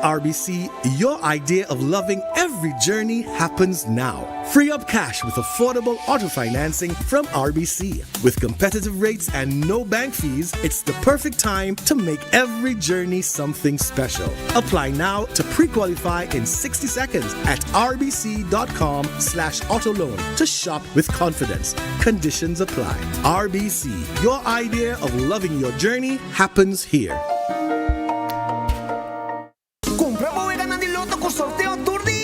RBC, your idea of loving every journey happens now. Free up cash with affordable auto financing from RBC. With competitive rates and no bank fees, it's the perfect time to make every journey something special. Apply now to pre-qualify in 60 seconds at rbc.com/autoloan to shop with confidence. Conditions apply. RBC, your idea of loving your journey happens here. Compra po e ganando il lotto con sorteo Turdia.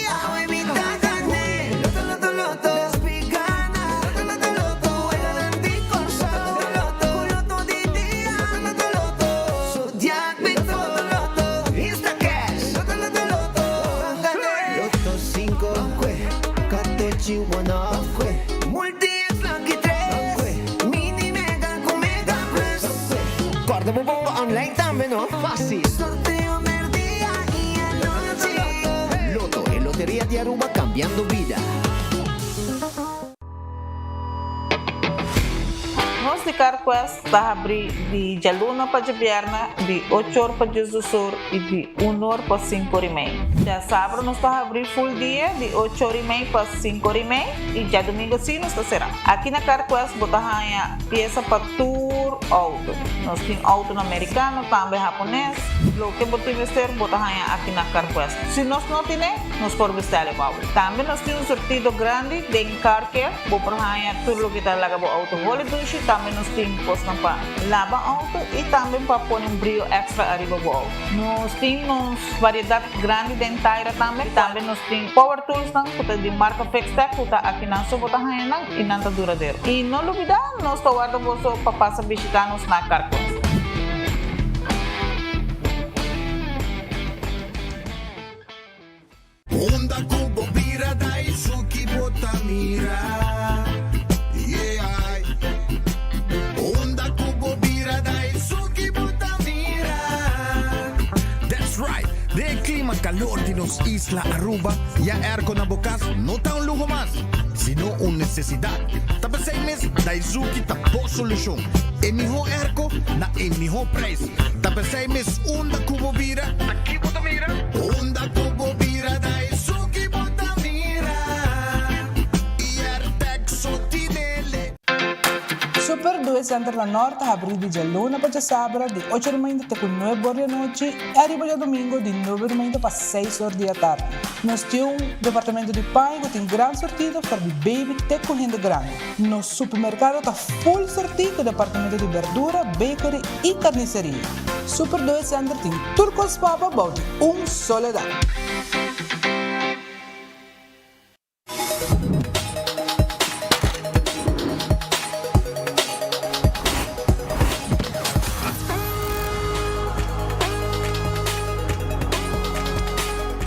Guarda po online también, no? Fácil. Loto e Loteria di Aruba cambiando vida. Nós de Carquest está abrir de dia luna para dia viernes, de 8 horas para dia do sur e de 1 hora para 5 horas e meia. Já sábado nós está abrir full dia, de 8 horas e meia para 5 horas e meia e já domingo sim nós está será. Aqui na Carquest botar peça para tour auto. Nós temos auto americano, também japonês. Lo que botar vestir botar aqui na Carquest. Se nós não temos, nós podemos vestir o auto. Também nós temos um sortido grande de Carquest, botar tudo o que está lá com o auto. Holiday também nós temos posto para lavar auto e também para pôr brilho extra arriba do auto. Nós temos variedade grande de inteira também. Também nós temos power tools de marca Fextech, que está aqui na sua bota e não está duradouro. E não olvida, nós estamos guardando para passar visitar-nos na Carquest. Honda Kubo Bira Daisuki Botamira. Calor de nos Isla Aruba, ya aircon na bukas, no ta un lujo más, sino una necesidad. Tapos 6 meses, Daisuki tapo solusyon. Emiho airco na emiho price. Tapos 6 meses, Honda Kubo Bira, aquí Botamira. Honda Kubo Bira, Daisuki Botamira. Iertek sotinele. Super 2 Center da Norte abre de dia luna para sábado de 8 da manhã até 9 horas da noite e arriba dia domingo de 9 da manhã para 6 horas da tarde. Nós temos departamento de pai que tem grande sortido para de baby até correndo grande. Nosso supermercado está full sortido departamento de verdura, bakery e carniceria. Super 2 Center tem turcos papa balde soledad.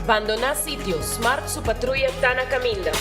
Abandonar sitio, Smart su patrulla está na caminda.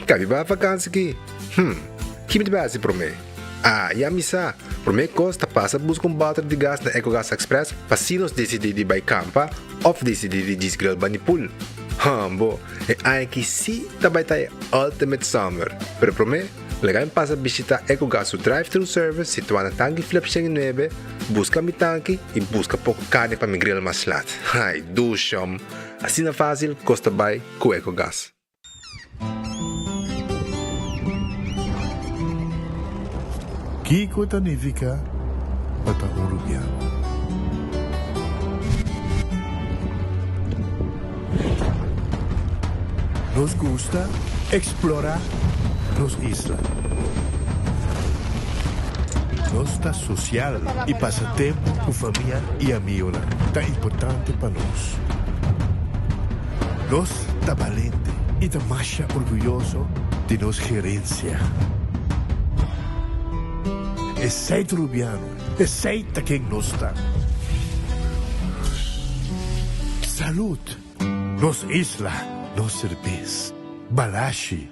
Cabe ba vakansie aqui? Que me base para mim? E a missa, para mim costa passa buscar bater de gás na EcoGas Express para se nós decidir de campa ou decidir de desgrill banipul. Bo, aí que sim também tá Ultimate Summer. Pero para mim, legal passa visitar EcoGas o drive-thru service situado na tanque Flip 9, busca mi tanque e busca pouco carne para me grill mais lat. Ai, do chum. Assim é fácil, costa bem com EcoGas. Kiko Tanifica Bata Uruguay. Nos gusta explorar los islas. Nossa social e passatempo com família e amigos tá importante para nós. Nós tá valente e tá mais orgulhoso de nossa gerência. Exceito Rubiano, exceito quem nós está. Salud, nos isla, nos cerveza, Balashi.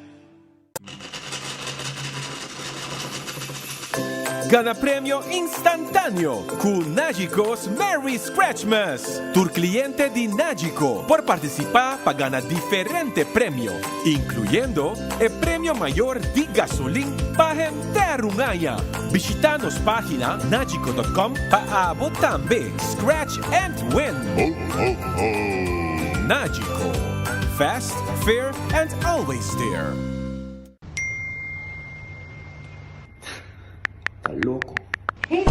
Gana premio instantáneo con Nagicos Merry Scratchmas. Tu cliente de Nagico por participar para ganar diferente premio, incluyendo el premio mayor de gasolina para gente runaya. Visita nos página nagico.com para también scratch and win. Nagico. Fast, fair, and always there. Loco. Hey,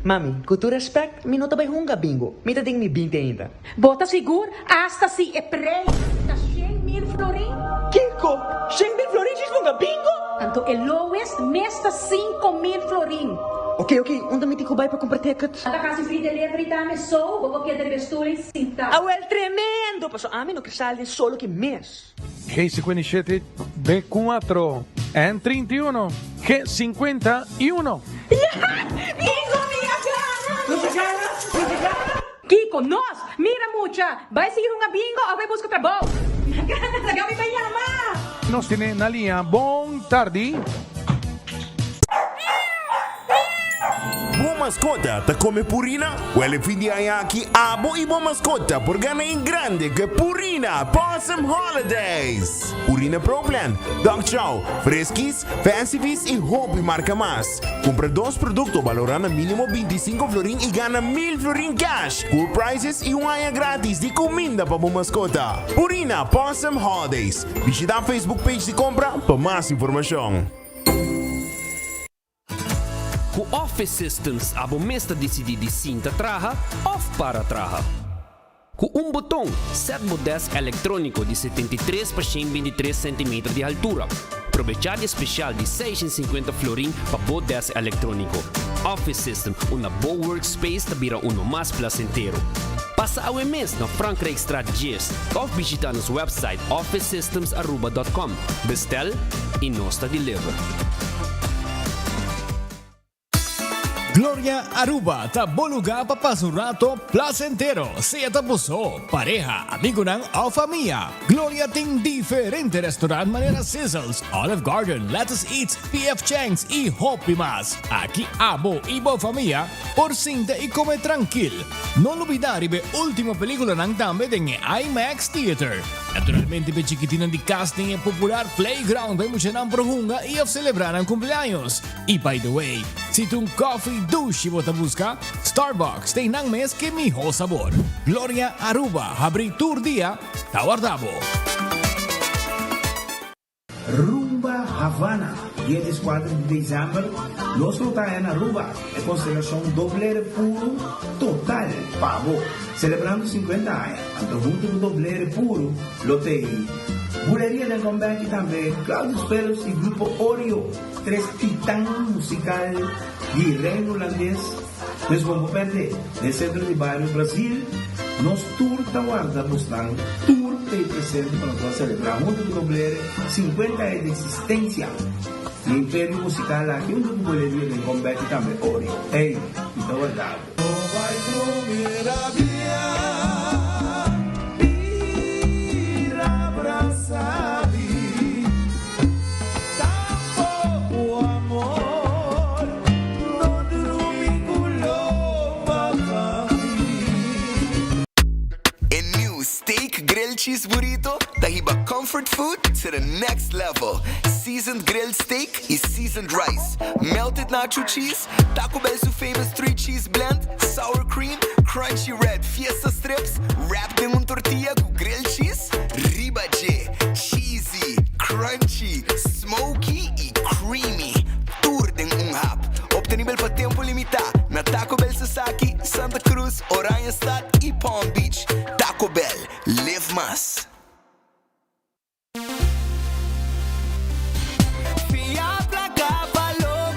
Mami, com todo respeito, me não também hunga bingo. Me tá ding me 20 ainda. Bota seguro, hasta si é prei. Tá 100,000 florin. Kiko, 100,000 florin is hunga bingo? Tanto é lowest, mesta 5,000 florin. Ok, onde me tico vai para comprar ticket? Ada kasi free delivery dame so, vou que de besturi sinta. Ah, well, tremendo! Paso a mim no que sale solo que mês. G57, B4, N31, G51. Bingo, minha cara! Kiko, nós, mira mucha. Vai seguir uma bingo ou vai buscar trabalho? Gana, tagami pa yama! Nos tiene na linha. Bom tarde. Boa mascota, te come Purina? Well, fin de año aquí abo y boa mascota por ganar en grande que Purina Possum Holidays. Purina Pro Plan, Dog Chow, Friskies, Fancy Feast y Hope y marca más. Compra dos productos valorando mínimo 25 florín y gana 1,000 florín cash, cool prices y un año gratis de comida para boa mascota. Purina Possum Holidays. Visita Facebook page de compra para más información. O Office Systems abo mesta decidi de cinta traja of para traja. Com botão, set modesto eletrônico de 73 por 123 cm de altura. Aproveitar especial de 650 florin para modesto eletrônico. Office System, uma boa workspace que vira mais placentero. Passa ao mês na Frankrijkstraat 10 ou visita nosso website officesystems.com. Bestel e nós deliver. Gloria Aruba, ta bom lugar para passar um rato placentero. Seja tapuso, pareja, amigo ou família. Gloria tem diferentes restaurantes maneira Sizzles, Olive Garden, Lettuce Eats, PF Chang's e Hope mais. Aqui abo e boa família, por cinta e comer tranquilo. Não olvidar a última película nang também em IMAX Theater. Naturalmente, para chiquitina de casting e popular playground para emocionar prohunga e celebrar ang cumpleaños. E by the way, se tu coffee douche bota busca, Starbucks tem nang mes que mijo sabor. Gloria Aruba, abri tour dia, tawardabo. Rumba Havana, 24 de dezembro, nós voltamos na Aruba, é consideração doble puro total, pavo, celebrando 50 anos, então junto com doble puro, loteria. Buleria del Combate também, Claudio Pelos e Grupo Oreo, 3 titãs musical de reino holandês. Nós vamos perder, no centro de bairro Brasil, nós tour da guarda postando, tour de presente para nós celebrar junto com Doblere 50 anos de existência. O Império Musical aqui, junto com Buleria del Combate também, Oreo. Ei, então verdade. Cheese burrito, tahiba comfort food to the next level. Seasoned grilled steak is seasoned rice. Melted nacho cheese, Taco Bell's famous 3-cheese blend. Sour cream, crunchy red fiesta strips. Wrapped in tortilla with grilled cheese. Ribache, cheesy, crunchy, smoky e creamy. Tour din hap. Obtenível para tempo limitado. Na Taco Bell Sasaki, Santa Cruz, Oranjestad e Palm Beach. Taco Bell, live más. Fia pra cá, falou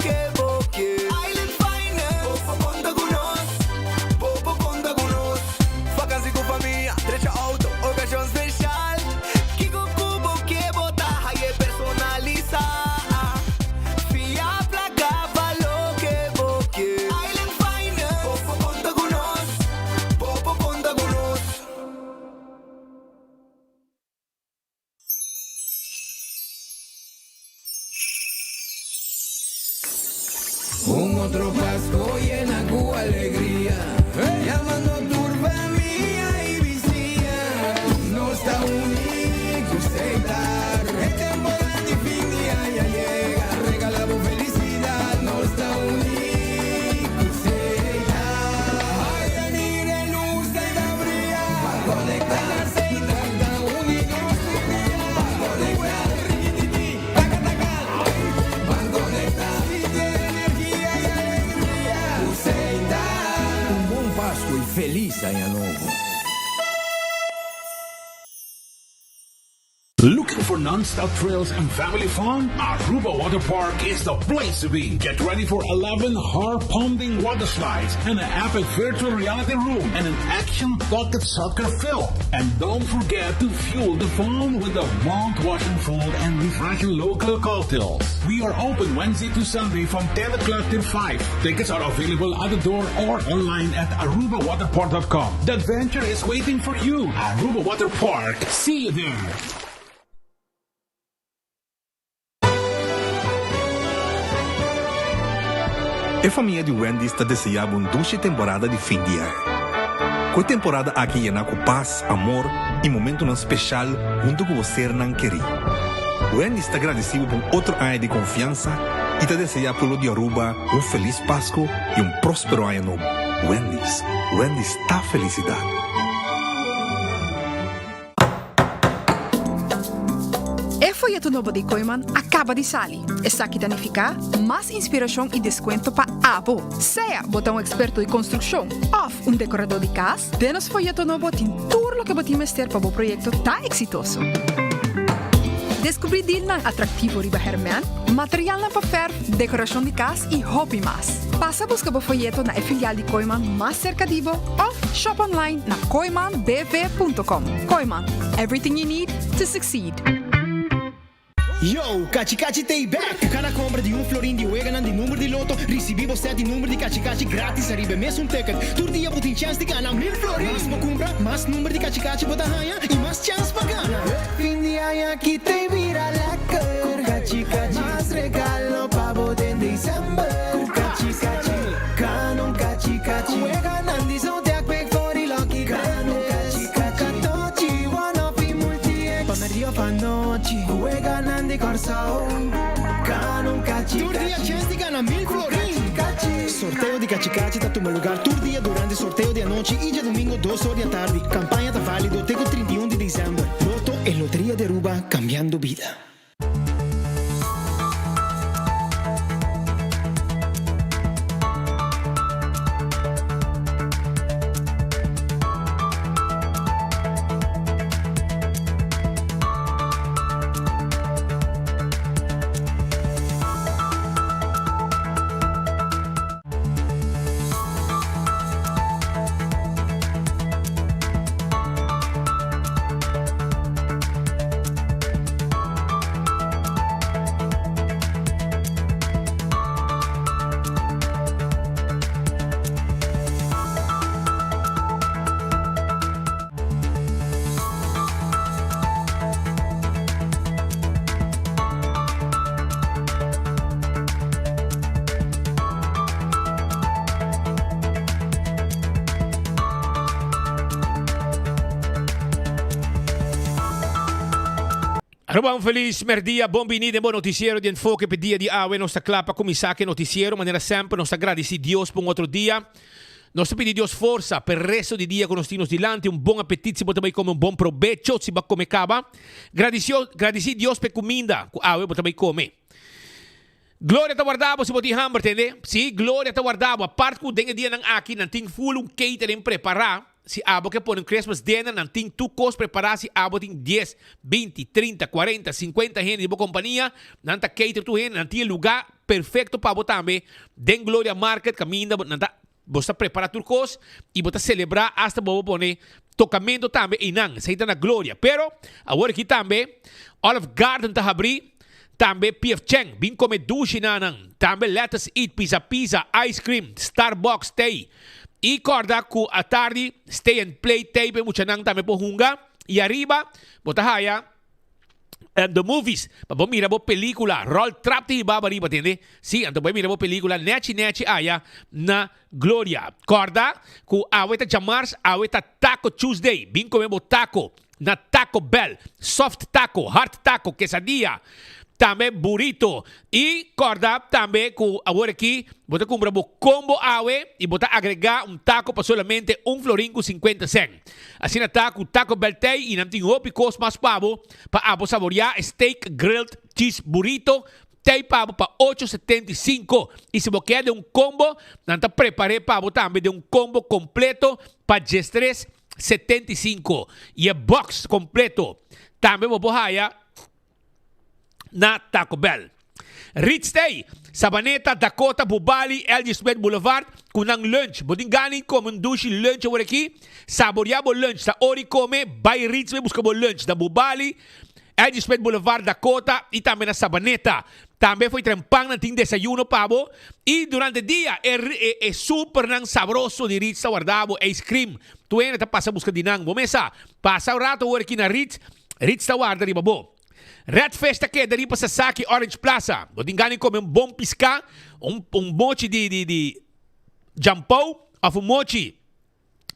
otro Pascua llena con alegría. Llamando a tu familia y vecina. No está único estar. El temporada de fin de año ya llega. Regalamos felicidad. No está único estar. Ay, venir en luz de la bría. Para conectarse y tratar único sería. Para conectar. Feliz Año Nuevo. Looking for non-stop thrills and family fun? Aruba Water Park is the place to be. Get ready for 11 heart-pounding water slides and an epic virtual reality room and an action-packed soccer field. And don't forget to fuel the fun with the mouth-washing food and refreshing local cocktails. We are open Wednesday to Sunday from 10 o'clock till 5. Tickets are available at the door or online at arubawaterpark.com. The adventure is waiting for you. Aruba Water Park. See you there. A família de Wendy está desejando uma dulce temporada de fim de ano. Com a temporada aqui llena com paz, amor e momento não especial junto com você não querido. Wendy está agradecido por outro ano de confiança e te deseja pelo de Aruba feliz Páscoa e próspero ano novo. Wendy está felicidade. O folheto novo de Koiman acaba de sair. Está aqui danificar mais inspiração e desconto para Abo. Seja botão experto de construção ou decorador de casa, denos folheto novo tem tudo o que você mester para o projeto tá exitoso. Descobrir deal atrativo riba Herman, material na papel, decoração de casa e hobby mais. Passa a buscar o folheto na filial de Koiman mais cerca de você ou shop online na koimanbv.com. Koiman, everything you need to succeed. Yo, Cachi Tay back! Cada compra de florim de Weganan de número de loto, recebimos 7 número de Cachi grátis, arriba mesmo ticket. Todo dia você tem chance de ganhar 1000 florim. Mais compra, mais número de Cachi bota ganha e mais chance para ganhar. Fim de ano aqui tem vira lecker. Cachi, mais regalo para você em dezembro. Cachi, canon Cachi. Weganan de Zodiac Big 40 Lucky Canon Cachi. Katochi, one of the multi-ex. Pamerio panochi. Ganan de Corsao, Canon Cachi. Turdia chance de ganhar 1000 florim. Sorteio de Cachi tá tomando lugar turdia durante sorteio de anoche e de domingo 2 horas da tarde. Campanha tá válido até o 31 de dezembro. Loto e Loteria de Aruba, cambiando vida. Aruba, un feliz merdia, bom venida en bom noticiero de enfoque pe dia de awe, nossa clapa comissaque noticiero, maneira sempre, nos agradeci Deus por outro dia. Nós pedimos Deus força per resto de dia que nós temos dilante, bom apetite, se também come bom provecho, se vai comer caba. Agradeci Deus per comida, awe, também come. Glória te guardavo se botar hamburger, entende? Sim, glória te guardavo. A parte que o dengue dia nang aqui, não tem full catering preparar. Si abo que põe Christmas dinner, não tem tu cos preparar, si abo tem 10, 20, 30, 40, 50 gente de boa companhia, não tá cater tu gente, não tem lugar perfeito para botar também. Den Gloria Market, caminha, não tá, você prepara tu cos e você celebrar hasta bobo pone tocamento também e não, sai na Glória. Pero agora aqui também Olive Garden tá abrir, também P.F. Chang, vim comer duche na nang, também Let's Eat Pizza, Ice Cream, Starbucks Tay. E corda ku a tarde stay and play tape mucha nang tame po hunga e arriba bota haya the movies. Pabo mira bo película. Roll trap ti baba riba, tende? Si, anto boy mira bo película. Nechi aya na Gloria. Corda, ku aweta jamars, aweta Taco Tuesday. Bin come bo taco. Na Taco Bell. Soft taco, hard taco, quesadilla. Também burrito. E corda também com agora aqui, você compra o combo awe e você agregar taco para solamente $1.50. Assim na taco Bell Tay e não tem outro custo mais pavo para saborear steak grilled cheese burrito. Tem pavo para $8.75. E se você quer de combo, não está preparado pavo também de combo completo para $13.75. E é box completo. Também você haya na Taco Bell. Ritz Day, Sabaneta, Dakota, Bubali, LG Smith Boulevard, kunang lunch. Boding ganin ko mundushi lunch over aqui. Saboreabo lunch. Ta ori come, by Ritz, may buscabo lunch. Da Bubali, LG Smith Boulevard, Dakota, e também na Sabaneta. Também foi trempang ng ting desayuno pabo. E durante o dia, é super nang sabroso de Ritz, guardabo, ice cream. Tuwena ta pasa busca dinang. Bomesa, pasa o rato over aqui na Ritz. Ritz ta guarda riba bo. Red Festa que dari pa sa Saki Orange Plaza. Boding ganin ko may bom pisca, mochi de jampau, of mochi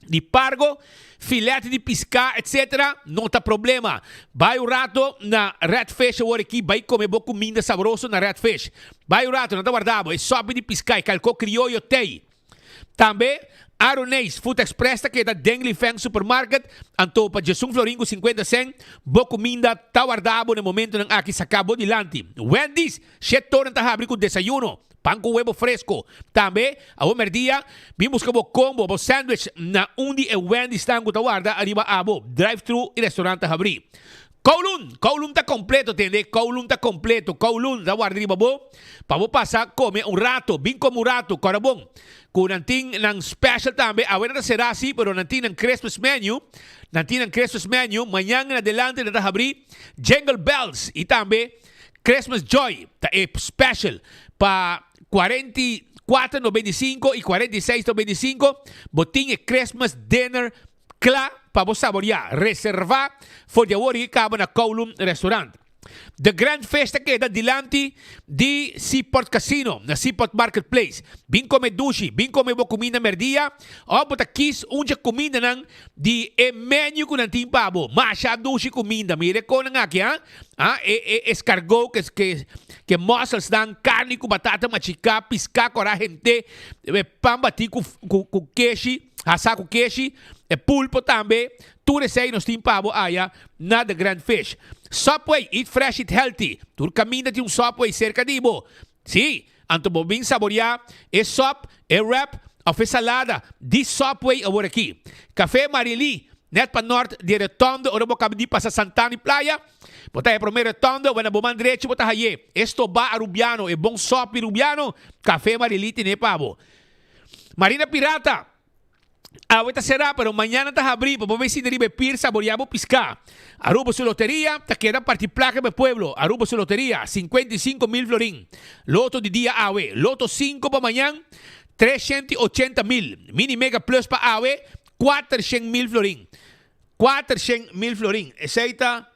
de pargo, filete de pisca, etc. Não tá problema. Vai o rato na Red Fish agora aqui, vai comer boa comida saboroso na Red Fish. Vai o rato, não tá guardado, é sobe de pisca, e calco criollo tei. Também Aronês, Food Express, que é da Dengli Feng Supermarket, anto pa Jesung Floringo 50 cent, boa comida, tá guardado no momento ng aqui sacabo dilante. Wendy's, setor na habri com desayuno, pão com huevo fresco. Também, a merdia, vimos que o combo, o sandwich na undi e Wendy's tango tá guarda, arriba abo, drive-thru e restaurante habri. Kowloon tá completo, entende? Kowloon tá completo. Kowloon, tá guarda riba bo. Pa mo pasa, come un rato. Bin como un rato, karabong. Kung nanting ng special tambe, awin na serasi, pero nanting ng Christmas menu, manyang na adelante na tahabri, Jingle Bells, e tambe, Christmas Joy, ta special, pa 44.95 e 46.95, boting e Christmas Dinner, kla, para vos saborear. Reserva for the worry kaba na Kowloon Restaurant. The Grand Festa que da dilante di Seaport Casino, na Seaport Marketplace. Bin come dushi, bin come bo comida merdia, o bota kis unja comida nang di menu ko nanting pabo. Masha dushi comida, mire ko nang aki ha? Escargot que mussels nang carne com batata machica, pisca cora gente, pambati com queixe, hasa com queixe, pulpo também, tudo isso aí nós temos pavo aya na The Grand Fish. Subway, eat fresh, eat healthy. Tu caminha de Subway cerca de ibo. Sim, anto bobin saborear, sop, wrap, ou salada, de Subway agora aqui. Café Marili, net pa norte de Retondo, ora bo cabidi pa sa Santana e Playa. Bota aí primeiro Retondo, wana boman direito, bota haye. Esto ba a Rubiano, bom sop Rubiano, Café Marili tine pavo. Marina Pirata, ahorita será, pero mañana está abrir, para ver si derive pir, saboreamos pisca. Aruba su lotería, te queda partir placa de pueblo. Aruba su lotería, 55,000 florín. Loto de día AWE. Loto 5 para mañana, 380,000. Mini Mega Plus para AWE, 400,000 florín. 400,000 florín. Essa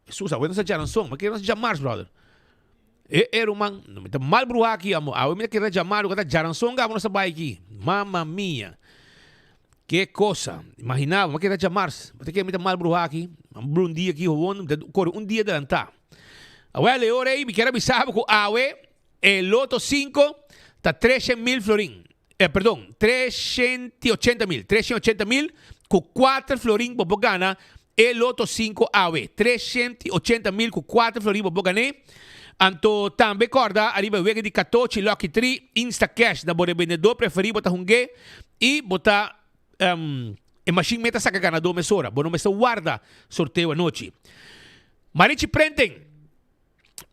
Susa, bueno, sa Jaranson, mas que não se chamar, brother. Era man, mal bruha aqui, amo. AWE me quer chamar, o que tá Jaranson, gabo nessa bike. Mamma mia. Que coisa, imaginava, mas que era chamar-se, mas que me mal bruha aqui, um dia aqui, um dia adelantar. Agora, eu orei, me quero avisar que AWE, Loto 5, está 300,000 florín. Perdão, 380,000. 380,000, com 4 florín, para ganhar, Loto 5 AWE. 380,000, com 4 florín, para ganhar. Anto também corda, arriba o wega de 14, Lucky 3, Insta Cash, da bore vendedor preferido, botar hungue, e botar machine meta sa ganador mesora. Bono mesa guarda sorteio a noite. Marichi Printing.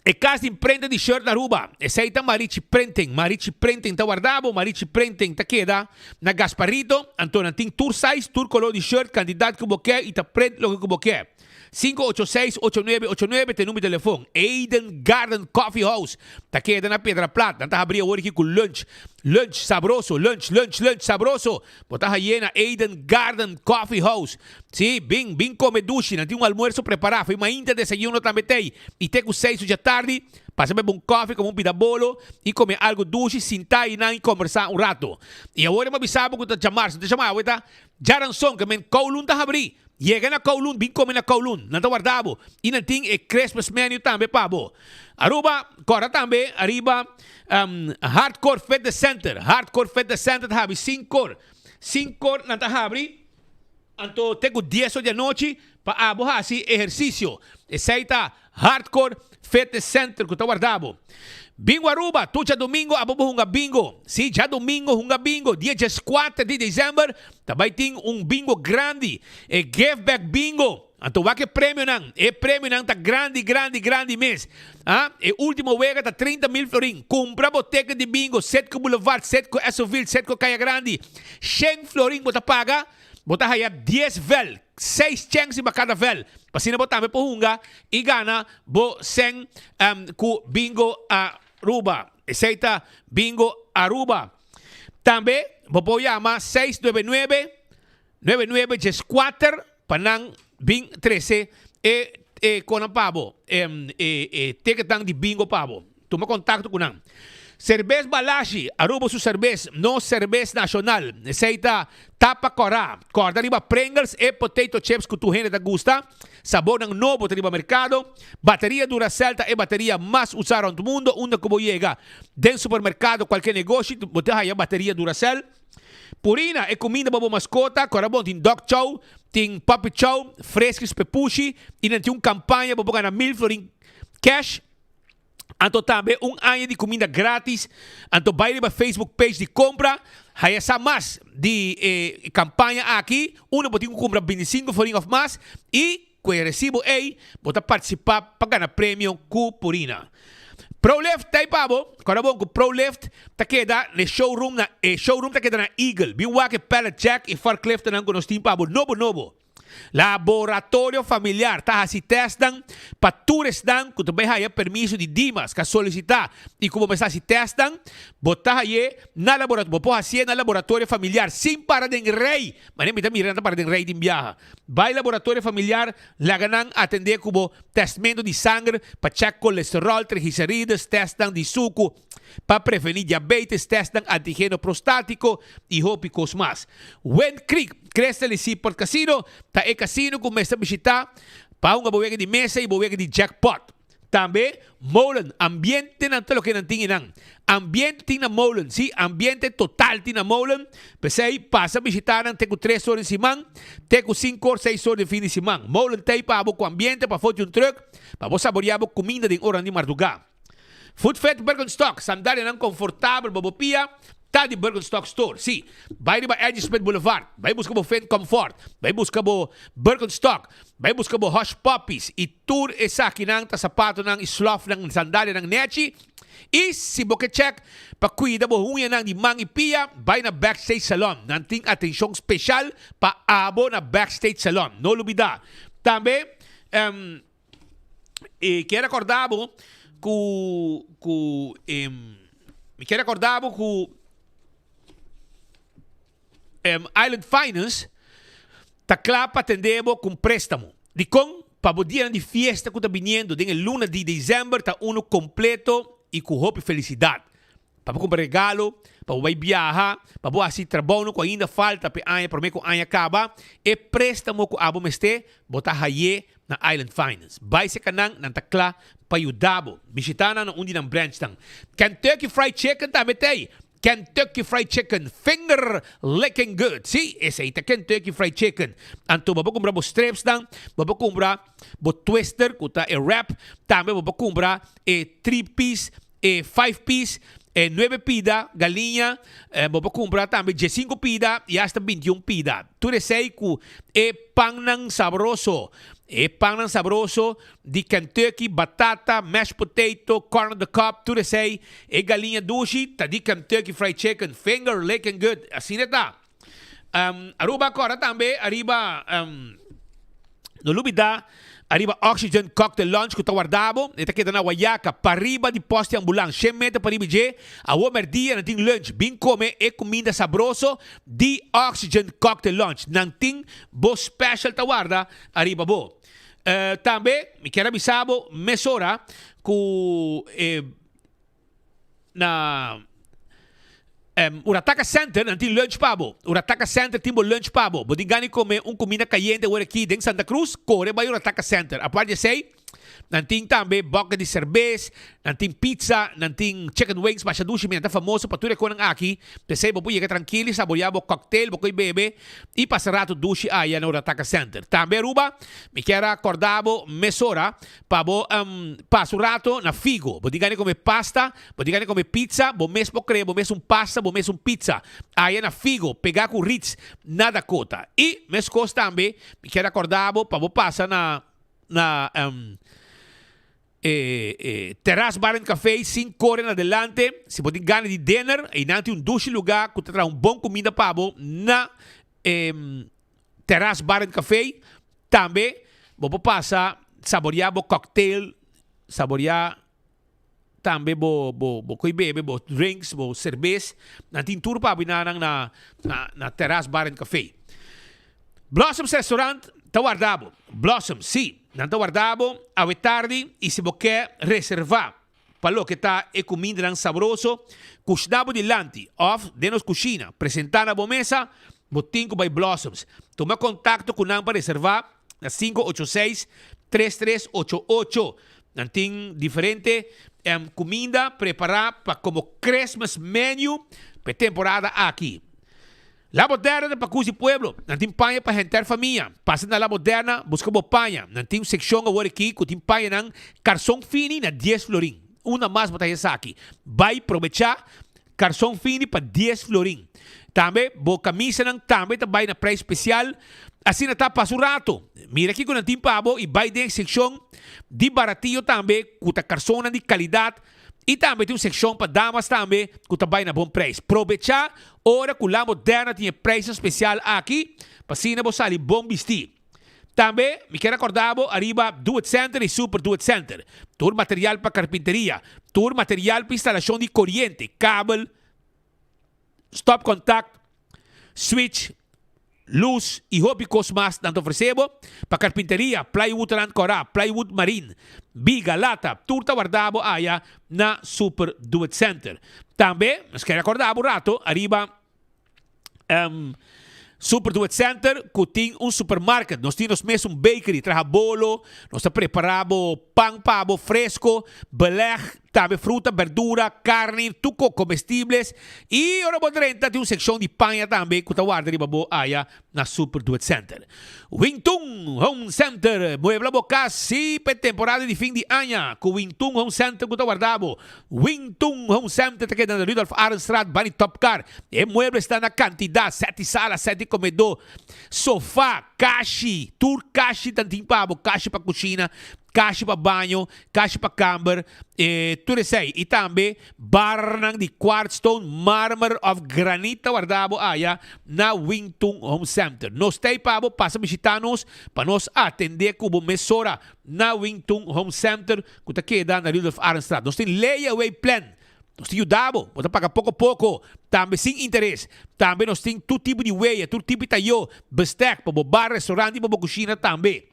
E casa de imprenta de shirt na Aruba. Essa aí tá Marichi Printing. Marichi Printing tá guardado. Marichi Printing tá queda na Gasparito. Antônio tem tour size, tour color de shirt, candidato que você quer e tá print lo que você quer. 586-8989 tem número de telefone. Aiden Garden Coffee House. Tá queda na Pedra Plata. Tá abrir hoje aqui com lunch. lunch sabroso, lunch sabroso. Bota aí na Eden Garden Coffee House. Sim, bem come dushi, nanti um almuerzo preparado, foi mainda desayuno também tem. E tem com 6 da tarde, passa beber um coffee com um pidabolo e comer algo dushi, sentar e não conversar um rato. E agora me avisava que eu te chamar, se te chamar, tá? Jaranson, que men Kowloon ta habri. Yega na Kowloon, bing come na Kowloon. Nanta guardabo. E nanting e Christmas menu também, pabo. Aruba, kora também, arriba, Hardcore Fitness Center. Hardcore Fitness Center, habi 5 nanta habri. Anto tengo 10 da noite para abo hasi exercício. Essa Hardcore Fitness Center que tá guardado. Bingo Aruba, tu já domingo abo hunga bingo. Si, já domingo hunga bingo. Dia 4 de dezembro, também tem bingo grande. E give back bingo. Anto wa que prêmio nang? E prêmio nang tá grande mês. Ah, e último wega tá 30,000 florin. Compra boteca de bingo, 7 com Boulevard, 7 com Essoville, 7 com Caia Grande. 100 florin bota paga. Bota aí 10 vel, 6 chances para cada vel. Pasina botar me pohunga e gana bo 100 ku bingo Aruba. Aceita bingo Aruba. Também bo poyama 699 99 panang bing 13 e kona pabo teketang di bingo pabo. Toma contato com nang. Cerveza Balashi, Aruba su cerveza, no cerveza nacional. Aceita tapa corá. Corda riba Pringles e potato chips que tu gente te gusta. Sabor ng novo riba mercado. Bateria Duracell e bateria mais usada no mundo. Onde como llega den supermercado, qualquer negócio, bote aí a bateria Duracell. Purina e comida bobo mascota. Corabon tin dog chow, tin puppy chow, frescos pepushi. E nanti campanha bobo ganhar 1,000 florin cash. Anto também ano de comida grátis. Anto vai para Facebook page de compra. Aí essa mais de campanha aqui. Uno pode comprar 25 florin of mais. E com o recibo aí, pode participar para ganhar prêmio com Purina. ProLift tá aí, pabo. Quando bom com ProLift, tá queda no showroom tá queda na Eagle. Biwa que pallet jack e forklift não conosco, pabo. Novo. Laboratório familiar, tá assim testam, patures dan, que também há permisso de Dimas, que solicitar, e como começar se testam, botar aí na laboratório, botar assim na laboratório familiar, sem para den rei, mas nem me mirando para den rei de viaja. Vai laboratório familiar, lá ganam atender como testamento de sangue, para check colesterol, triglicérides, testam de suco, para prevenir diabetes, testam antígeno prostático e hópicos mais. Wind Creek, Cresta Seaport Casino, tá é casino que começa a visitar para uma boega de mesa e boega de jackpot. Também, Molen, ambiente não tem o que não tem não. Ambiente tem na Molen, sim, ambiente total tem na Molen. Pensei, passa a visitar, não tem 3 horas de semana, tem 5 ou 6 horas de fim de semana. Molen tem para o ambiente, para foto um truck, para você saborear a comida de hora de madrugada. Food Fat Birkenstock, sandália não confortável, babopia, tá de Birkenstock Store. Sim, vai para Edgesmith Boulevard, vai buscar o Fat Comfort, vai buscar o Birkenstock, vai buscar o Hush Puppies, e tudo essa aqui não tá sapato não, sloth não, sandália não, nechi. E se você check, para cuidar da unha não de mang e pia, vai na Backstage Salon. Não tem atenção especial para abo na Backstage Salon. Não olvidar. Também, quero recordar que Island Finance está claro para atender com préstamo. De com, para o dia de fiesta que está vindo, de luna de dezembro, está uno completo e com hope e felicidade. Para comprar regalo, para vai viajar, para assim trabalho que ainda falta para mim que ainda acaba, e préstamo que abo meste, botar aí na Island Finance. Vai se canang nang takla para ajudar. Visitar na onde na branch tang. Kentucky Fried Chicken também tem. Kentucky Fried Chicken, finger licking good. Sí, ese é Kentucky Fried Chicken. Anto, baba comprar bo strips dan, baba comprar bo twister, kuta e wrap, também baba comprar 3-piece, 5-piece, 9 pida, galinha, baba comprar também 15 pida e hasta 21 pida. Tudo sei que pang nang sabroso. Pang nang sabroso de Kentucky, batata, mashed potato, corn on the cob, tudo sei. Galinha dushi, tá de Kentucky Fried Chicken, finger licking good. Assim tá. Aruba agora também, arriba, no lubida, Arriba Oxygen Cocktail Lunch que guardavo. Ita kita na wayaka. Pariba di poste ambulang. 100 metros pariba je. Awo merdia nating lunch. Bin come e comida sabroso. Di Oxygen Cocktail Lunch. Nanting bo special tawarda. Arriba bo. Tambe, mi chiara bisabo, mesora ku na Urataka Center nanti lunch pabo. Urataka Center timbo lunch pabo. Bodigani come comida caliente ora aqui em Santa Cruz, corre vai Urataka Center. A parte sei, nanti tambe boca de cerveja, nanti pizza, nanti chicken wings, machadushi, minta famoso para tu reconang aqui. Pensei bo puya tranquilo, saboreabo cocktail, bo koi bebe e passarato dushi aí no Urataka Center. Tambe ruba, mi chiara acordavo mesora pabo passurato na figo. Bodigani come pasta, bodigani come pizza, bo mesmo creme, bo mesmo pasta, bo mesmo pizza. Aí na figo, pegar com Ritz na Dakota. E mescos tambe, mi chiara acordavo pabo passa na Terrace Bar and Café, 5 horas en adelante. Se pode ganhar de dinner e nanti douche lugar que terá bom comida pabo na Terrace Bar and Café. Também vou passar saborear bo cocktail, saborear também bo coi bebe, bo drinks, bo cerveja. Nanti tour pabo na Terrace Bar and Café. Blossoms Restaurant, tá guardado. Blossom, sim. Não tá guardado, a tarde, e se você quer reservar para o que está e comida saboroso, cuidado de lante, off, denos cozinha, apresentar na boa mesa, botinho by Blossoms. Toma contato com nós para reservar na 586-3388. Não tem diferente comida preparada para como Christmas menu para temporada aqui. La Moderna para Cusi Pueblo, nanti panha para rentar família. Passa na La Moderna, busca bo panha. Nanti seção agora aqui, que tem panha nang carson fini na 10 florin. Uma mais botaya aqui. Vai aproveitar carson fini para 10 florin. Também, bo camisa nang também vai na preço especial. Assim na tá passurato. Mira aqui com nanti pabo e vai dentro seção de baratinho também, com a carson de qualidade. E também tem uma secção para damas também, que também na bom preço. Aproveitar, ora que a Moderna tem preço especial aqui, para assim você sair bom vestir. Também, me quero acordar, arriba Do It Center e Super Do It Center. Tour material para carpinteria, tour material para instalação de corrente, cable, stop contact, switch, luz e hobby mais tanto oferecebo para carpinteria, plywood rancora, plywood marine, biga, lata, turta guardabo aya na Super Do It Center. Também, mas quero acordar um rato, arriba Super Do It Center, que tem supermarket, nós temos mesmo bakery, traja bolo, nós preparamos pão pavo fresco, beleg, também fruta, verdura, carne, tuco comestíveis e ora podrenta tem uma secção de panha também que está guarda riba bo aya na Super Do It Center. Wingtung Home Center, muebla boca si per temporada de fim de ano, com Wingtung Home Center que está guardado. Wingtung Home Center está quedando na Rudolf Arenstraat, Bani Top Car. E mueble está na quantidade, 7 salas, 7 comedor, sofá, caixa, tour caixa, tantinho pabo, caixa para cozinha, caixa para banho, caixa para camber, tudo isso aí. E também barnang de quartzstone, mármore of granita guardado aya na Wingtung Home Center. Nós tem pabo, passa visitar-nos para nos atender como mesora na Wingtung Home Center que está queda na Rudolf Arenstraat. Nós tem layaway plan. Nós temos dabo, você paga pouco a pouco, também sem interesse. Também nós temos todo tipo de weia, todo tipo de tayo, bestek, para bar, restaurante, para cozinha também.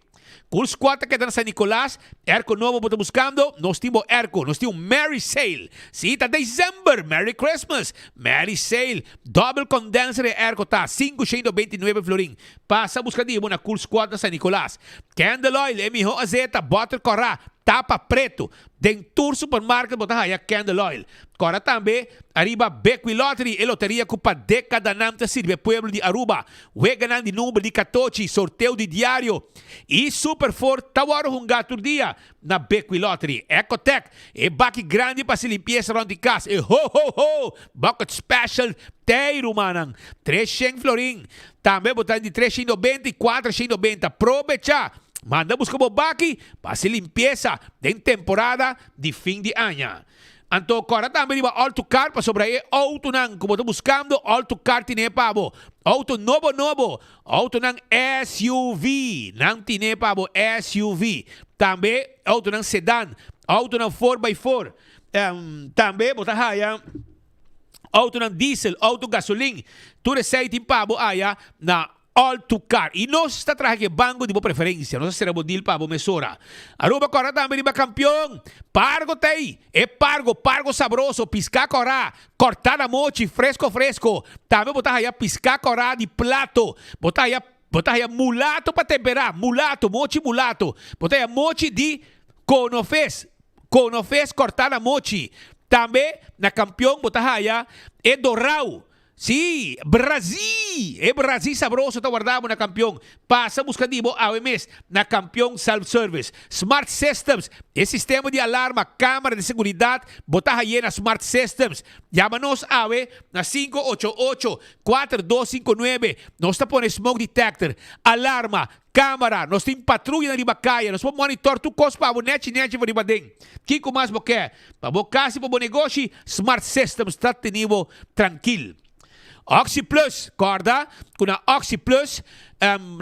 Com os quatro que estão em San Nicolás, Erco novo que estamos buscando, nós temos Erco, nós temos Merry Sale. Sim, está December, Merry Christmas, Merry Sale. Double condenser Erco está 529 florin. Passa buscando na Cool Squad de San Nicolás. Candle Oil, MH Azeta, Butter Corra, tapa preto. Dentro do supermarket, botar aí Candle Oil. Agora também, arriba Beckwith Lottery e loteria com a década namta sirve pueblo de Aruba. Weganan de número de 14, sorteio de diário. E Super Ford, tawaro um gato dia na Beckwith Lottery. Ecotec, e baque grande para se limpeza around the casa. E ho, ho, ho, bucket special, teiro, manang. 300 florin. Também botar de 390 e 490. Provecha. Manda buscar o baque para se limpeza de temporada de fim de ano. Anto kora também diba all to car pa sobra e auto nang como tô buscando all to car tine pabo. Auto novo. Auto nang SUV. Nang tine pabo SUV. Também auto nang sedan. Auto nang 4x4. Também bota haya auto ng diesel, auto gasoline. Tu receita pabo aya na all to car. E nós está traje banco de boa preferência. Nós será bodil pabo mesora. Aruba cora também de campeão. Pargo tei. Pargo sabroso. Pisca cora. Cortada mochi, fresco. Também botar aí pisca cora de plato. Botar aí mulato para temperar. Mochi mulato. Botar aí mochi de conofes cortada mochi. Também na campeão botar aí é dorau. Sí, Brasil. É Brasil sabroso tá guardado na campeão. Passa buscando ao mês na campeão self-service. Smart Systems. É sistema de alarma, câmara de segurança. Botar aí na Smart Systems. Chama-nos na 588-4259. Nós tá pondo smoke detector, alarma, câmara. Nós temos patrulha na ribacaia. Nós vamos monitor tu costa para o net para ribadem. Kiko mais boquê. Para bocasi para o negócio, Smart Systems tá tenido tranquilo. Oxy Plus, corda? Com a Oxy Plus,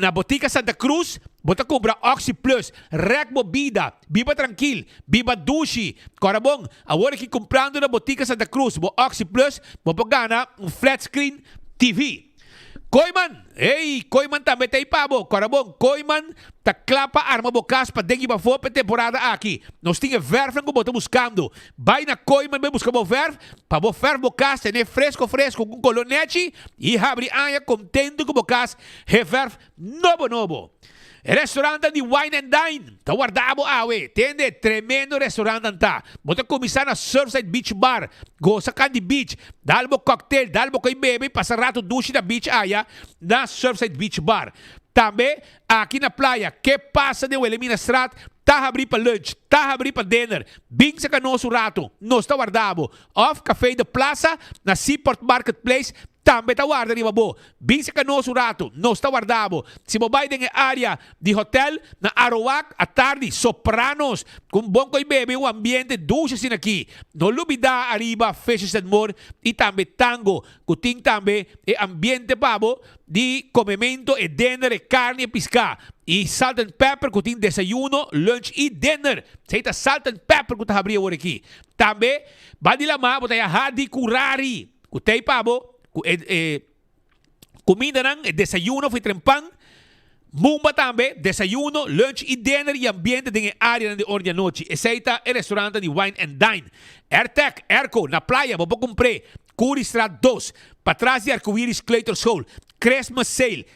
na Botica Santa Cruz, bota compra Oxy Plus, rec bebida, biba tranquilo, biba dushi, corda bom? Agora que comprando na Botica Santa Cruz, bo Oxy Plus, bo pagana flat screen TV. Koiman também tem pabo. Corabong, Koiman, tá clapa arma bocas para dengue para fora temporada aqui. Nós tínhamos verve que botamos buscando. Vai na Koiman, vai buscar o verve, para o verve bocas, tem fresco, com colonete e abre aia contento com bocas, reverve novo. Restaurante de Wine and Dine. Tá guardado tende tremendo restaurante tá. Bota começar na Surfside Beach Bar. Goza ka de beach. Dalbo cocktail, dalbo kay bebe, passa rato dushi na beach aya na Surfside Beach Bar. Também aqui na praia, que passa de Wilhelmina Strat, tá abrir para lunch, tá abrir para dinner. Bing sa canoso rato, nós tá guardado. Off Café da Plaza, na Seaport Marketplace, também tá guardado ni babo. Bing sa canoso rato, nós tá guardado. Se mobile den área de hotel, na Arawak, à tarde, Sopranos, com bom coi bebe, o ambiente ducha sin aqui. No lubida arriba, Fishes and More, e também tango, kuting também, e ambiente babo, de comimento e dinner e carne e pisca. E salt and pepper, que tem desayuno, lunch e dinner. Seita salt and pepper que tá abrindo agora aqui. Também, badilama, botaya hadi curari. Que tem pabo, comida nang, desayuno, foi trempang. Mumba também, desayuno, lunch e dinner e ambiente de área de ordem à noite. Seita é restaurante de Wine and Dine. Airtech, Airco, na praia, vou comprar. Curi Strat 2, para trás de Arco-Íris Clayton Soul. Christmas Sale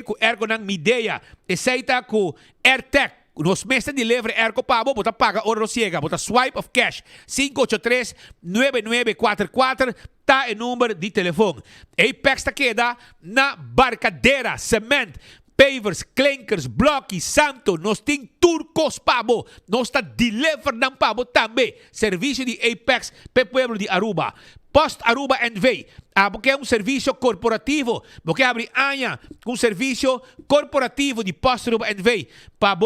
com Ergo ng Midea. Aceita com AirTech. Nos meses de livre Ergo Pabo, bota paga oro ciega, bota swipe of cash. 583-9944, tá o número de telefone. Apex tá queda na Barcadeira, Cement, pavers, clankers, blocks, santo, nós tem turcos pabo, nós está deliver ng pabo também. Serviço de Apex para pueblo de Aruba. Post Aruba NV, porque é serviço corporativo, porque abre aña com serviço corporativo de Post Aruba NV, para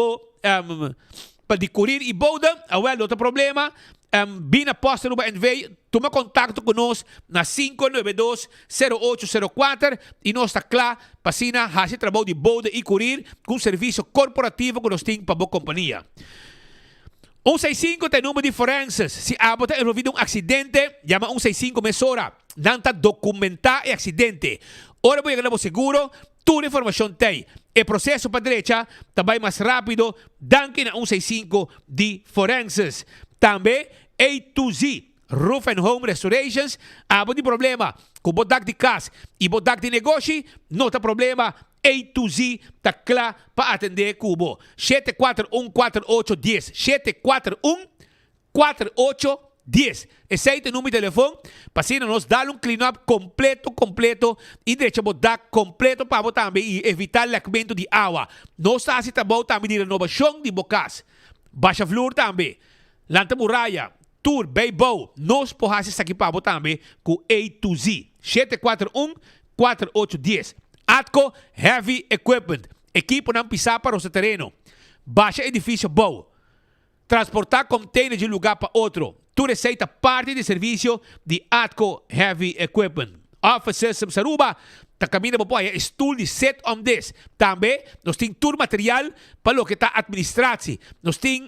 decorir e boda, outro problema, bina Post Aruba NV, toma contato conosco na 592-0804 e nós está claro para fazer trabalho de boda e curir com serviço corporativo que nós temos para a companhia. 165 tem número de forenses. Se abota envolvido acidente, llama 165 mesora. Nanta documentar o acidente. Ora vou ganhar o seguro, toda a informação tem. O processo para a direita também mais rápido, danke na 165 de forenses. Também A to Z, Roof and Home Restorations, abo de problema com bodak de casa e bodak de negócio, não tem problema. A to Z está claro para atender Cubo. 741-4810. 741-4810. Esse é o número de telefone. Para nos dar clean-up completo e deixar botar completo para também e evitar o lacamento de água. Nós estamos fazendo também de renovação de bocas. Baixa flor também. Lanta muralha. Tour, Beibo. Nós podemos fazer aqui para também com A to Z. 741-4810. Atco Heavy Equipment. Equipo não pisar para o terreno. Baixa edifício bom. Transportar container de lugar para outro. Tu receita parte de serviço de Atco Heavy Equipment. Office Systems Aruba, ta caminha po ay stool de set on this. Também nós tem tour material para o que está administratie. Nós tem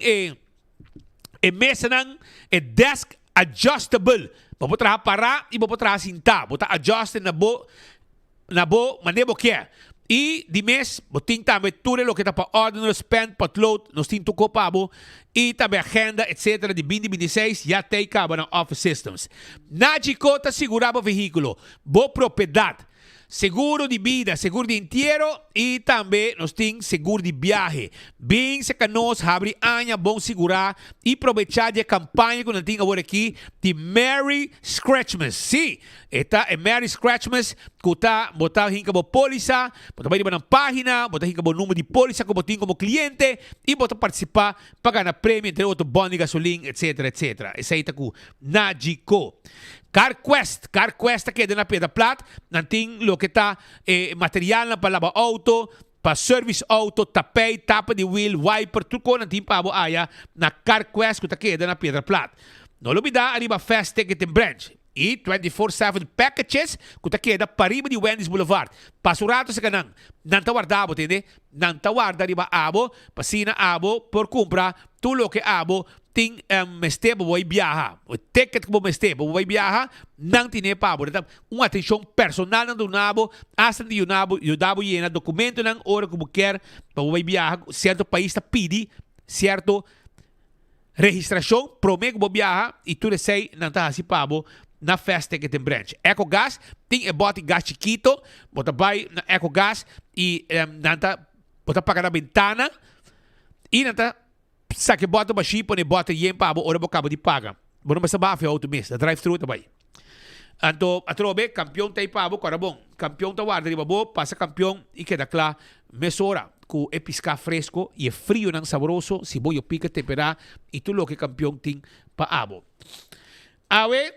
mesa ng desk adjustable. Papotra para e papotra sinta. Bota adjust na bo manebo quer. E de mês, botin também tudo o que está para ordem, spend, potload, nós tem tudo copabo e também agenda, etc. de 2026 já tem cabo na Office Systems. Nagico está segurado o veículo, boa propriedade. Seguro de vida, seguro de inteiro e também nós temos seguro de viagem. Bem, se que nós abrimos año bom segurar e aproveitar a campanha que nós temos agora aqui de Merry Scratchmas. Sim, esta é Merry Scratchmas que está botando em como polícia, botar aí na página, botar em como número de polícia que botar como cliente e botar participar para ganhar prêmio, entre outros bônus de gasolina, etc, etc. Essa aí está com Nagico. CarQuest que é na Pedra Plata, não tem o que está material para lavar auto, para service auto, tapete, tapa de wheel, wiper, tudo não tem para a na CarQuest que está na Pedra Plata. Não olvidar arriba Fast Ticket in Branch. E 24/7 packages que está para riba de Wendy's Boulevard. Pasurato sa kanang, nanta guardabo, entende? Nanta guarda riba abo, pasina abo, por comprar tudo que abo, ting mestebo vai viajar. O ticket que mestebo vai viajar, não tem pabo. Então, uma atenção personal do nabo, hasta de o nabo llena documento ng hora que quer para vai viajar, certo país está pedi, certo registração, promete que viajar e tudo sei não está assim pabo na festa que tem branch. EcoGas tem bote gás chiquito, bota vai na EcoGas e nanta bota pagar na ventana e nanta saque bota baixi põe bota yen pabo ora bocabo de paga. Bora mas sabe auto mês, da drive-thru também. Anto atrobe campeão tem pabo cara bom. Campeão tá guarda de babo, passa campeão e queda claro, mesora com é piscar fresco e é frio não saboroso, se boio pica temperar e tudo o que campeão tem pa abo. Awe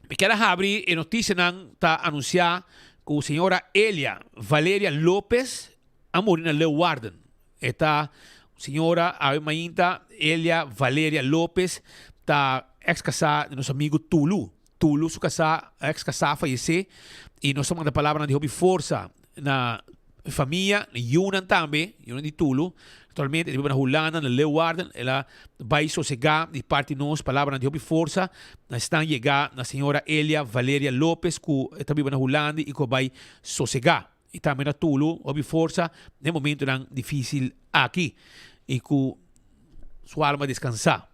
me quero abrir a notícia que está anunciada que a senhora Elia Valeria Lopes a morir na Leeuwarden. Esta senhora, a mainta Elia Valeria Lopes, está ex-casada de nosso amigo Tulu. Tulu, sua ex-casada, faleceu. E nós estamos na palavra de hobby força na família, na Yunan também, Yunan de Tulu. Atualmente, ele vive na Holanda, na Leeuwarden. Ela vai sossegar de parte de nós, palavra de hobby força. Nós estamos chegando na senhora Elia Valeria Lopes, que está vive na Holanda e que vai sossegar. E também na Tulu, hobby força, no momento não difícil aqui. E que sua alma descansar.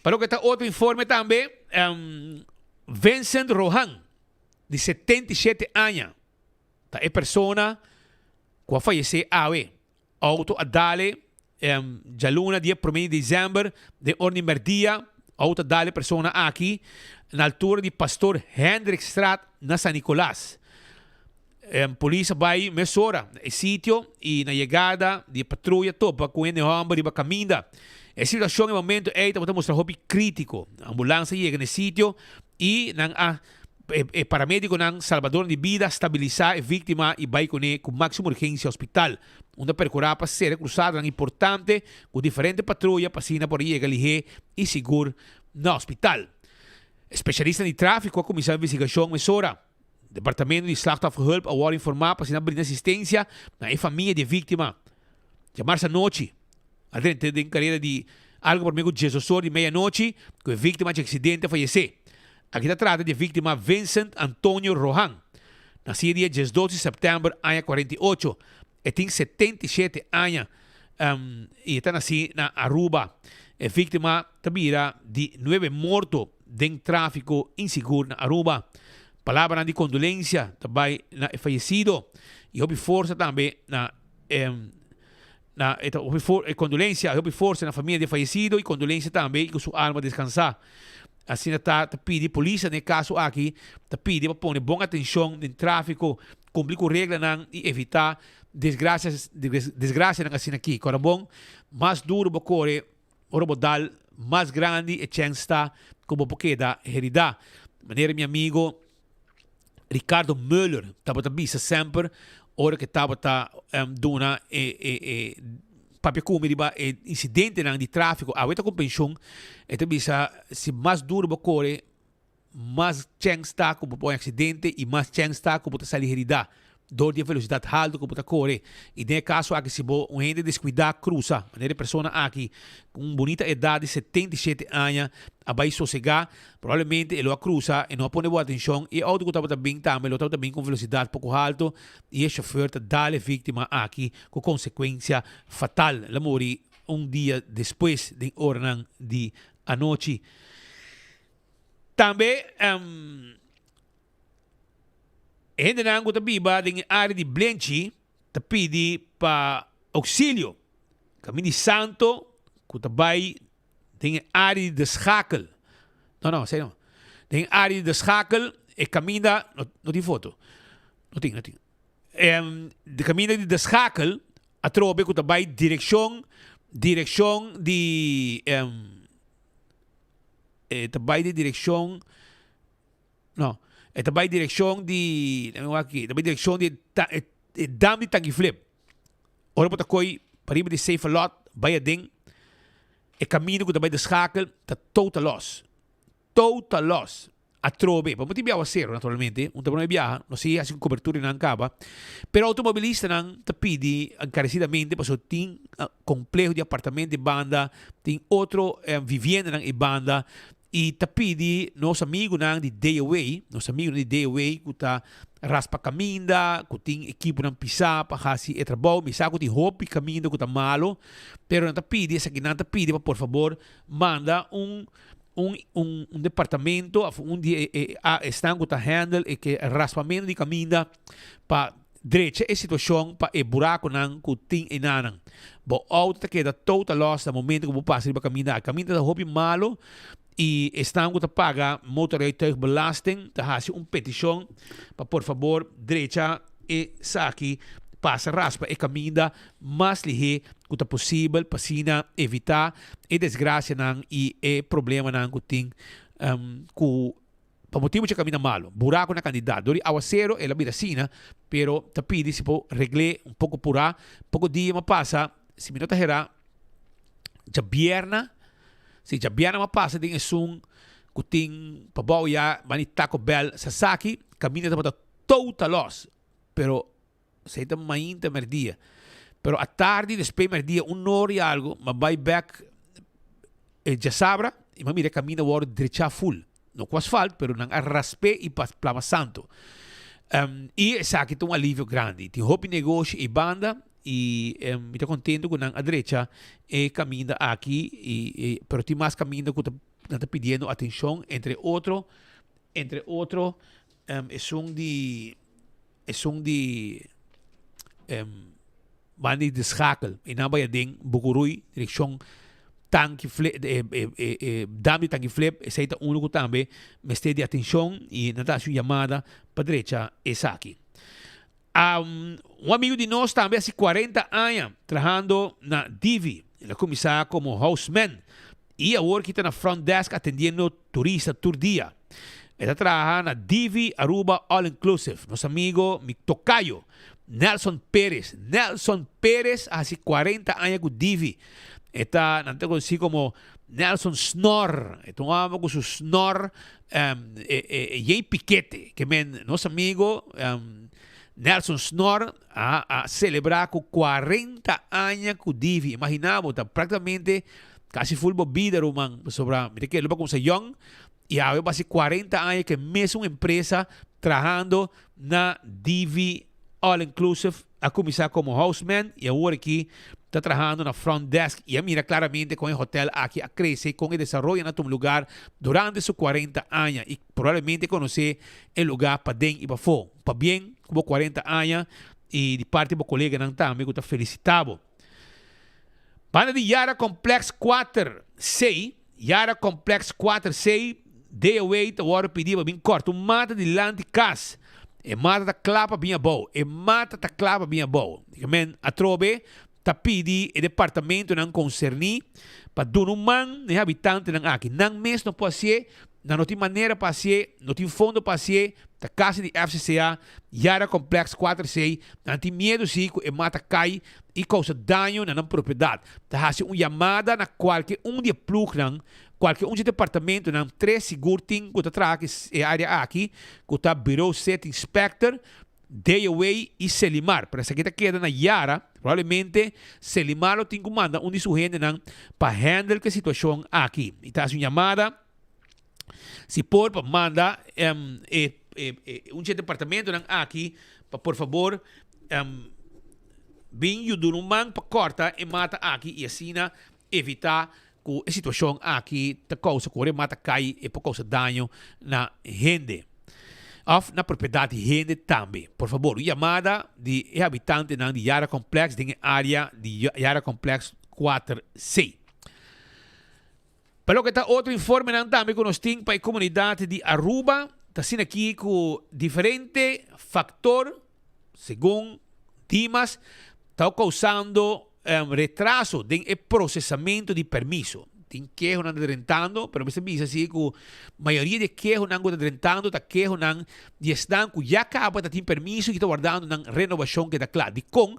Para o que está outro informe também, Vincent Rohan, de 77 anos, é pessoa que faleceu awe. Auto a dale, jaluna dia 1 de dezembro, de ordem merdia, auto a dale persona aqui, na altura de Pastor Hendrikstraat, na San Nicolás. Polícia vai mesora o sítio e na chegada de patrulha topa com o homem de caminho. A situação no momento é que mostrar hobby crítico. A ambulância chega no sítio e o paramédico ng salvador de vida estabilizar a vítima e vai com máxima urgência ao hospital. Onde percorrer para ser cruzada é importante com diferentes patrulhas passando por aí e seguro no hospital. Especialista de tráfico, a comissão de investigação mesora. Departamento de Slachtofferhulp agora informar para abrir assistência na família de vítima. Chamar-se à noite. A gente tem carreira de algo por meio de Jesus de meia-noite, que a vítima de acidente faleceu. Aqui está trata de vítima Vincent Antonio Rohan. Nascido dia 12 de setembro, ano 48. E tem 77 anos. E está nascido na Aruba. A vítima também de 9 mortos de tráfico inseguro na Aruba. Palavra de condolência também na falecido. E houve força também condolência, houve força na família de falecido e condolência também com sua alma descansar. Assim está pedi polícia no caso aqui, está pedi para pôr boa atenção no tráfico, cumprir com regras e evitar desgraças assim aqui. Agora bom, mais duro para correr, ora dar mais grande a chance está como porque da heredar. Maneira meu amigo Ricardo Müller estava a vista sempre, ora que estava dando papia kumi diba incidente nang di tráfico aweta com pensão eta bisa se mais duro bocore mais chance está com um acidente e mais chance está com essa ligeridade dor de velocidade alta com a corre e nesse caso aqui se bo um gente descuidar cruza maneira pessoa aqui com bonita idade de 77 anos a vai sossegar provavelmente ele cruza e não põe boa atenção e auto que estava bem também ele estava bem com velocidade pouco alto e o chauffeur está dale vítima aqui com consequência fatal ela morre dia depois de hora de a noite também ainda não está biba em área de Blenchi te pedi para auxílio caminho santo que está vai em área de schakel não sei não em área de schakel e caminho não tem foto não tem de caminho de schakel a trobe que está vai direção de vai de direção não esta vai direção de aqui esta vai direção de dam de tangi flip ora bota coi para de safe a lot vai a ding e caminho que vai de schakel tá total loss a trobe para motivo a zero naturalmente um tamanho viaja não sei assim cobertura não acaba pero automobilista não te pede encarecidamente para tem complexo de apartamento de banda tem outro vivienda em banda e te pedi nosso amigo de day away que tá raspa caminda que tem equipo não pisar para fazer e trabalho me saco de roupa caminda que tá malo pero não te pedi essa que não te pedi por favor manda um departamento dia estão que tá handle e que raspamento de caminda para direita a situação para o buraco não que tem enanang bo auto que da total loss no momento que vou passar para caminda da roupa malo e estão que paga motorrijtuigbelasting te hace petição para por favor direita e saque passa raspa e caminda mais ligeiro que possível para sina evitar e desgraça não e problema não que tem com para motivo de caminho malo buraco na candidato dori aguacero é a vida sina pero te pedi se pode regler pouco pura pouco dia mas passa se me nota herá já vierna se já vierna mas passa tem um que tem para boia mani Taco Bell Sasaki caminho para total loss pero sei tam mainta merdia pero a tarde depois merdia hora e algo mas vai back já sabra e mas mira caminho agora direita full não com asfalto pero não raspe e plama santo e essa aqui tem alívio grande tem roupa negócio e banda e me estou contente com a direita e caminho aqui e pero tem mais caminho que está pedindo atenção entre outro é um de mandi de schakel e na vai ding bukurui direção tanque flip dam de tanque flip esse é um que também me está de atenção e na sua chamada para direita essa aqui um amigo de nós também há 40 anos trabalhando na Divi ele começou como houseman e agora que está na front desk atendendo turista todo dia ele trabalha na Divi Aruba All Inclusive nosso amigo mi tocayo Nelson Pérez há 40 anos com Divi está não tenho assim como Nelson Snor então amo com seu Snor e piquete que men nosso amigo Nelson Snor a celebrar com 40 anos com Divi imaginamos tá praticamente quase full bebida romang sobra mira que lupa com se young e há quase 40 anos que mesmo empresa trabalhando na Divi All Inclusive a começar como houseman e agora aqui está trabalhando na front desk e mira claramente com o hotel aqui a crescer com o desenvolvimento em um lugar durante seus 40 anos e provavelmente conhecer o lugar para dentro e para fora para bem como 40 anos e de parte do colega não também que está felicitado banda de Yara Complex 4C day away agora pediu bem corto mata de land cas e mata da clapa bem boa men a trobe ta pedi e departamento não concerni para dono man ne habitante não aqui não mês não pode ser na não tem maneira para ser, não tem fundo para ser, da casa de FCCA, Yara Complex 46, não tem medo se e mata cai e causa dano na propriedade. Tá uma chamada na qualquer de plug qualquer de departamento não 3 seguro tem que tá é área aqui, que tá Bureau Set Inspector, Dayaway e Selimar. Para essa que tá queda na Yara, provavelmente Selimar tem que mandar de sua gente para handle a situação aqui. E tá uma chamada se por manda departamento aqui para por favor bem do man para corta e mata aqui e assim evitar que a situação aqui te causa que mata cai e por causa dano na gente of na propriedade gente também. Por favor, chamada de habitante de Yara Complex de área de Yara Complex 4C. Pero que está outro informe também que nós temos para a comunidade de Aruba, está sendo aqui com diferente fator, segundo Dimas, está causando retraso no processamento de permiso. Tem queijo não adelantando, pero você diz assim que a maioria de queijo não adelantando, está queijo não de estão que já acaba de ter permiso e está guardando na renovação que está claro. De com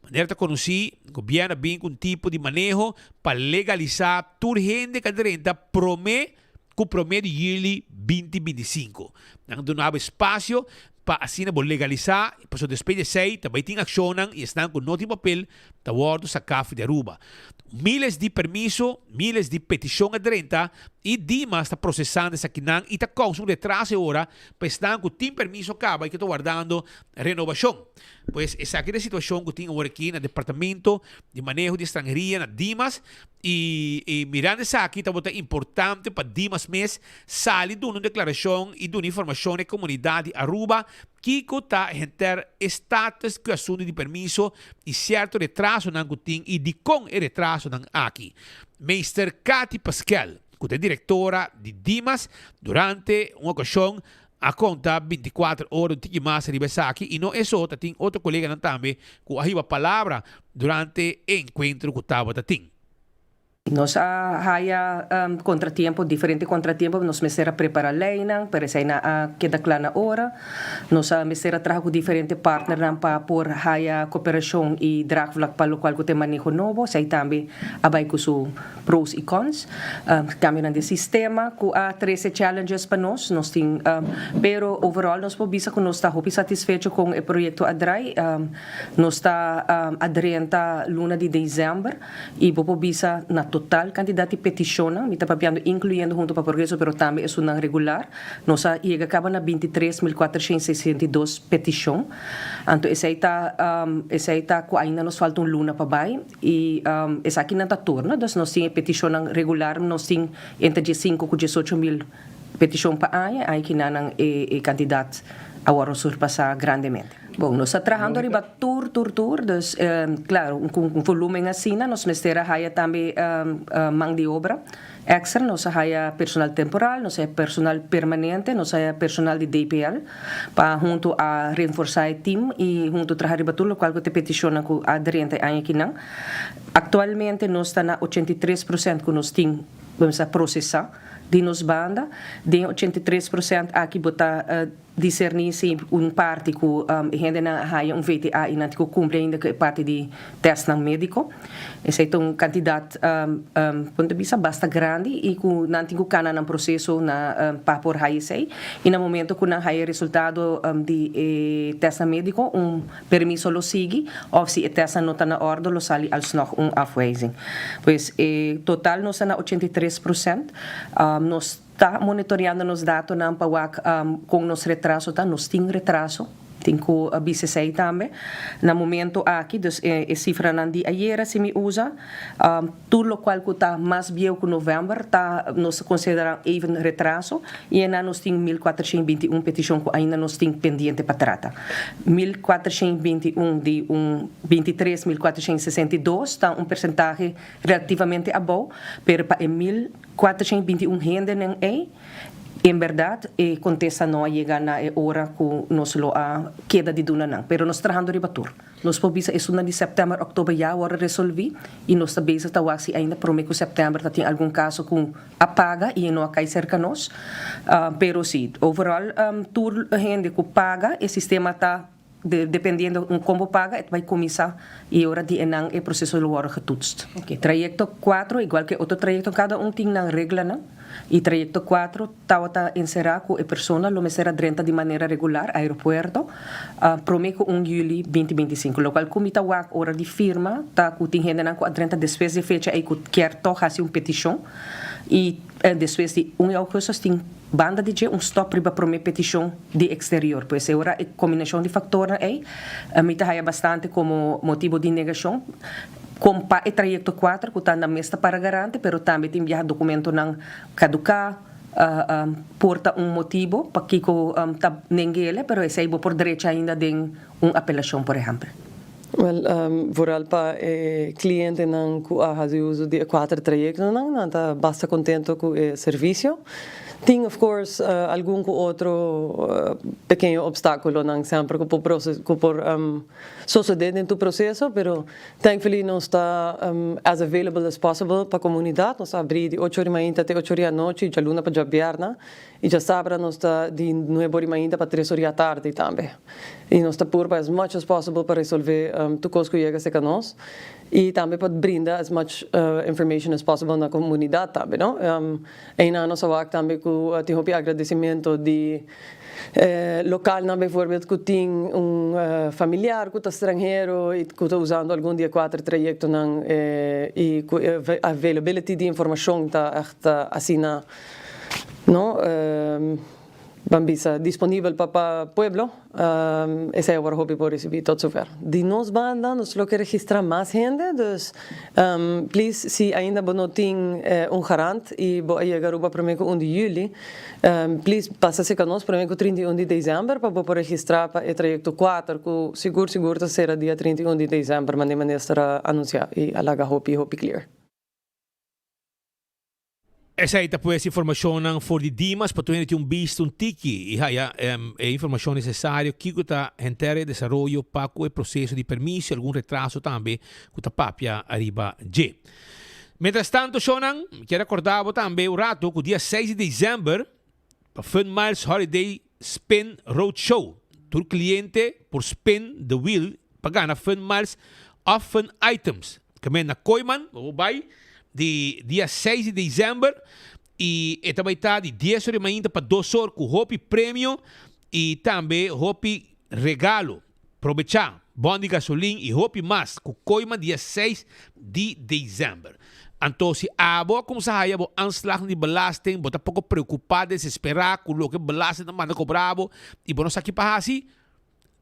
maneira de conhecer, o governo vem com tipo de manejo para legalizar toda gente que adelanta promete com promedio de 2025. Não donava espaço para assim legalizar, para o despejo de também tem ação e estão com nota de papel da bordo sa café de Aruba. Miles de permiso, miles de petição aderenta e Dimas está processando essa quinang e está com um retraso agora para estar com o permiso acaba e que está guardando renovação. Pois essa aqui é a situação que tem agora aqui no departamento de manejo de estrangeria na Dimas e mirando essa aqui está muito importante para Dimas mês sair de uma declaração e de uma informação na comunidade Aruba que está entre status que assunto de permiso e certo retraso na tem e de com o retraso na aqui. Meister Cathy Pascal, que é diretora de Dimas, durante uma ocasião a conta 24 horas de mais aqui e não é só, tem outro colega também que arriba a palavra durante o encontro que estava tendo. Nós haya contratiempo, diferente contratiempo, nós mesera preparar leinan, para sair na queda clara na hora. Nós mesera trabalhar com diferente partner para por haya cooperação e drag vlak para o qual que tem manejo novo, sai também abay com os pros e cons. Cambio de sistema, com a 13 challenges para nós tem, pero overall nós podemos dizer que nós está hopi satisfeito com o projeto Adrai, nós está aderente luna de dezembro e podemos dizer na total quantidade de petições, me está papiando incluindo junto para progresso, pero também é não regular. Nós chega acaba na 23.462 petições. Então essa está com ainda nos falta luna para baixo e essa aqui não está turno, então nós temos petição regular, nós temos entre 5 e 18 mil petições para aí que não é candidato agora surpassar grandemente. Bom, nós estamos trabalhando arriba tour, dus, claro, com volume assim, nós mestera haya também mão de obra extra, nós haya personal temporal, nós haya personal permanente, nós haya personal de DPL, para junto a reforçar o time e junto a trabalhar arriba tudo, qual que te peticiona com a aderente aqui não. Atualmente nós estamos na 83% que nós temos, vamos a processar, de nos banda, de 83% aqui botar discernir se parte que gente na haya VTA e não que cumpre ainda que parte de teste não médico. Esse é um candidato ponto de vista bastante grande e que não tem que cana no processo na para por haya sei e no momento que não haya resultado de teste médico permiso lo sigue ou se teste não está na ordem lo sali alsnog afwijzing. Pois total nós na 83%. Nós está monitoreando os dados na Pawak com nos retraso, nós temos retraso, tem que a BCC também. No momento aqui, dus, a cifra de ayer se me usa, tudo o qual está mais bem que novembro, nós consideramos even retraso, e ainda nós temos 1.421 petições que ainda nós temos pendente para tratar. 1.421 de 23.462 está percentagem relativamente bom, pero para 1.421 gente nem En verdad, contesta no llega na hora que nos lo queda de dunanang. Pero nos trabajando ribatur. Nos pobisa es una de septiembre, octubre ya ahora resolvi. Y nos está besa tawag si ainda prometo septiembre tem algún caso com apaga e não acai cerca nos. Pero sí, overall, tur gente que paga, o sistema está dependendo como paga, vai começar e hora de enang o processo de lugar getutst. Okay. Trajecto 4, igual que outro trajecto, cada tem na regra, não? E trajecto 4, tawata encerrar com a persona, lo mesera drenta de maneira regular, aeroporto, prometo 1 juli 2025. Local comita wak, hora de firma, tá com tem gente com a drenta depois de fecha, aí que quer tocar uma petição, e depois de 1 de agosto tem banda de stop riba para minha petição de exterior. Pois agora a combinação de fatores aí, me tá bastante como motivo de negação. Com o trajecto 4, que está na mesa para garante, pero também tem viajar documento não caducar, porta motivo para que tá ninguém, pero esse aí por direito ainda de apelação, por exemplo. Well, vooral para cliente não que faz uso de 4 trajectos não está bastante contento com o serviço. Tem, of course, algum outro pequeno obstáculo, não sempre que por suceder dentro do processo, pero thankfully nós está as available as possible para a comunidade. Nós abrimos de 8 da manhã até 8 da noite, de luna para viernes, e já sábado nós está de 9 da manhã para 3 da tarde também. E nós está por as much as possible para resolver tudo coisa que chega a nós. E também para brindar as much information as possible na comunidade também, não? Ainda nós também com o agradecimento de local, não, bijvoorbeeld, que tem familiar que está estrangeiro e que está usando algum dia 4 trajectos e a availability de informação está assim, não? Bambisa disponível para pueblo, esse é o hobby por receber todo super. De nós banda, nós lo que registrar mais gente, dus please, se ainda não tem garante e vou chegar para mim com 1 de julho, please passa-se com nós para mim com 31 de dezembro para poder registrar para o trajecto 4, que seguro será dia 31 de dezembro, mas de maneira estará anunciar e alaga hobby clear. Essa aí depois informação for de Dimas para tu ter visto tiki e aí é informação necessária que está entere desenvolvimento para o processo de permisso, algum retraso também que está papia arriba G. Mientras tanto, Shonan, quero recordar também o rato que o dia 6 de dezembro para Fun Miles Holiday Spin Roadshow. Tu cliente por spin the wheel para ganhar Fun Miles of Fun Items. Que na Koiman, o vai de dia 6 de dezembro e também está de 10 horas da manhã para 2 horas com hopi prêmio e também hopi regalo. Aproveitar, bom de gasolina e hopi mais com coima dia 6 de dezembro. Então, se a boa como se haya bo anslag de belasting, bota pouco preocupado, desesperado com o que belasting não manda cobrar e bom aqui para assim,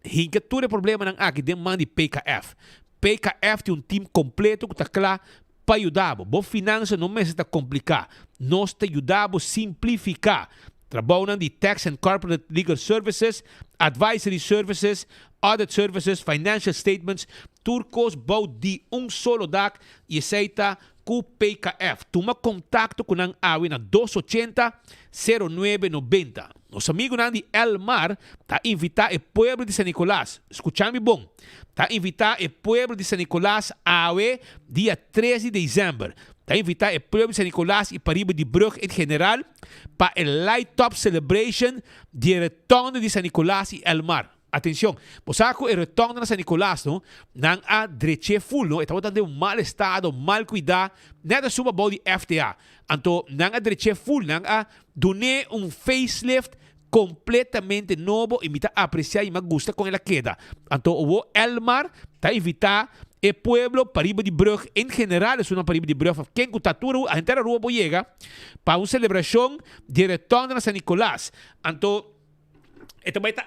hinca tudo problema não aqui demanda de PKF. PKF tem time completo que está claro para ajudar. Boa finança não é está complicado. Nós te ajudamos a simplificar. Trabalham de Tax and Corporate Legal Services, Advisory Services, Audit Services, Financial Statements, turcos bau de solo dak e aceita com PKF. Toma contato com a AWE na 280-0990. Nosso amigo de Elmar está invitar o povo de San Nicolás. Escute-me bom. Está invitar o povo de San Nicolás a AWE dia 13 de dezembro. Está invitar o povo de San Nicolás e Pariba de Brugge em geral para o Light Up Celebration de retorno de San Nicolás e Elmar. Atenção, posaco o retorno de San Nicolás, não há direito full, não? Estava dando mal estado, mal cuidado, nada suba body FTA. Então, não há direito full, não há doné facelift completamente novo e me está apreciar e me gusta com ela queda. Então, o Elmar está invitar o pueblo Pariba de Brugge em geral, é uma Pariba de Brugge, quem cultura a inteira rua chega para uma celebração de retorno de San Nicolás. Então, esta vai estar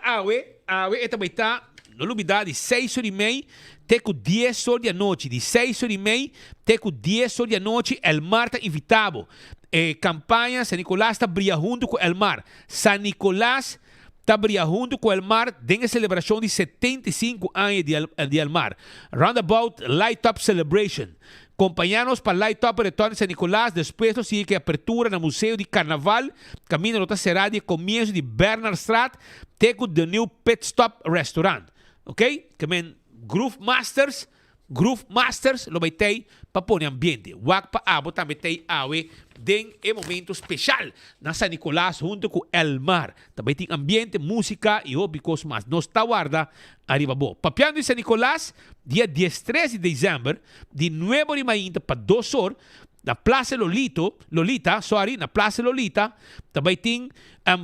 esta vai estar, não olvidar, de 6 horas e meia até com 10 horas da noite. De 6 horas e meia até com 10 horas da noite, Elmar está invitado. Campanha San Nicolás está brilhando junto com Elmar. San Nicolás está brilhando junto com Elmar em celebração de 75 anos de Elmar. Roundabout Light Up Celebration. Acompanhar-nos para Light Up Retorno de San Nicolás. Depois nós sigue que apertura no Museu de Carnaval. Caminho nota será de começo de Bernardstraat. Teco the new Pit Stop Restaurant. Ok? Caminho Groove Masters, lo vai ter para pôr ambiente. Wak pa abo também tem awe den um momento especial na San Nicolás junto com Elmar. Também tem ambiente, música e hobbies mais. Nós está guarda arriba bo. Papiando em San Nicolás, dia 13 de dezembro, de 9 de manhã para 2 horas, na Praça na Praça Lolita, também tem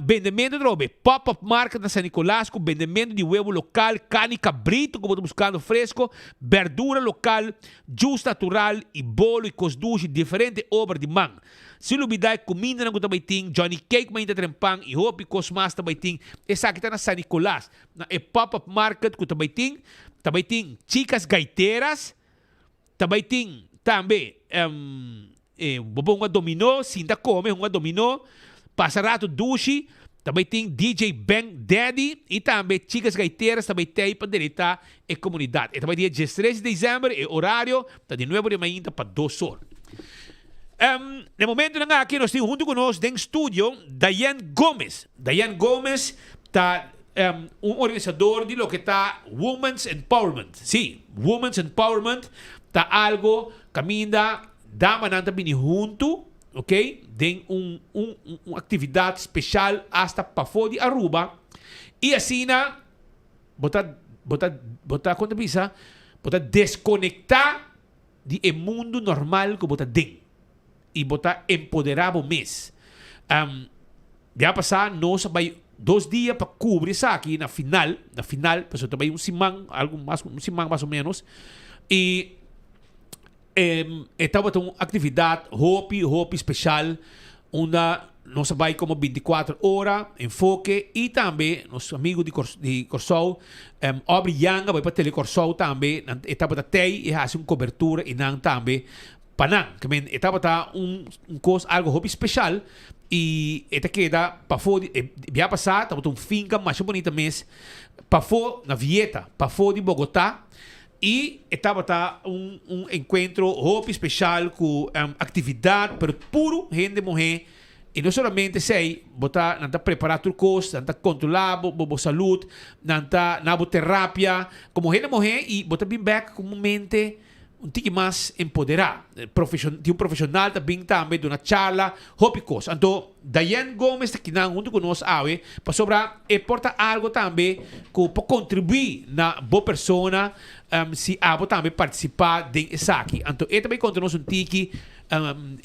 vendimento de robe, pop-up market na San Nicolás, com vendimento de huevo local, carne cabrito, como estamos buscando fresco, verdura local, juice natural e bolo e cosduche, diferente obra de man. Se lubidai comida na também tem, Johnny Cake mainda trempang e hopi cosmas também tem. Essa aqui tá na San Nicolás, na pop-up market que também tem chicas gaiteiras, também tem uma dominó, sinta come, uma dominó, passa rato duche, também tem DJ Bang Daddy e também chicas gaiteiras, também tem para deletar a comunidade. E também dia 13 de dezembro, é horário, tá de 9 de manhã para 2 horas. No momento na aqui nós temos junto conosco em estúdio Diane Gomes. Diane Gomes está organizador de lo que está Women's Empowerment. Sim, Women's Empowerment está algo caminha dama nanta bini junto, ok? Tem uma atividade especial hasta para fora de Aruba e assim botar quando pisa, botar desconectar de mundo normal que botar dentro e botar empoderar o mês. Já passar nós vai 2 dias para cobrir isso aqui na final, pessoal também um simang mais ou menos e estava uma atividade hobby especial onde nós vai como 24 horas enfoque e também nosso amigo de Corsol Aubrey Yanga vai para Telecorsol também estava até e faz uma cobertura e não também para não que estava coisa algo hobby especial e esta queda para fora já passar estava finca mais bonita mês para fora na Vieta para fora de Bogotá. E estava encontro hobby especial com atividade, pero puro gente mulher. E não somente sei, botar nanta preparar tudo coisa, nanta controlar bo saúde, nanta nabo terapia, como gente mulher e botar bem back como mente tique mais empoderar. De profissional também de uma charla, hobby coisa. Então, Diane Gomes que não junto conosco para sobrar e porta algo também que pode contribuir na boa persona se abo também participar desse aqui. Então, ele também conta nos tique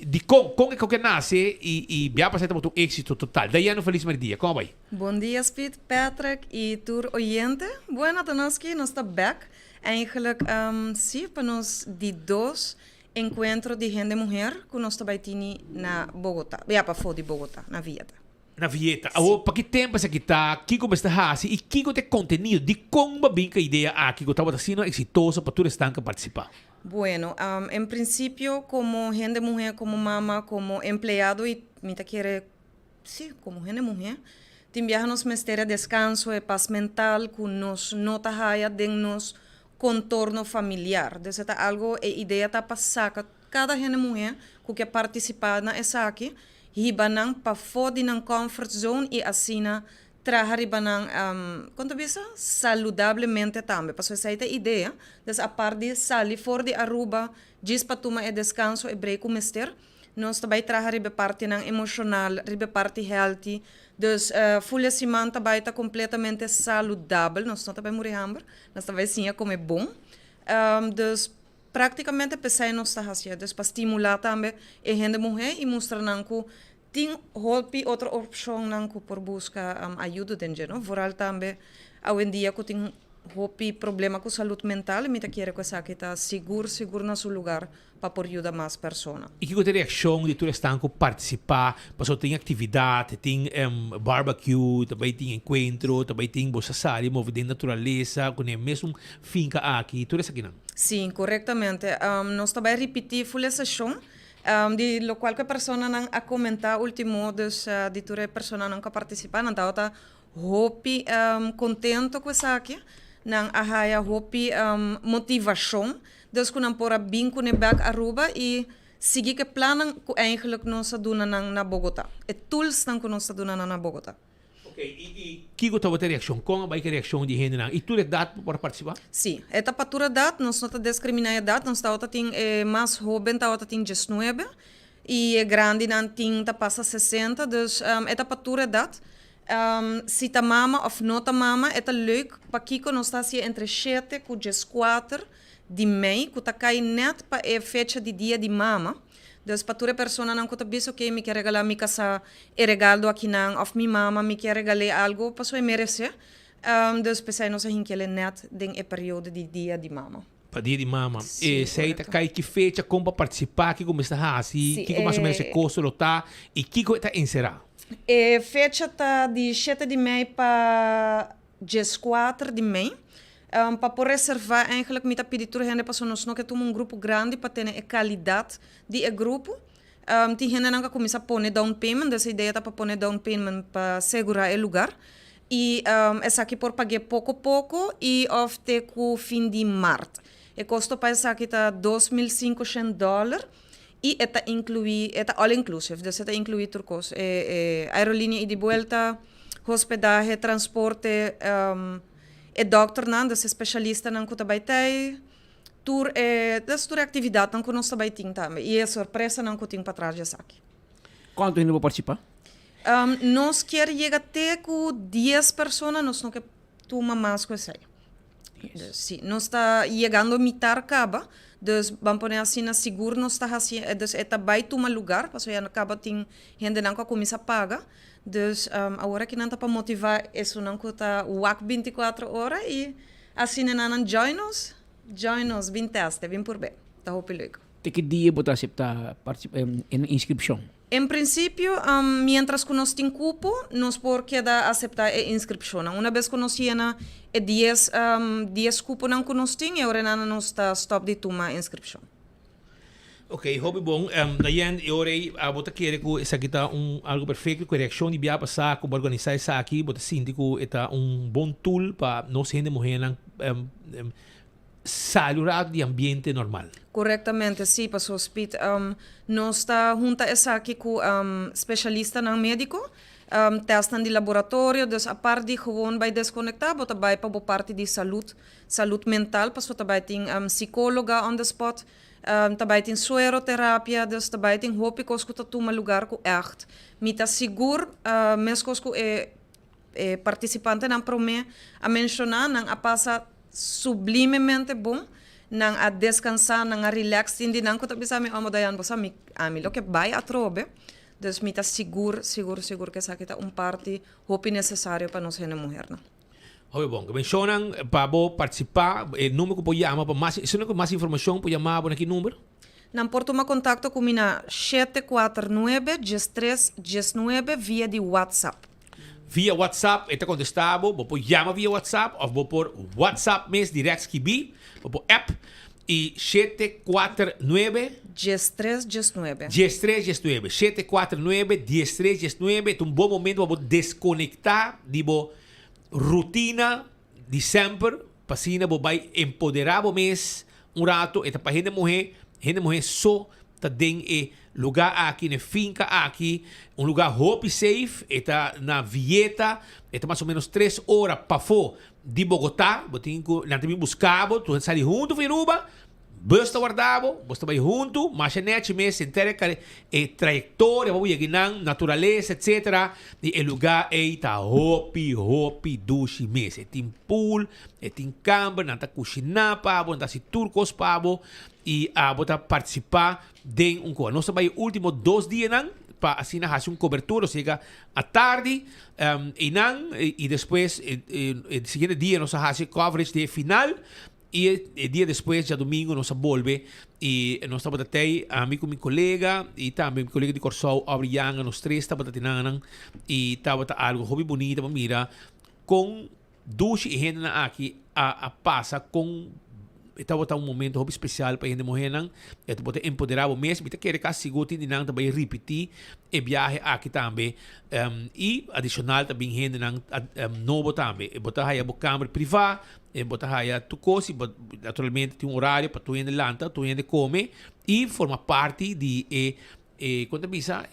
de como é que nasce e já passei um êxito total. Diane, feliz dia. Como vai? Bom dia, Speed, Patrick e tour oyente. Buena tanoski, nós está back. Eigenlijk, sim, para nós de 2 encontros de gente mulher que nós também temos na Bogotá, para fora de Bogotá, na Vieta. Na Vieta. Para que tempo você está? Que como está e que tem conteúdo de como bem que a ideia aqui que estava sendo exitosa para todos que participar? Bueno, en principio, como gente mujer, como mamá, como empleado y me quiere, sí, como gente mujer, enviamos mestéria descanso e paz mental que nos nota haya de nos contorno familiar. Desse tá algo e ideia tá passar cada gente mulher que quer participar na essa aqui, ribanang pa fora na comfort zone e assina trabalhar ribanang quanto bisa saludablemente também. Passou essa ideia, des a par de salir fora de Aruba, diz para tomar descanso e break o mester. Nós também trabalhar ribe parte nang emocional, ribe parte healthy. Dus voelen se manta baita completamente saudável. Nós não também morremos, nós também sim como bom. Dus praticamente pensei nós está fazendo, dus para estimular também a gente mulher e mostrar nanku tem outra opção nanku por buscar ajuda dentro, não? Vooral também hoje em dia que tem problema com saúde mental, me quer que essa que está seguro no seu lugar para por ajudar mais pessoas. E que reação de todos estão participar? Passou tem atividade, tem barbecue, também tem encontro, também tem bossasari, movimento de natureza, com o mesmo finca aqui, tudo isso aqui não? Sim, corretamente. Nós também repetir full sessão. De lo qual que a pessoa não a comentar último dus de toda pessoa não que participar, não tá hopi contento com isso aqui. Nang ahaya hopi motivação Dus kunnen pora bingo ne back Aruba e seguir que plannen eigenlijk nos doen na Bogotá. E tools dan kunnen nos doen na Bogotá. Kigo tá outra reação? Como vai que reação de gente não? E tu é dado para participar? Sim, esta patura dat, nós não discriminar a dat, nós tá tem mais jovem tá tem 19 e é grande não tem tá passa 60, dus esta patura dat, se tá mama ou não tá mama, é leuk para Kiko nós tá assim entre 7 e 14 de mei, que tá cai net para a fecha de dia de mama. Dus patura persona não conta bicho que me quer regalar mi casa e regalo aqui não, of mi mama me quer regalar algo para sua merecer. Dus pensei nós a que net den e período de dia de mama. Para dia de mama. E sei tá cai que fecha como para participar, que começa a assim, que mais ou menos custo lo tá e que tá encerrar. E fecha tá de 7 de mei para 14 de mei. Para poder reservar, eigenlijk, me pedir para gente para nós não que tomar grupo grande para ter a qualidade de grupo. Tem gente não que começa a pôr down payment, dessa ideia tá para pôr down payment para segurar o lugar. E essa aqui por pagar pouco a pouco e até com fim de março. E custo para essa aqui tá $2.500 e está inclui, está all inclusive, dus está inclui turcos, aerolínea e de volta, hospedaje, transporte. E dokter nan, dus specialista nan kuta bij tij. Tour das tour atividade nan kuno sa bij ting também. E é surpresa nan kuting patrás aqui. Quanto ainda vou participar? Nós quer chegar até com 10 pessoas, nós não quer tomar mais com isso. Sim, nós está chegando a mitar acaba, dus vamos pôr assim na seguro nós está assim, dus é vai tomar lugar, porque já acaba tem gente não que começa a pagar. Dus agora que não está para motivar, isso não está WAC 24 horas e assim não join us, vim teste, vim por bem, está hopelego. Tem que dia você aceitar inscrição? Em princípio, mientras que nós temos cupo, nós podemos aceitar a inscrição. Uma vez que nós temos 10 cupos que nós temos, agora nós está stop de tomar a inscrição. Ok, hobby bom. Dayan, eu orei a bota querer que essa aqui tá algo perfeito, com reação de biar passar, com organizar essa aqui, bota síndico, está bom tool para nós gente morrer saludar de ambiente normal. Corretamente, sim, pastor Speed. Nós está junto essa aqui com especialista não médico, testam de laboratório, dus a parte de gewoon bij desconectar, bota bij para parte de saúde mental, pastor também tem psicóloga on the spot. Também tem sueroterapia, dus também tem hoop que está toma lugar com echt. Mita seguro, mesmo que participante não promete a mencionar, não a passa sublimemente bom, não a descansar, não a relax, hindi não que está me amo dayan bosa mi lo que vai a trobe, dus mita seguro que essa aqui tá parte hoop necessário para nós gente mulher, não. Oi, bom, mencionam para participar, o número que pode chamar para mais, se não mais informação, pode chamar para que número? Não pode tomar contato com mina 749-1319 via de WhatsApp. Via WhatsApp, está contestável, pode chamar via WhatsApp, ou por WhatsApp mesmo, direto que bi, por app, e 749-1319. 749-1319, é bom momento para desconectar de rotina de sempre, para assim vai empoderar mês rato, eta para gente morrer só tá dentro lugar aqui, na finca aqui, lugar hope safe, eta na Vieta, eta mais ou menos 3 horas para fora de Bogotá, nós também buscava, tu sai junto, Firuba, basta guardavo, basta vai junto, mas net mês inteiro trajetória, vamos chegar natureza, etc. E o lugar está hopi dushi mês. Tem pool, tem câmara, não tá cozinhar para, não tá se turcos para, e bota participar de coisa. Nós vai último 2 dias para assim fazer cobertura, ou seja, à tarde e depois o seguinte dia nós fazer coverage de final. E o dia depois, já domingo, nós volve e nós estamos até a com meu colega e também meu colega de Corsol, Abrianga, nós três estamos até e estava algo hobby bonito, para mira com duas e gente aqui a passa com ito wata un momento hobby special pa hindi mo henang ito bote empoderado mes bita kere ka sigutin dinang tabay repetir e viaje aqui tambe e adicional também hindi nang novo tambe e bota haya bo câmara privada e bota haya tu cosi naturalmente tem um horário para tu ir lanta tu ir come e forma parte de quando bisa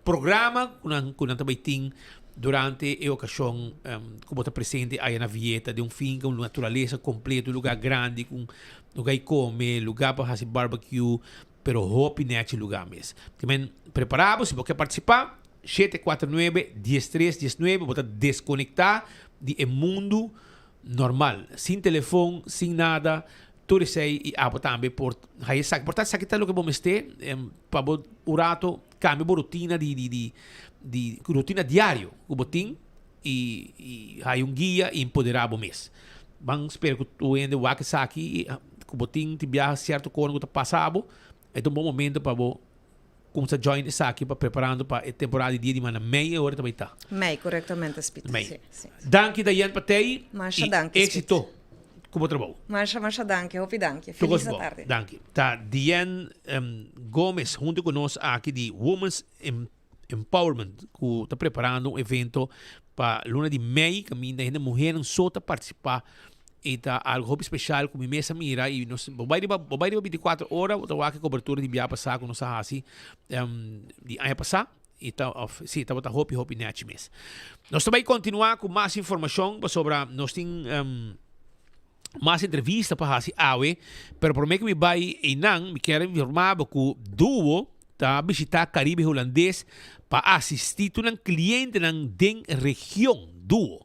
programa kunang tabay ting durante a ocasião como está presente aí na vieta de finca, uma natureza completa, lugar grande, com lugar comer, lugar para fazer barbecue, pero hope neste lugar mesmo. Também preparamos, se você quer participar, 749-1319, você desconectar do mundo normal, sem telefone, sem nada, tudo isso aí, e também por aí sabe, portanto, sabe que tá o que vamos ter, para o rato, cambia a rotina de rotina diário, o botim e hay guia empoderado mês. Vamos esperar que tu ainda vai aqui, o botim te viaja certo quando tu passado, é um bom momento para você começar a join isso aqui para preparando para a temporada de dia de mana meia hora também tá. Mei, corretamente, Spit. Mei. Danke Dayan Patei. Marcia, danke. Éxito. Como trabalho. Marcia, danke. Hope danke. Feliz tarde. Danke. Tá Diane Gomes junto conosco aqui de Women's Empowerment, que está preparando um evento para luna de maio, que ainda mulher não só está participar e tá algo especial com a mesa mira e nós vai de 24 horas o a cobertura de via passar com nossa assim de ano passado e tá sim tá bota hope net mês. Nós também continuar com mais informação sobre nós tem mais entrevista para assim awe, pero por meio que me vai e não me quero informar que o duo tá visitar Caribe holandês para assistir um cliente ng den região duo.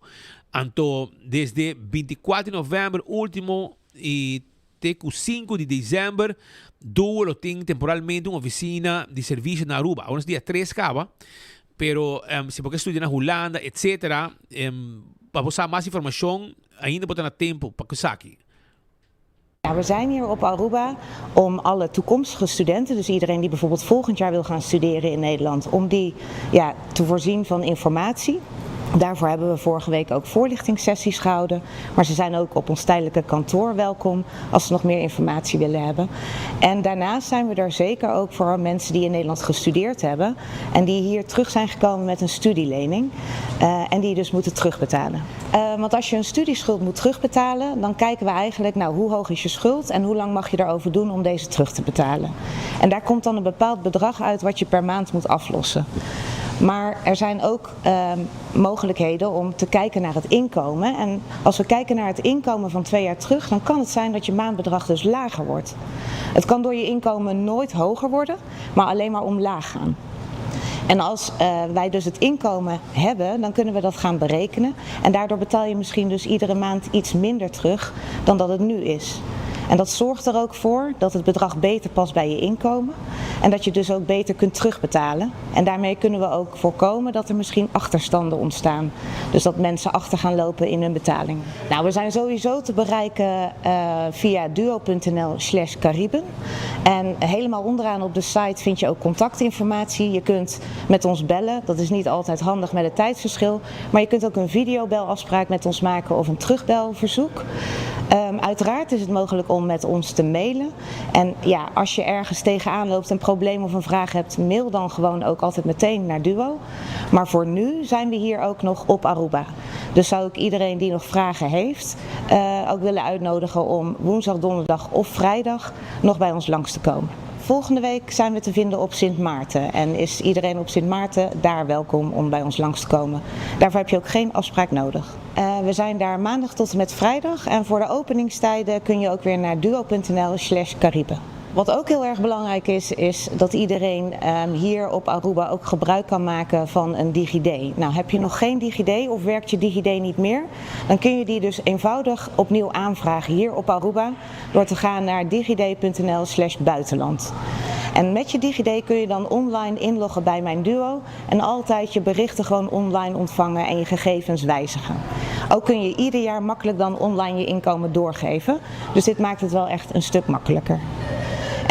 Anto desde 24 de novembro último e até 5 de dezembro duo lo tem temporalmente uma oficina de serviço na Aruba. Uns dia 3 acaba, pero se você estuda na Holanda, etc. Para você mais informação ainda botar na tempo para que saque. Ja, we zijn hier op Aruba om alle toekomstige studenten, dus iedereen die bijvoorbeeld volgend jaar wil gaan studeren in Nederland, om die te voorzien van informatie. Daarvoor hebben we vorige week ook voorlichtingssessies gehouden. Maar ze zijn ook op ons tijdelijke kantoor welkom als ze nog meer informatie willen hebben. En daarnaast zijn we er zeker ook voor mensen die in Nederland gestudeerd hebben. En die hier terug zijn gekomen met een studielening. En die dus moeten terugbetalen. Want als je een studieschuld moet terugbetalen, dan kijken we eigenlijk hoe hoog is je schuld en hoe lang mag je erover doen om deze terug te betalen. En daar komt dan een bepaald bedrag uit wat je per maand moet aflossen. Maar er zijn ook mogelijkheden om te kijken naar het inkomen. En als we kijken naar het inkomen van 2 jaar terug, dan kan het zijn dat je maandbedrag dus lager wordt. Het kan door je inkomen nooit hoger worden, maar alleen maar omlaag gaan. En als wij dus het inkomen hebben, dan kunnen we dat gaan berekenen. En daardoor betaal je misschien dus iedere maand iets minder terug dan dat het nu is. En dat zorgt er ook voor dat het bedrag beter past bij je inkomen. En dat je dus ook beter kunt terugbetalen. En daarmee kunnen we ook voorkomen dat er misschien achterstanden ontstaan. Dus dat mensen achter gaan lopen in hun betaling. Nou, we zijn sowieso te bereiken via duo.nl/Cariben. En helemaal onderaan op de site vind je ook contactinformatie. Je kunt met ons bellen. Dat is niet altijd handig met het tijdsverschil. Maar je kunt ook een videobelafspraak met ons maken of een terugbelverzoek. Uiteraard is het mogelijk om met ons te mailen. En ja, als je ergens tegenaan loopt, een probleem of een vraag hebt, mail dan gewoon ook altijd meteen naar Duo. Maar voor nu zijn we hier ook nog op Aruba. Dus zou ik iedereen die nog vragen heeft ook willen uitnodigen om woensdag, donderdag of vrijdag nog bij ons langs te komen. Volgende week zijn we te vinden op Sint Maarten en is iedereen op Sint Maarten daar welkom om bij ons langs te komen. Daarvoor heb je ook geen afspraak nodig. We zijn daar maandag tot en met vrijdag en voor de openingstijden kun je ook weer naar duo.nl/Cariben. Wat ook heel erg belangrijk is dat iedereen hier op Aruba ook gebruik kan maken van een DigiD. Nou, heb je nog geen DigiD of werkt je DigiD niet meer, dan kun je die dus eenvoudig opnieuw aanvragen hier op Aruba door te gaan naar digid.nl/buitenland. En met je DigiD kun je dan online inloggen bij Mijn Duo en altijd je berichten gewoon online ontvangen en je gegevens wijzigen. Ook kun je ieder jaar makkelijk dan online je inkomen doorgeven. Dus dit maakt het wel echt een stuk makkelijker.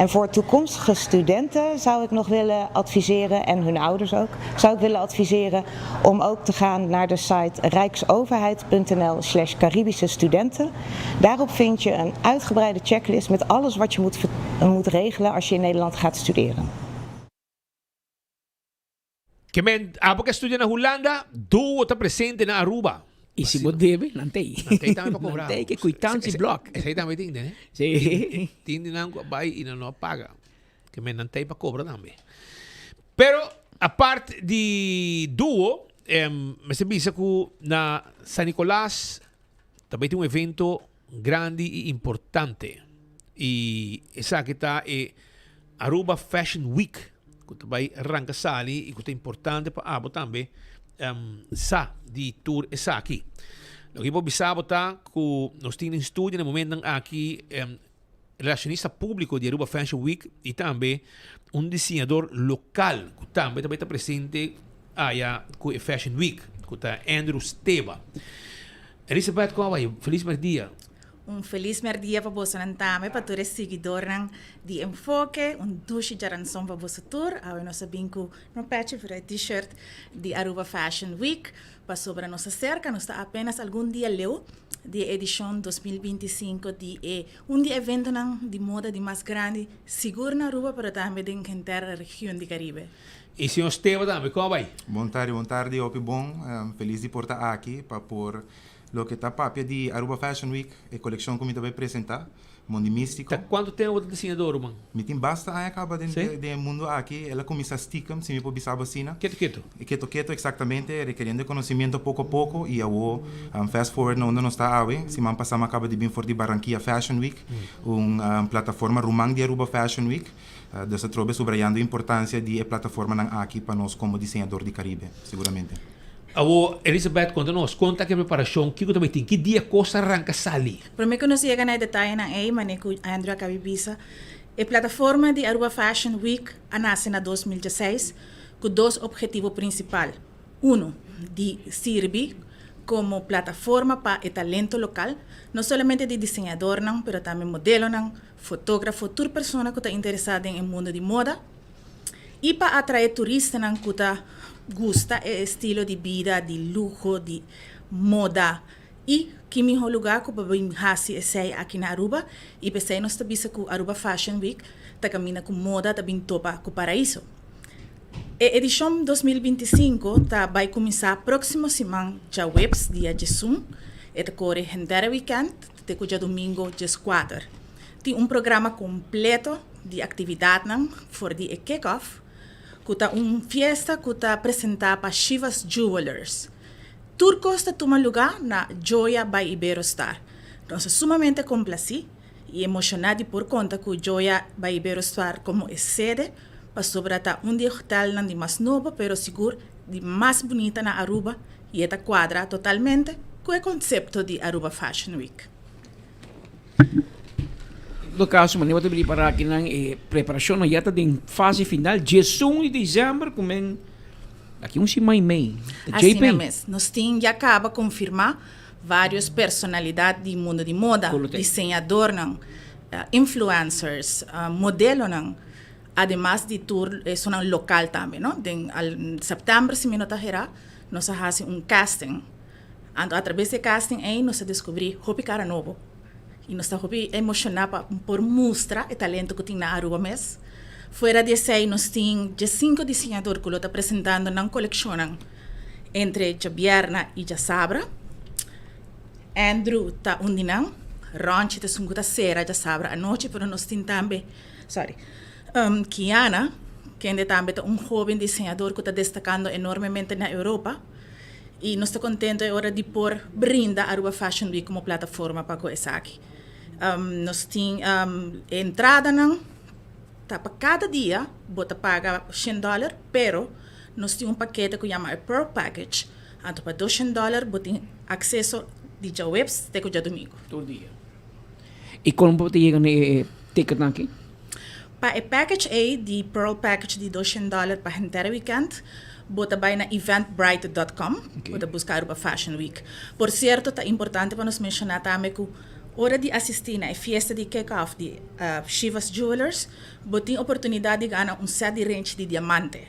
En voor toekomstige studenten zou ik nog willen adviseren, en hun ouders ook, zou ik willen adviseren om ook te gaan naar de site rijksoverheid.nl/Caribische studenten. Daarop vind je een uitgebreide checklist met alles wat je moet regelen als je in Nederland gaat studeren. Que men abo que estudia na Holanda, do está presente na Aruba. Y si vos debes, nantei. Nantei também para cobrar. Nantei que quitança block. Esse aí também tem, né? Sim. Tem não vai e não paga. Que men nantei para cobrar também. Pero a parte de duo, me se bisa que na San Nicolás também tem evento grande e importante. E essa que está é Aruba Fashion Week. Que também arranca sali e que é importante para abo também. Sa di tour esa aqui. Lo que bisabo tá que nós temos estúdio no momento aqui relacionista público de Aruba Fashion Week e também desenhador local que também está presente aí com a Fashion Week, que está Andrew Steva. Elizabeth, como vai? Feliz dia. Feliz dia para você também, para todos os seguidores de Enfoque, duche de ransom para você tour. Agora nós sabemos que no patch para o t-shirt de Aruba Fashion Week, para sobre nossa cerca, nós está apenas algum dia leu de edição 2025 de de evento de moda de mais grande, seguro na Aruba, para também de inteira região de Caribe. E senhor Esteban também, como vai? Bom tarde, Opi bom. Feliz de portar aqui para pôr lo que está papia de Aruba Fashion Week, a coleção que me também apresentar, mundo místico. Quanto tempo o desenhador, mano? Me tem basta aí acaba de mundo aqui, ela começa a stickam, se me pode saber assim. Quieto, exatamente, requeriendo conhecimento pouco a pouco e eu fast forward onde nós está aí, se man passamos acaba de vir for de Barranquilla Fashion Week, plataforma rumang de Aruba Fashion Week. Dessa trobe subrayando a importância de plataforma aqui para nós como desenhador de Caribe, seguramente. Elizabeth, conta que a preparação, que também tem, que dia costa arranca sali? Primeiro que nós chegamos a detalhe na maneco Andrew Cabibisa, a plataforma de Aruba Fashion Week nasce em 2016 com dois objetivos principais. De servir como plataforma para o talento local, não somente de desenhador, mas também modelo, fotógrafo, toda pessoa que está interessada em mundo de moda, e para atrair turistas que gusta o estilo de vida, de luxo, de moda. E que melhor lugar que para vir fazer aqui na Aruba. E pensei nós também que Aruba Fashion Week está caminhando com moda, está vindo topa com paraíso. A edição 2025 vai começar próximo semana, dia webs, dia de Zoom. Está corre inteiro weekend, até o dia domingo, dia 4. Tem programa completo de atividade for de kick-off. Kuta fiesta kuta apresentar para Chivas Jewelers. Turco está tomando lugar na Joya by Iberostar. Nós sumamente complacidos e emocionados por conta que Joya by Iberostar como é sede para sobrata de hotel de mais novo, pero seguro de mais bonita na Aruba e esta quadra totalmente com o conceito de Aruba Fashion Week. No caso, mas eu te para aqui na preparação já está em fase final, dia 1 de dezembro, como aqui semana e meia. Assim mesmo, nós temos já acaba confirmar várias personalidades do mundo de moda, desenhador, influencers, modelo, además de tour são local também, não? Em setembro, se me não está nós fazemos casting. Através do casting aí nós descobrimos hopi cara novo. E nós estamos emocionados por mostrar o talento que tem na Aruba mesmo. Fora disso, nós temos 5 desenhadores que estão apresentando na coleção entre Javierna e Jasabra. Andrew está undindo, Ronchi está sera Jasabra à noite, mas nós temos também, Kiana, que é também jovem desenhador que está destacando enormemente na Europa. E nós estamos contentos agora de por brindar a Aruba Fashion Week como plataforma para começar aqui. Nós temos entrada para cada dia, você paga $100, pero nós temos paquete que chama Pearl Package. Então, para $200, você tem acesso de webs até o dia domingo. Todo dia. E como você chega no ticket aqui? Para o package A, de Pearl Package de $200 para o inteiro weekend, você vai na eventbrite.com, você busca Aruba Fashion Week. Por certo, é importante para nós mencionar também que hora de assistir na festa de kick-off de Chivas Jewelers, botem oportunidade de ganhar set de range de diamante.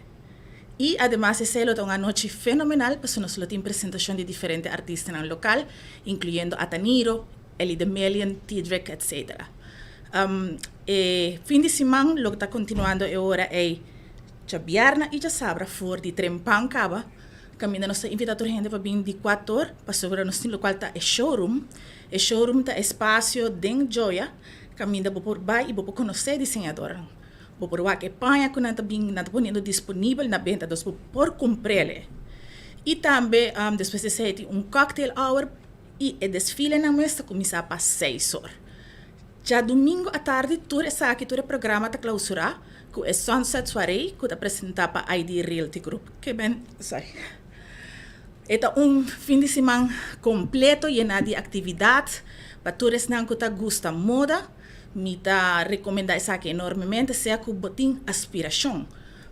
E, además, essa é uma noite fenomenal, porque nós temos apresentação de diferentes artistas no local, incluindo Ataniro, Ellie the Million, Tidrick, etc. Fim de semana, lo que está continuando agora é Jabiarna e Jasabra for de Trempancaba. Caminho nós invitamos a gente para vir de 4 horas, para sobre nosso local está showroom. O showroom está espaço de joia. Caminho por baixo e por conhecer desenhador. Por o que panha que nós estamos ponendo disponível na venda, dos por comprar. E também depois de ser cocktail hour e o desfile na mesa começa para 6 horas. Já domingo à tarde, todo o programa está clausurado com o Sunset Soiree, que está apresentado para a ID Realty Group. Que bem, sai. Este fim de semana completo, lleno de atividades, para todos que gostam de moda, me recomendo isso enormemente, seja que botem aspiração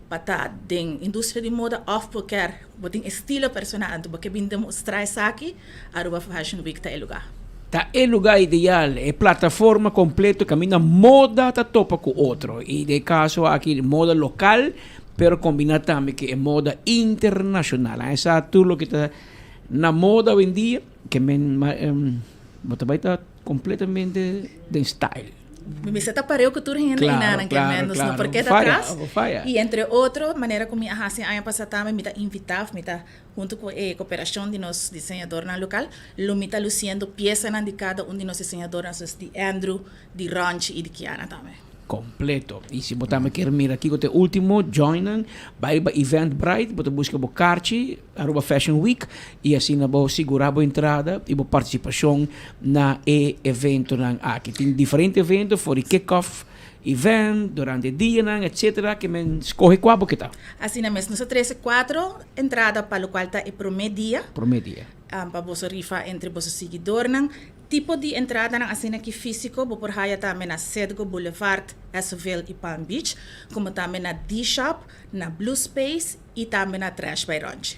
para a indústria de moda, ou porque botem estilo personal, porque vim demonstrar isso aqui, a Aruba Fashion Week está em lugar. Tá é lugar ideal, é plataforma completa, caminha moda tá topa com outro. E de caso aqui moda local, pero combina também que é moda internacional. Essa é tudo que está na moda hoje em dia, que vai estar completamente de style. Me está pareu que tu gente claro, que menos no porque está atrás. E entre outras maneira como a assim ano passado também me está invitado, me está junto com a cooperação de nós desenhadores na local, lo me está luciendo peças de cada de nós desenhadores de Andrew, de Ranch e de Kiana também. Completo. E se botamos quer mirar aqui com o último, joinan, vai para Eventbrite, bota busca o carte, Aruba Fashion Week, e assim na boa segurar a entrada e a participação na evento aqui. Tem diferentes eventos, for kick-off, event, durante o dia, etc. Que men escorre qual que está. Assim na mesma, nós 4 entradas para o qual está o primeiro dia. Para você rifa entre os seguidores. Tipo de entrada na assim aqui físico, por haya também na Cedgo Boulevard, Esoville e Palm Beach, como também na D-Shop, na Blue Space e também na Trash by Ranch.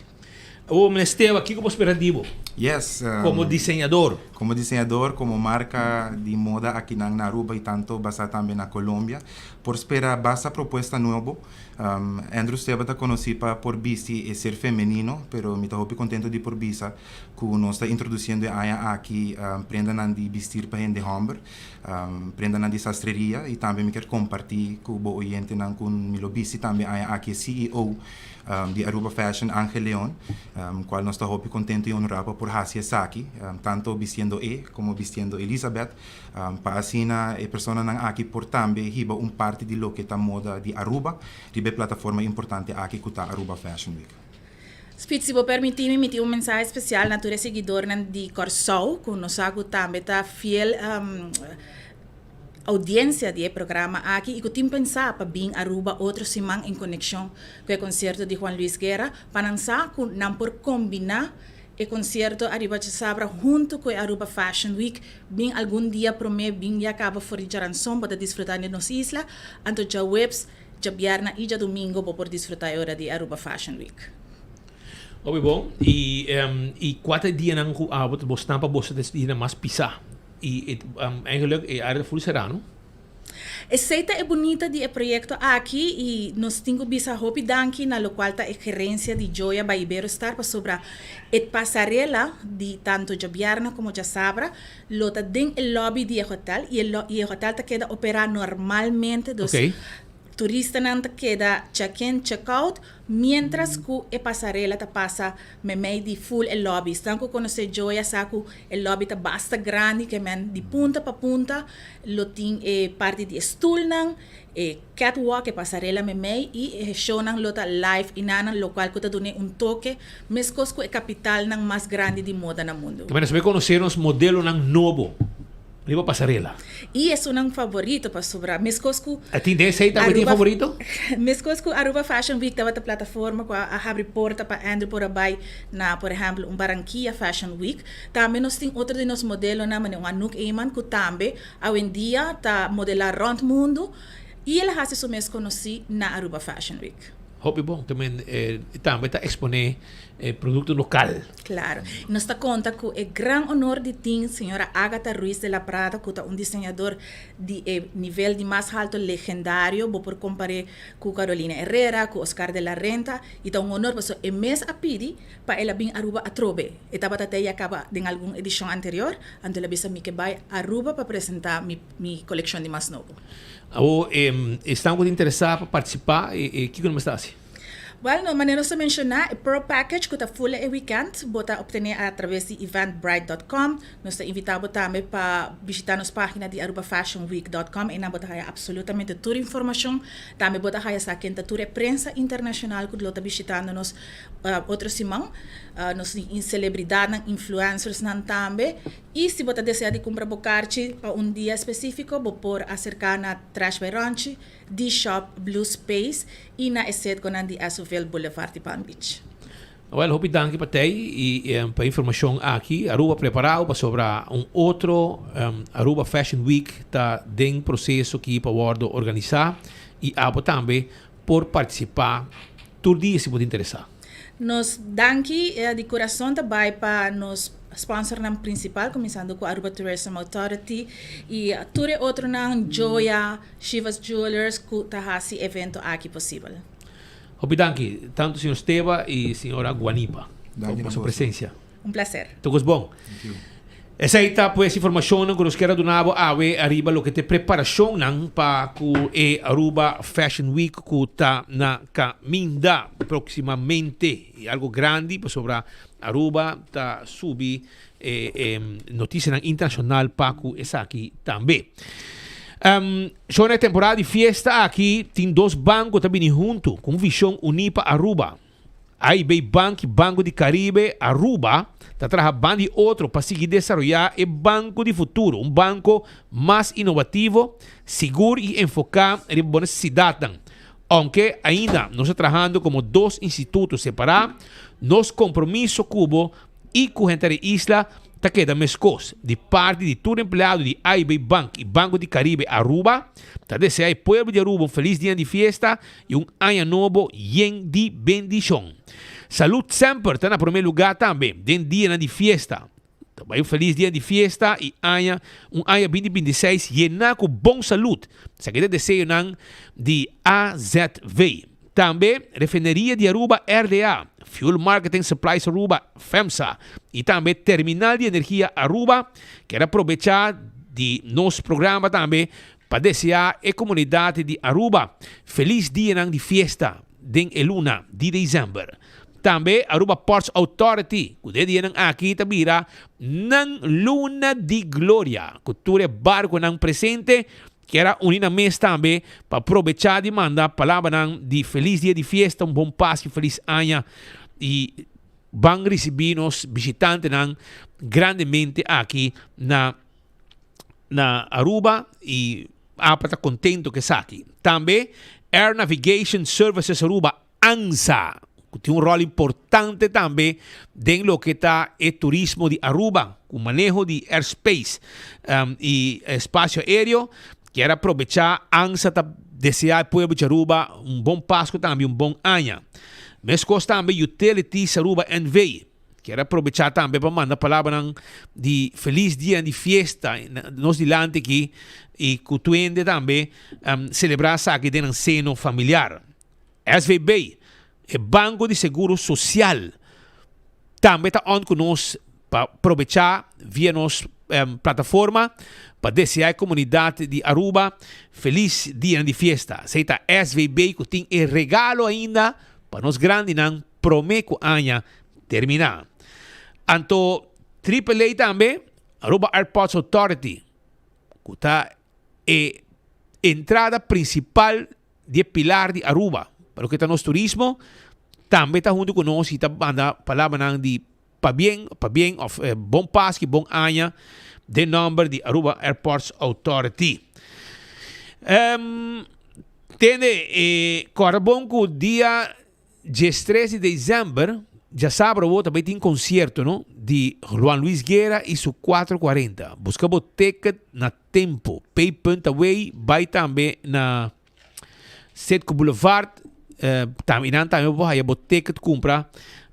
O Menesteu aqui como operativo. Yes. Como diseñador. Como diseñador, como marca de moda aqui na Aruba e tanto basa também na Colômbia. Por esperar basta proposta novo. Andrew Steba está conhecido por vestir e ser feminino, pero me estou contente de por visa que nós está introduzindo aqui prendan de vestir para gente homem, prendan de sastreria e também me quero compartilhar com o oyente com meu visi também aqui CEO de Aruba Fashion, Ángel León, qual nós estamos contentes e honrados por Hasia Saki, tanto vestindo como vestindo Elizabeth, para assim a pessoa aqui por também riba parte de lo que está moda de Aruba, riba plataforma importante aqui que está Aruba Fashion Week. Spitz, se você permitir, me emitir mensagem especial na tua seguidor de Corsol, que nós também está fiel audiência do programa aqui e que tem pensar para vir Aruba outra semana em conexão com o concerto de Juan Luis Guerra, para não por combinar o concerto Aruba Sabra junto com a Aruba Fashion Week, bem algum dia promete bem e acaba fora de ransom para desfrutar de nossa isla, então já webs, já viernes e já domingo para desfrutar hora de Aruba Fashion Week. Muito bom. E 4 dias na rua, você tampa você decide mais pisar. E eigenlijk a área full será, não? Essa é bonita de projeto aqui e nós temos bisa hopi danki na local ta gerência de Joia by Iberostar para sobre a passarela de tanto Jabiarna como Jasabra, lota den el lobby de hotel e o hotel ta queda operar normalmente dos turistas não queda check-in, check-out, mientras que a passarela ta passa meio de full el lobby. Estão com conhecer Joia, saco el lobby ta basta grande que men de punta para punta, lo tem parte de stool nang, catwalk, a passarela meio e show nang lota live inanan local que ta dune toque, mescos com a capital nang mais grande de moda no mundo. Também nós conhecer os modelos nang novo. Riba passarela. E é um favorito para sobrar. Mescosco. Tem esse também favorito? Mescosco Aruba Fashion Week estava na plataforma com a abre porta para Andrew por abai na, por exemplo, Barranquilla Fashion Week. Também nós temos outro de nos modelos na maneira Anouk Eyman que também hoje em dia está modelar round mundo e ela faz isso mesmo conhecido na Aruba Fashion Week. Hobby bom também também está exponer produto local. Claro. Nós está conta com o grande honor de ter a senhora Agatha Ruiz de la Prada, que é um desenhador de nível de mais alto legendário, vou por comparar com Carolina Herrera, com Oscar de la Renta, e está um honor para o mês a pedir para ela vir a Aruba a trobe. Estava até acaba em alguma edição anterior, então ela bisa me que vai a Aruba para apresentar minha coleção de mais novo. Estão interessados para participar e que não está assim? Well, no maneira de mencionar, o Pro Package que está full e weekend, bota obter através de eventbrite.com. Nós está invitado também para visitar nossa página de arubafashionweek.com e na bota absolutamente toda a informação. Também bota essa quinta toda a prensa internacional que está visitando nos outros simão, nos celebridades, influencers também. E se bota deseja de comprar bocarte para dia específico, vou por acercar na Trash by Ranch, de Shop Blue Space e na Esset com a Assovel Boulevard de Palm Beach. Well, hope danke para te e para informação aqui. Aruba preparado para sobre outro Aruba Fashion Week está em processo que para organizar e abo também por participar. Todo dia se pode interessar. Nos danke de coração também para nos sponsor ng principal, começando com a Aruba Tourism Authority e tudo outro ng Joya, Shivas Jewelers, que tahasi evento aqui possível. Obrigado, tanto senhor Esteva e senhora Guanipa, por sua presença. Prazer. Todos bom. Essa aí tá pues informação que nós queremos donar arriba lo que te preparação para que Aruba Fashion Week que tá na caminda proximamente e algo grande sobre Aruba tá subir notícia internacional para que essa aqui também. Já na temporada de fiesta aqui tem dois bancos também junto com visão unida Aruba. AIB Bank, Banco de Caribe, Aruba, está trabajando de outro para seguir desarrollar el Banco de Futuro, un banco más innovativo, seguro y enfocado en la necesidad. Aunque ainda no está trabajando como dos institutos separados, nos compromisos cubo y con gente de isla está quedando mescos de parte de todo empleado de AIB Bank y Banco de Caribe Aruba, está deseando al pueblo de Aruba un feliz día de fiesta y un año nuevo lleno de bendición. Salud sempre está en primer lugar también, den día de fiesta. Também un feliz día de fiesta y un año 2026 lleno con buena salud. Se queda deseo de AZV. Também Refineria de Aruba RDA, Fuel Marketing Supplies Aruba FEMSA e também Terminal de Energia Aruba, quer aproveitar de nosso programa também para desejar a comunidade de Aruba feliz dia de fiesta den luna de dezembro. Também Aruba Ports Authority, que dia aqui tabira ng luna de glória, cultura barco ng presente que era unida mês também para aproveitar de mandar palavra de feliz dia de fiesta, bom Páscoa, feliz ano e vão receber nos visitantes grandemente aqui na Aruba e está contento que está aqui. Também Air Navigation Services Aruba, ANSA, que tem rol importante também em lo que está o turismo de Aruba, com manejo de airspace e espaço aéreo. Quero aproveitar ANSA para desejar ao povo de Aruba bom Páscoa também, bom ano. Mescos também Utilities Aruba NV. Quero aproveitar também para mandar palavra de feliz dia de fiesta nos dilante aqui e que tu ende também celebrar aqui de seno familiar. SVB, o Banco de Seguro Social, também está on conosco para aproveitar via nossa plataforma para desejar a comunidade de Aruba feliz dia de fiesta. Seita SVB que tem um regalo ainda para nós grandes não promete que o ano terminar. Anto AAA também Aruba Airports Authority que está a entrada principal de pilar de Aruba para o que está nosso turismo também está junto conosco e está mandando palavra de para bien, bom Páscoa, bom ano, de número de Aruba Airports Authority. Bom que o dia 13 de dezembro, já sabe, também tem concerto, não? De Juan Luis Guerra e su 440. Busca o ticket na tempo. Pay.away, vai também na Setco Boulevard, también voy a ticket compra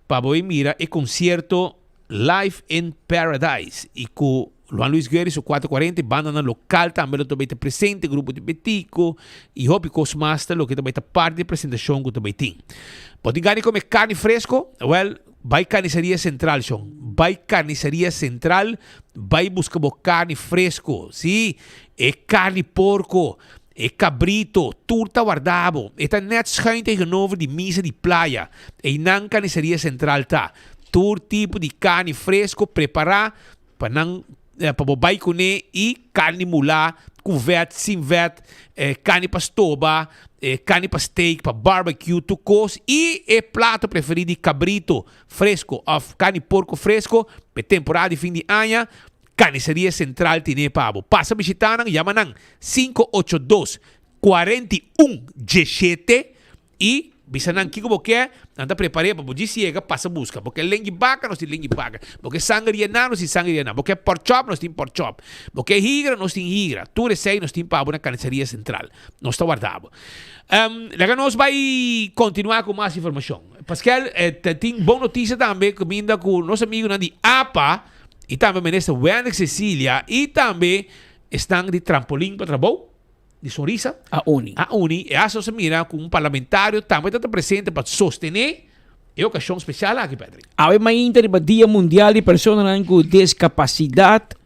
para voy mira el concierto Live in Paradise y con Juan Luis Guerra su 440 banda local también lo também presente grupo de Betico e Hopi Cosmaster lo que também parte de apresentação que também tem. Pode ganhar comer carne fresco, well, vai carniceria central, Sean. Vai carniceria central, vai buscar carne fresco, sim, é carne porco, é cabrito, turta guardado, está net schuin tegenover die misa de praia, e não carniceria central tá. Todo tipo de carne fresco preparar para não para bobai kune e carne mula com vet, sem vet, carne pastoba, carne para steak, para barbecue, tucos e prato preferido de cabrito fresco, of carne porco fresco, para temporada de fim de ano, carniceria central tiene pavo. Passa visitar, llaman 582 41 17 e bisanan kiko boke anda prepare para poder chega passa busca porque lengi vaca nós tem lengi vaca porque sangria não nós tem sangria não porque pork chop nós tem pork chop porque higra nós tem higra tudo sei nós tem pavo na carniceria central nós está guardado agora nós vai continuar com mais informação Pascal tem boa notícia também comigo com nosso amigo de APA e também ministro Wendy Cecília e também estão de trampolim para trabalho de Sonrisa a Uni e a se mira com parlamentário também está presente para sostener a ocasião especial aqui, Pedro. A Inter Dia Mundial de Pessoas com Discapacidade,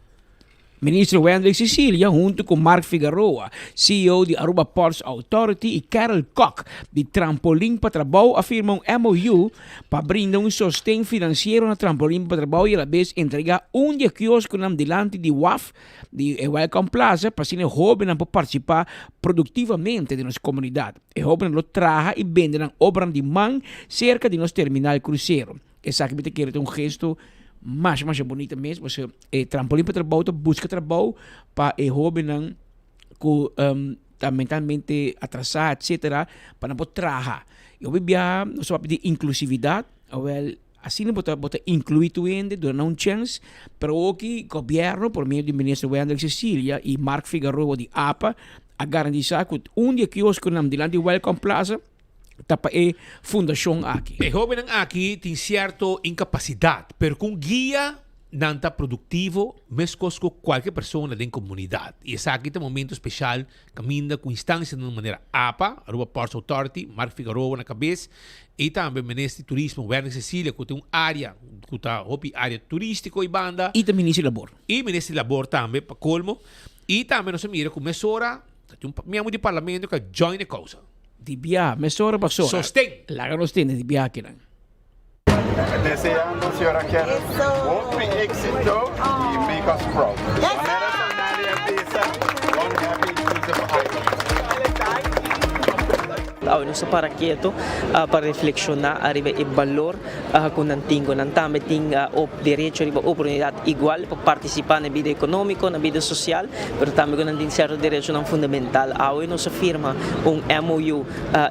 Ministro Wendell Cecilia, junto com Mark Figueroa, CEO de Aruba Ports Authority, e Carol Koch, de Trampolim para Trabalho, afirmam MOU para brindar sostém financeiro na Trampolim para Trabalho e, a vez, entregar dia quiosco na delante de WAF, de Welcome Plaza, para que os jovens possam participar produtivamente de nossa comunidade. Os jovens lo traga e vendem obras de mão cerca de nosso terminal cruzeiro. Essa aqui quer ter gesto mais bonita mesmo, você trampolim para trabalho, busca trabalho para jovens que mentalmente atrasado, etc., para não poder trabalhar. Eu vivia, nós vamos pedir inclusividade, assim não pode incluir tu ainda, dar um chance, pero aqui o governo, por meio do ministro Wendell Cecília e Mark Figueroa de APA, a garantizar que dia quiosco na delante de Welcome Plaza, tapa fundação aqui. O jovem aqui tem certa incapacidade, mas com guia não está produtivo, mesmo com qualquer pessoa da comunidade. E esse aqui é um momento especial, caminha com instância de uma maneira APA, Aruba Ports Authority, Mark Figueroa na cabeça, e também o Ministro de Turismo, Werner Cecília, que tem uma área, que está área turística e banda. E também Ministro de Labor. E Ministro de Labor também, para colmo. E também nós mira com mesora, tem um membro de parlamento que join a causa. Di biya, mesora basura. Sostén. Laga nos tiene di biya kinan. Deseando, señora Karen, un big éxito y make us proud. Manera Sonaria Visa, one happy Nós para quieto para reflexionar arriba o valor com nantingo também tem o direito a oportunidade igual para participar na vida econômica, na vida social, mas também com nanting certo direito não fundamental. Hoje nós firma MOU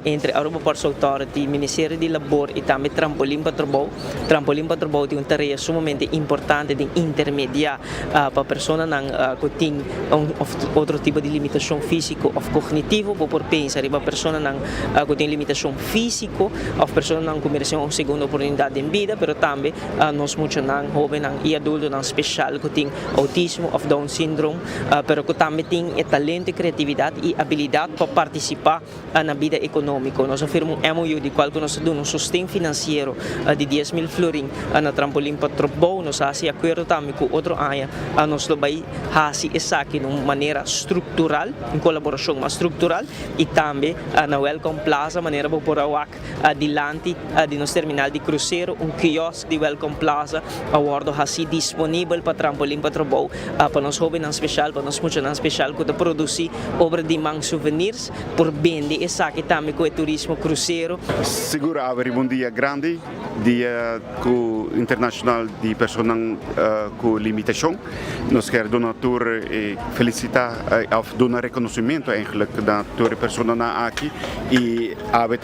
entre Aruba Ports Authority, Ministério de Labor e também Trampolim para Trabalho. Trampolim para Trabalho tem tarefa sumamente importante de intermediar para pessoas que têm outro tipo de limitação física ou cognitiva, por pensar para pessoas que tem limitação física, as pessoas não merecem uma segunda oportunidade em vida, mas também nós muitos jovens e adultos especial que têm autismo ou Down syndrome, mas que também têm talento, criatividade e habilidade para participar na vida econômica. Nós afirmamos MOU de qual nós damos sustento financeiro de 10.000 florins na Trampolim para Trabalho. Nós fazemos acordo também com outro área, nós também fazemos isso aqui de uma maneira estrutural, em colaboração mais estrutural e também na Welcome Plaza, maneira para pôr adiante de nosso terminal de cruzeiro, quiosque de Welcome Plaza, aguardo assim disponível para Trampolim para Trabalho, para nós jovens especial, para nós muitos especial que produzir obras de mão souvenirs, por vender essa aqui também com o turismo cruzeiro. Seguro haver um dia grande, dia internacional de pessoas com limitação. Nós queremos donar e felicitar, donar reconhecimento eigenlijk da pessoas aqui e haver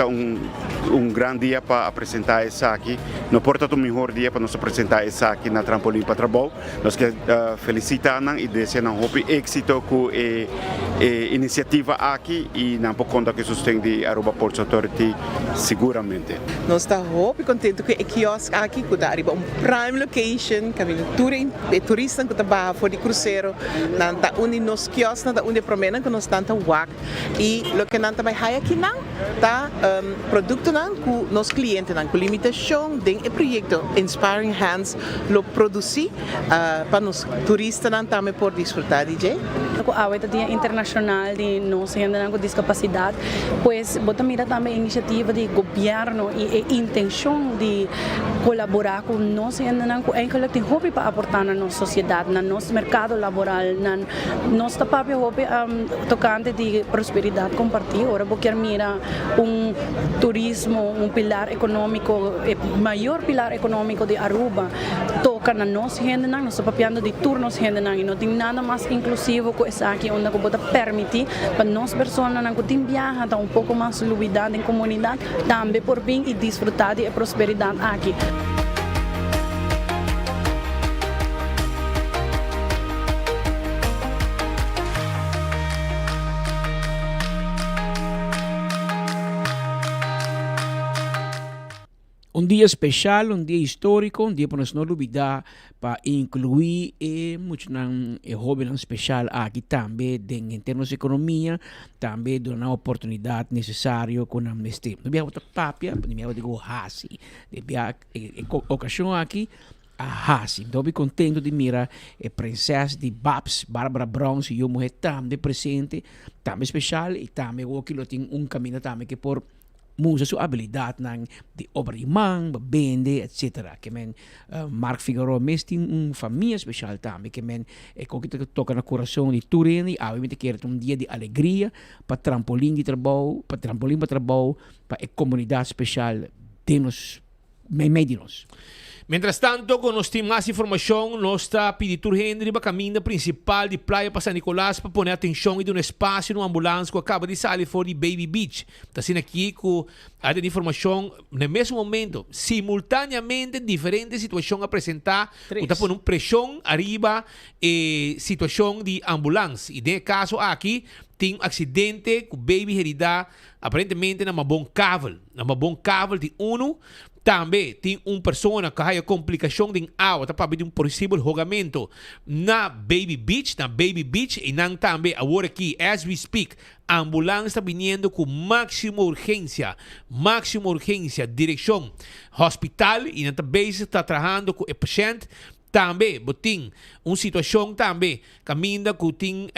um grande dia para apresentar isso aqui. Não porta o melhor dia para nós apresentar isso aqui na Trampolim para Trabalho. Nós queremos felicitar e desejar êxito com a iniciativa aqui e não por conta que sustém de Aruba Ports Authority seguramente. Nós estamos muito contentes com o quiosque aqui, que está prime location, que é turista que trabalha fora de cruzeiro, nanta onde nos quiosques, nanta onde promena que nós tanta wak e lo que nanta vai haya aqui não, tá produto não com nos clientes não com limitação de projeto Inspiring Hands lo produzir para nos turistas não também por desfrutar DJ. Com a Dia Internacional de nós com discapacidade, pois bota mira também a iniciativa de governo e a intenção de colaborar com nós com enkele tem hobby para aportar na nossa sociedade, na nosso mercado laboral, na nossa papel hobby tocante de prosperidade compartilhada. Ora porque mira turismo, pilar econômico, o maior pilar econômico de Aruba toca na nossa gente, nós estamos papiando de turnos gente e não tem nada mais inclusivo que essa aqui onde pode permitir para nós pessoas que tem viajar dar pouco mais luvidade em comunidade, também por bem e desfrutar de prosperidade aqui. Um dia especial, um dia histórico, um dia para nós não olvidar para incluir muito hobby especial aqui também em termos de economia, também dar uma oportunidade necessária com a amnistia. Não é outra papia, não é digo hasi, a ocasião aqui a hasi. Então eu contento de mirar a princesa de Babs, Barbara Brown, e eu morrer também presente, também especial e também o que tem caminho também que por usa sua habilidade de obra de mão, vende, etc. Que Mark Figueroa mesmo tem família especial também, que que toca no coração de Turin, e obviamente quer um dia de alegria para trampolim de trabalho, para a comunidade especial de nós, meio de nós. Mientras tanto, con nos mais informação, nós está pedindo Henry para caminho principal de Praia para San Nicolás para poner atenção e dar um espaço no ambulância que acaba de sair fora de Baby Beach. Está sendo aqui com a informação no mesmo momento, simultaneamente diferentes situações a apresentar, está por pressão arriba e situação de ambulância. E nesse caso aqui tem acidente com baby herida aparentemente na bom cavalo de uno. Também tem pessoa que tem complicação de água, está para um possível rogamento na Baby Beach, e não também, agora aqui, as we speak, a ambulância está vindo com máxima urgência, direção hospital, e na base está trabalhando com o paciente. Também, tem uma situação também, caminha que tem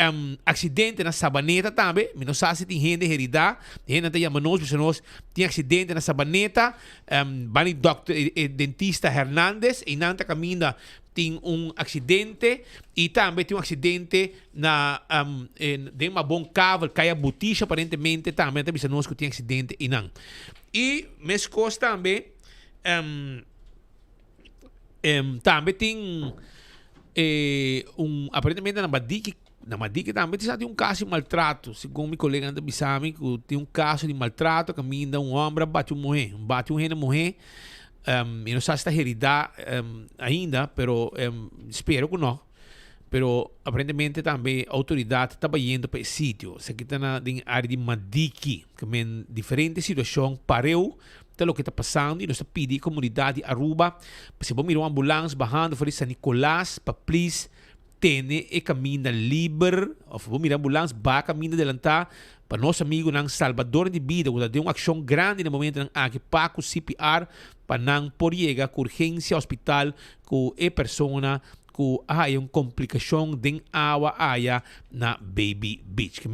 acidente na Sabaneta também, não sei se tem gente herida, gente está chamando nós, tem acidente na Sabaneta, vai doctor dentista Hernandes, e não caminha tem acidente, e também tem acidente na de uma bom cavalo, cai a boticha aparentemente, também está nós que tem acidente e não. E, mesmo coisa também, também tem aparentemente na Madique também tem caso de maltrato, segundo meu colega anda bisami, que tem caso de maltrato, caminha homem bate mulher, eu não sei se está herida ainda, pero espero que não. Pero aparentemente também a autoridade está indo para esse sítio, se aqui está na área de Madique, que tem diferentes situações, pareu o que está passando e nós pedimos à comunidade de Aruba se vão mirar uma ambulância barrando para San Nicolás para please ter e caminho livre ou vão mirar a ambulância para caminho adelantar para nosso amigo não salvador de vida que deu uma ação grande no momento aqui para o CPR para não por chegar com urgência ao hospital com a pessoa que há uma complicação de água na Baby Beach que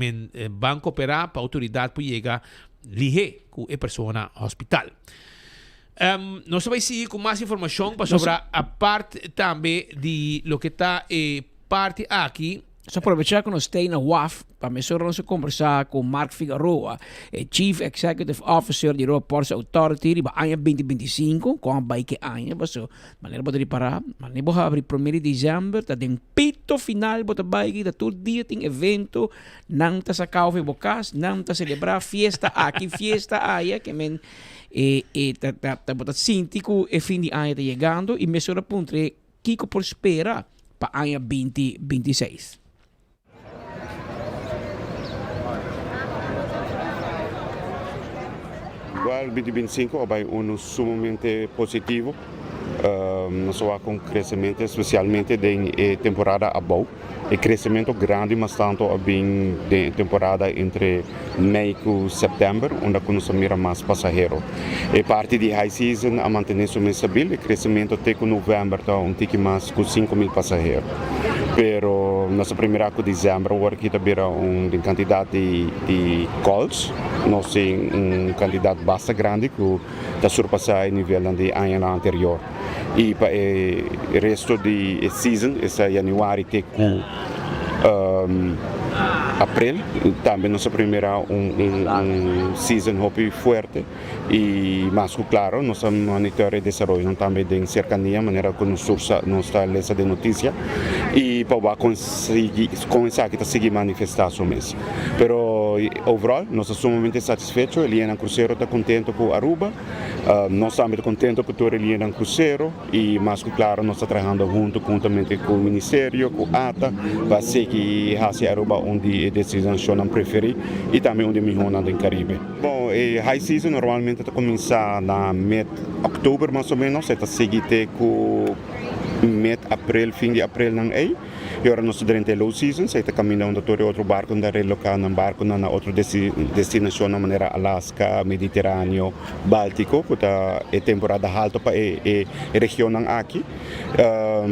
vão cooperar para a autoridade para chegar lihe com a pessoa no hospital. Nós vamos seguir com mais informação sobre a parte também de lo que está parte aqui Só aproveitar que nós estamos na WAF para nós conversar com Mark Figueroa, Chief Executive Officer de Europa Ports Authority, de ano 2025, com a bike ano, baso, maneira bota de parar, maneira bota abrir 1 de dezembro, tá tem pito final bota bike, tá todo dia tem evento, não tá sacau fe bocas, não tá celebrar fiesta aqui, fiesta aí, que men tá bota síntico e fim de ano tá chegando e mesura puntre Kiko por espera para ano 2026. Igual 2025 vai sumamente positivo. Nós vamos com crescimento, especialmente na temporada above. E crescimento grande, mas tanto bem de temporada entre maio e setembro, onde nós mira mais passageiros. E parte de high season a manter-se estável, e crescimento até novembro está tique mais com 5.000 passageiros. Pero nossa primeira de dezembro, agora que está uma quantidade de calls, nós temos quantidade bastante grande que está surpassando o nível do ano anterior. E para o resto da season, essa janeiro até abril, também nossa primeira season hobby forte e mais claro, nossa monitor de desenvolvimento também de cercania, maneira que nos sursa nossa lista de notícia e para conseguir começar a seguir manifestação mesmo. Pero overall, nós estamos sumamente satisfeitos, Eliana Cruzeiro está contente com Aruba, nós estamos contentos com toda Eliana Cruzeiro e mais claro, nós estamos trabalhando juntamente com o Ministério, com a ATA, para seguir a Aruba onde a decisão prefere e também onde melhor no Caribe. Bom, high season normalmente começa na outubro mais ou menos, está seguido com abril, fim de abril não é. E agora nós durante low season, está caminhando todo outro barco da relocar um barco na outra destinação na maneira Alaska, Mediterrâneo, Báltico, que é temporada alta para a região aqui.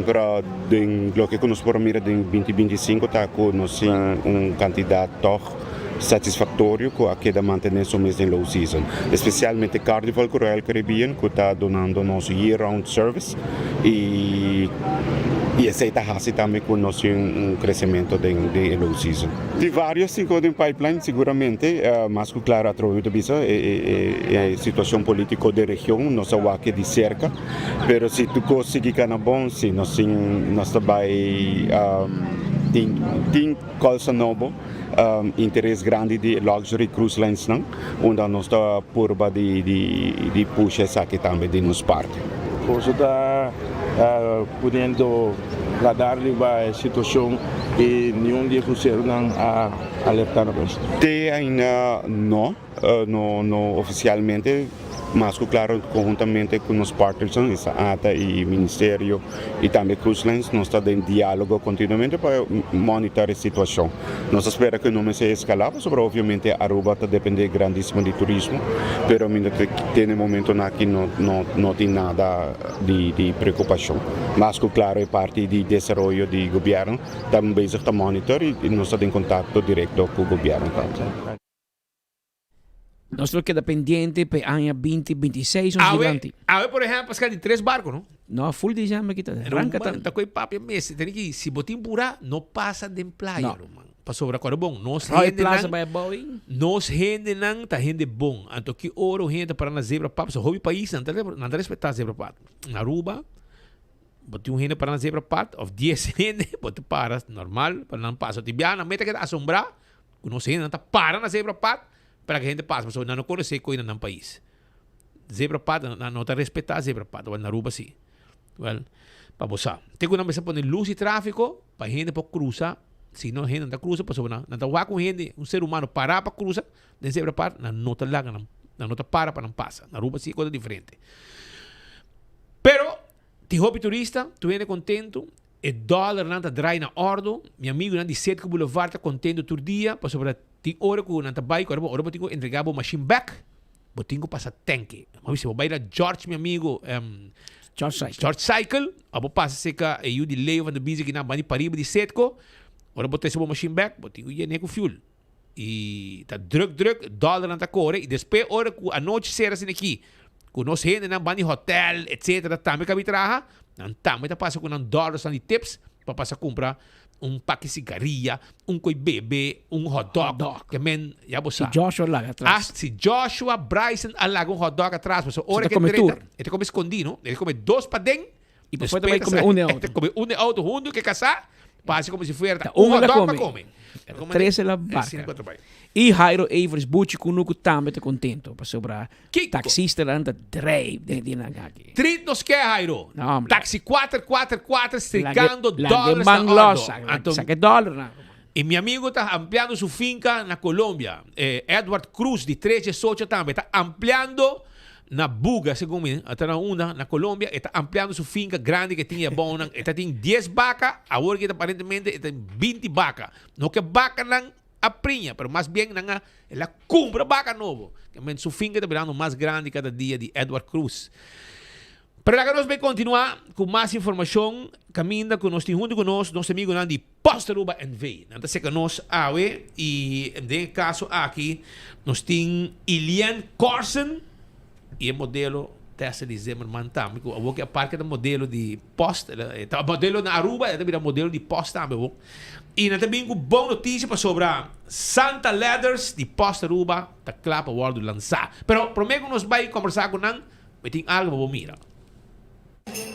Para o que nós podemos mirar em 2025 está com nós candidato satisfatório com a queda manter-se mesmo em low season. Especialmente Carnival Royal Caribbean, que está donando nosso year-round service e essa está também com nosso crescimento de low season. De vários ficou em pipeline seguramente, mas claro, através da visa a situação política da região, nós sabemos que de cerca, mas se tu conseguir na bom, sim, nós também tem coisa nova. Interesse grande de luxury cruise lines, não? Onde nós está por de puxar essa aqui também de nos parques. Você está podendo dar-lhe a situação e nenhum dia cruzeiro não alertar nós? Ainda não oficialmente. Mas, claro, conjuntamente com os partners, a ATA e o Ministério e também Cruise Lines, nós estamos em diálogo continuamente para monitorar a situação. Nós esperamos que não se escalava, sobre obviamente Aruba está depende grandíssimo de turismo, mas tem um momento aqui não tem nada de preocupação. Mas, claro, é parte de desenvolvimento do governo, estamos basic a monitorar e nós estamos em contato direto com o governo. Nós queda pendiente para ano 2026 gigante. Por exemplo, Pascal, de 3 barcos, não? Não, full de jam aqui. Arranca tanto. Tá com o papo mês. Tem que se botar pura, não passa de praia, mano. Passou para agora bom. Nós rende não, tá rende bom. Então que ouro rende para na zebra papo. So hobby país não tá respeitar zebra papo. Na Aruba, botar rende para na zebra papo, of 10 rende, botar para normal, para não passar. Tibiana, meta que assombrar, nós rende não tá para na zebra papo. Para que a gente passe, mas não conhece coisa no país. Zebra pata, não está respeitar zebra pata, na Aruba sim. Well, para você. Tem que começar a pôr luz e tráfego, para a gente poder cruzar. Se não a gente não está cruzando, não está com gente, ser humano parar para cruzar, de zebra pata, não está lá, não está para não passar. Na Aruba sim, coisa diferente. Pero, te hobby turista, tu viene contento, o dólar não está dry na ordo, meu amigo não de 7 Boulevard está contento todo dia, para sobre tem hora que não está bike, hora botinho entregar o machine back, botinho passa tanque. Mas se vai lá George, meu amigo, George Cycle, abo passa seca e eu de lei van de busy que na bani pariba de setco, hora botar esse machine back, botinho ia nem com fuel. E tá druk, dólar não tá corre, e depois hora que a noite será assim aqui, com nós gente na bani hotel, etc, também cabe traha, não também tá passa com $1 de tips, para passar comprar un pack de cigarilla, un coi bebé, un hot dog. Que men, ya vos Si sabes. Joshua lá atrás. Si Joshua Bryson alaga un hot dog atrás, pues ahora Você que come treta, tour. ele come escondido, ele come dos para dentro, E depois também come um auto. Ele come um auto junto que casar, passa como se fuera Um un hot la dog come. para comer. Ele come 13 la assim, barca. quatro vai. E Jairo Evers Bucci kunuku também te contento para sobrar taxista lá anda drive de nagaki. Treat nos quer, Jairo. Não, hombre. Taxi 444 stricando La dólares man na losa, hora. saque dólar na. E meu amigo está ampliando sua finca na Colômbia. Edward Cruz, de 318 também, está ampliando na Buga, segundo mim, até na Una, na Colômbia, está ampliando sua finca grande que tinha bom. Está tem 10 vacas, agora que aparentemente tem 20 vacas. Não que vaca não aprinha, mas mais bem não ela compra vaca novo. Que sua finca está virando mais grande cada dia de Edward Cruz. Para que nós vamos continuar com mais informação, caminha com nós, junto conosco, nosso amigo de Posta Aruba NV. Então, se que nós ave, e nesse caso aqui, nós temos Ilian Corson, e o modelo Tessa de Zimmerman também. O que é parte do modelo de Posta, o modelo na Aruba, é também o modelo de Posta também. E nós também com boa notícia para sobre Santa Leathers de Posta Aruba, está claro para o world lançar. Pero, prometo que nós vamos conversar com nós, mas tem algo para mirar.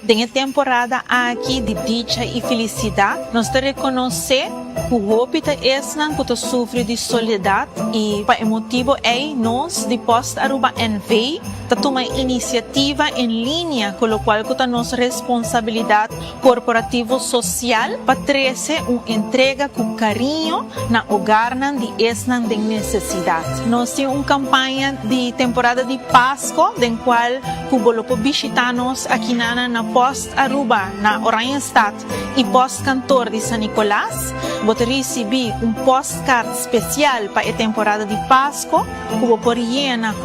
Em temporada aqui de dicha e felicidade, nós te reconhecer que o Hopita esnan que sofre de soledade e para motivo é nós de Posta Aruba NV ta toma iniciativa em linha com o qual que nossa responsabilidade corporativa social para trazer uma entrega com carinho na hogar de esnan de necessidade. Nós temos uma campanha de temporada de Páscoa, em qual que volopo visitar-nos aqui na Post Aruba, na Oranjestad e Post Cantor de San Nicolás. Vou receber postcard especial para a temporada de Páscoa, que vou pôr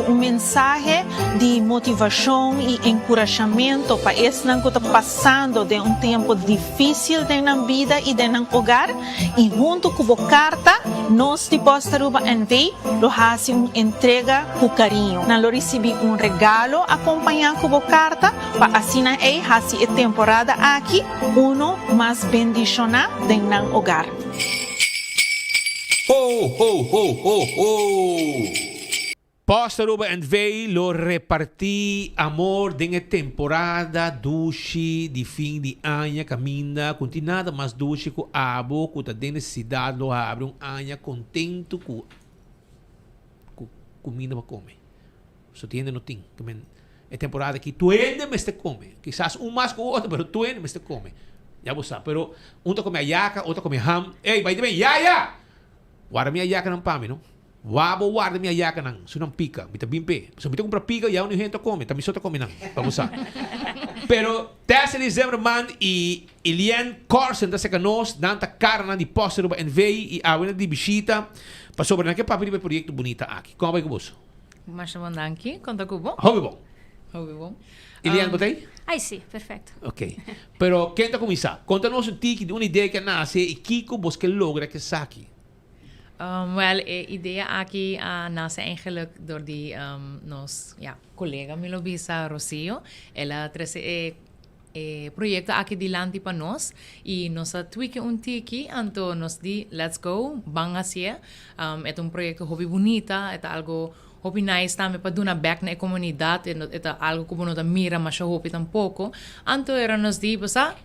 com mensagem de motivação e encorajamento para esse que está passando de tempo difícil na vida e no hogar. E junto com a carta, nós de Post Aruba NV, lo fazemos entrega com carinho. Nós recebemos regalo acompanhado com a carta para assinar a temporada aqui, uno mais bendicionado no hogar. Ho, ho, ho, ho, ho! Posta Aruba NV lo reparti amor de temporada dushi de fim de ano caminha continuada mais dushi com abo com a necessidade lo abre ano contento com comida para comer. Só tiende no tem, é temporada que tu ainda me come. Quizás mais que o outro, mas tu ainda me come. Já você sabe, pero um come a yaca, outro come ham. Ei, vai bem, ya! Guarda minha yaca não para mim, não? Wabo guarda minha yaca não, se não pica, me tá bem pé. Se me compra pica, já o gente come, também só tá come não, vamos saber. Pero Tessa de Zimmerman e Ilian Corson da seca nós, nanta carna de Posta Aruba NV e a wena de visita para sobre naquele papel de projeto bonita aqui. Como vai com você? Mas danke, conta com bom. Hobby bom. Hobby bom. Ilian, botei? Ai, sim, perfeito. Ok. Pero, quem está começar? Conta-nos um tique de uma ideia que nasce e Kiko você logra que saque. Wel, de ideia aqui nasce eigenlijk door die nos collega Milobisa Rocio. Ela trouxe proyecto aqui de lanti para nós e nós tweaken um tiki anto nos di let's go bang hacia é um projeto hobby bonita é algo hobby nice também para dar back na comunidade é algo que não mira mas hobby tampouco anto era nos di basta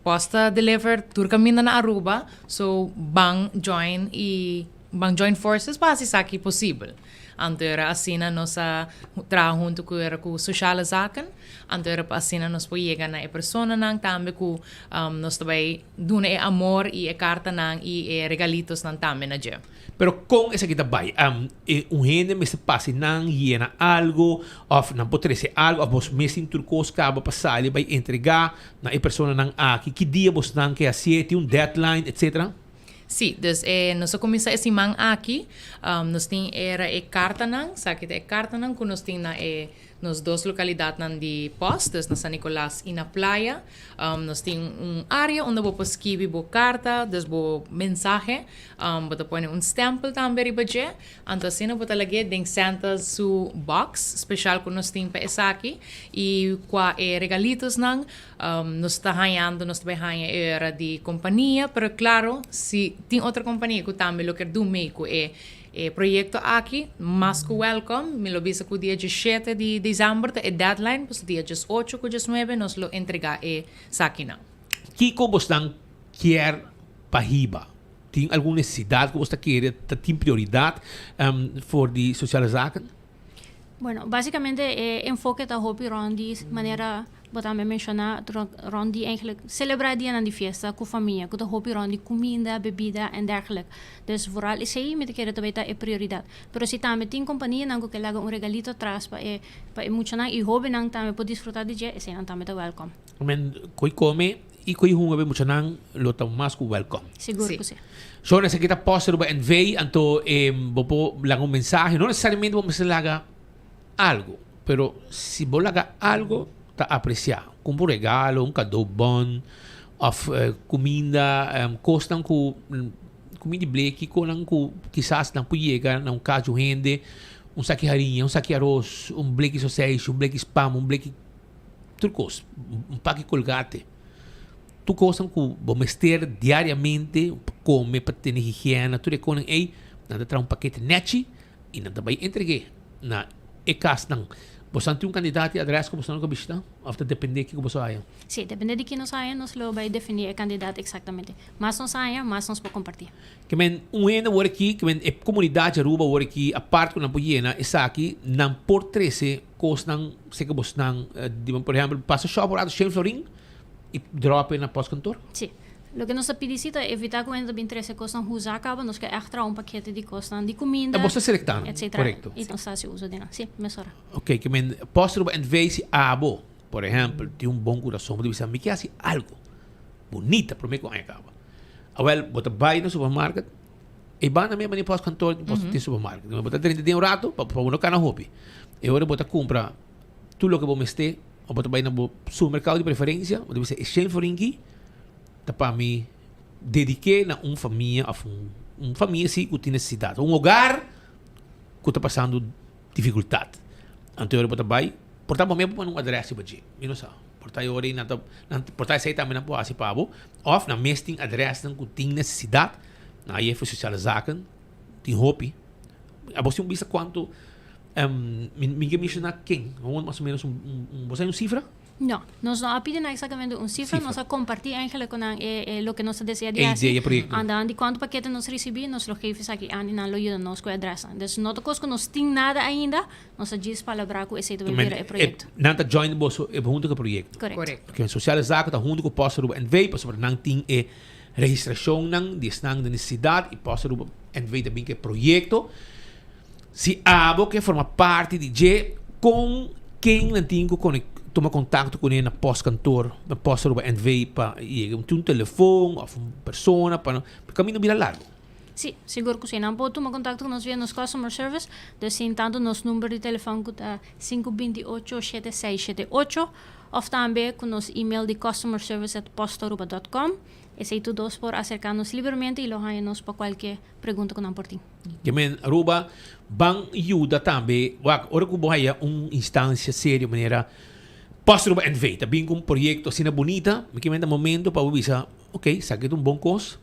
posta deliver tur caminho na Aruba so bang join forces para se aqui possível. Anto era assina nossa trabalho junto com sociale zaken. Anto era assina nos pode na persona nang também com nos também duna amor e carta nang e regalitos nang também na dia. Pero com essa que vai, gente me se passa nang hiena algo, of não pode ser algo, of vos mesmo turcos cabo passar ele vai entregar na persona nang aqui que dia vos nang que assim tem deadline, etc. Sim, dus nós começamos esse man aqui, nós tem era carta não, sabe que é carta não, que nós tem na nos duas localidades de post, dus na San Nicolás e na praia, nós tem área onde vou escrever boa carta, dus boa mensagem, vou pôr stempel também ribaje, então assim vou lagi dentro Santa su box especial que nós tem para essa aqui e qua regalitos não, nós está ganhando, nós está ganhando era de companhia, pero claro, se tem outra companhia que também lo quer do meio projeto aqui, mais que welcome, me lo visa que o dia 17 de dezembro é deadline, pues dia 18 que 19 nós lo entregar aqui não. Kiko você quer pahiba? Tem alguma necessidade que você quer, tem prioridade voor die sociale zaken? Bueno, básicamente enfoque está hopi rondi maneira botar me mencionar rondi eigenlijk celebrar dia na festa com família, que hopi rondi comida, bebida en dergelijke. Dus vooral is aí met que também é prioridade. Pero se também tem companhia nango que laga regalito atrás para emocionar e hobby nang também pode desfrutar de dia, esse nang também tá welcome. Men koi come e koi hunga be mucho lo tam mas ku welcome. Seguro que sim. So nessa kita poster ba envy anto bopo lang un mensaje, no necesariamente vamos laga algo, pero si vos laga algo está apreciado, como un regalo, un cadeau bon, of comida, costan ku comida bleki ko lang ku quizás nang puyega nang caso gente, un saque harinha, un saque arroz, un bleki sausage, un bleki spam, un bleki turcos, un paque colgate. Tu costan ku bomester diariamente, come para ter higiene, tu reconem ei, nada tra un paquete nechi e nada vai entregue na e-cas nang você tem candidato e adresse que você não gosta? Ou depende que você vai? Sim, depende de que nós saia, nós lo vai definir o candidato exatamente. Mas nós saia, mas nós podemos compartilhar. Que men ainda agora aqui, que men a comunidade Aruba agora aqui, a parte que não poiena, essa aqui não por 13 costam, sei que você não, por exemplo, passa shop por Shane Florin e drop na pós-cantor? Sim. Lo que nós pedimos é evitar que ainda bem 13 costas usar acaba, nós quer extra paquete de costas de comida, você selectando, etc. correto? E nós fazemos uso de sim, mesora. Ok, que men posso en vez abo, por exemplo, tem bom coração, pode dizer, me quer assim algo bonita para mim com a acaba. Well, bota vai no supermercado, e vai na minha mania pós-cantor, posso ter supermercado. Bota 30 dias rato para não ficar na hobby. E agora bota compra tudo o que vou mester, ou bota vai no supermercado de preferência, pode dizer, exchange for ingi. Para mim, dediquei na família, família sim, que tem necessidade. Hogar que está passando dificuldade. Então, eu vou trabalhar, portanto, eu vou um adresse para ti. Eu não sei. Portanto, eu vou sei também na boa se pabo, ou na mês tem adresse que tem necessidade, na IF sociale zaken, tem hobby. A você visa quanto, ninguém me chama quem? Mais ou menos você cifra? No, nós não pedimos exatamente cifra, nós compartilhamos eigenlijk com o que nós deseamos. Andando de quanto paquete nós recebemos, nós lo geven aqui e não lo ajuda nós com a adressa. Então, não tocamos que nós temos nada ainda, nós diz para com esse projeto. Não está join bosso é junto com o projeto. Correto. Porque a sociale zaken está junto com o posto do NV, para não tem registração não, de necessidade e posto do NV também que é projeto. Se abo que forma parte de G com quem não tem conectado toma contato com ele na pós-cantor, na pós-ruba NV para um telefone ou uma pessoa para o caminho vira largo. Sim, seguro que sim. Não pode tomar contato com nós via nos customer service, assim tanto nos número de telefone que é 528-7678 ou também com nos e-mail de customerservice@postoruba.com. Esse aí tudo por acercar-nos livremente e lojar-nos para qualquer pergunta que não por ti. Que men Aruba bang ajuda também, ora que boa instância séria maneira Posso NV, também com projeto assim bonita, me que momento para visa, ok, saque bom custo,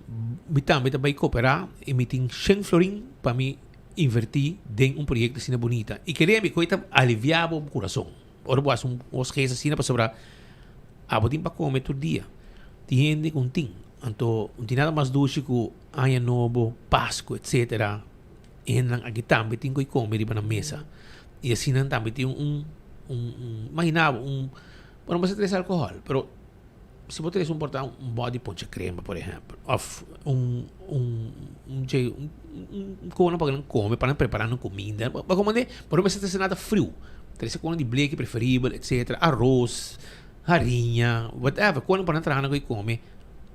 me também cooperar e me tem 100 florin para me invertir em projeto assim bonita. E queria me coita aliviar o coração. Ora boas os reis assim para sobrar, botim para comer todo dia. Tem gente com tim, então não tem nada mais doce que ano novo, Páscoa, etc. E aqui também tem que comer na mesa. E assim também tem imaginava bueno, você traz álcool, pero se você traz um body ponche crema, por exemplo, ou coisa para não comer, para não preparar uma comida, para comer, por você traz nada frio, traz coisa de bleque preferível, etc, arroz, harinha, whatever, coisa para entrar na comer,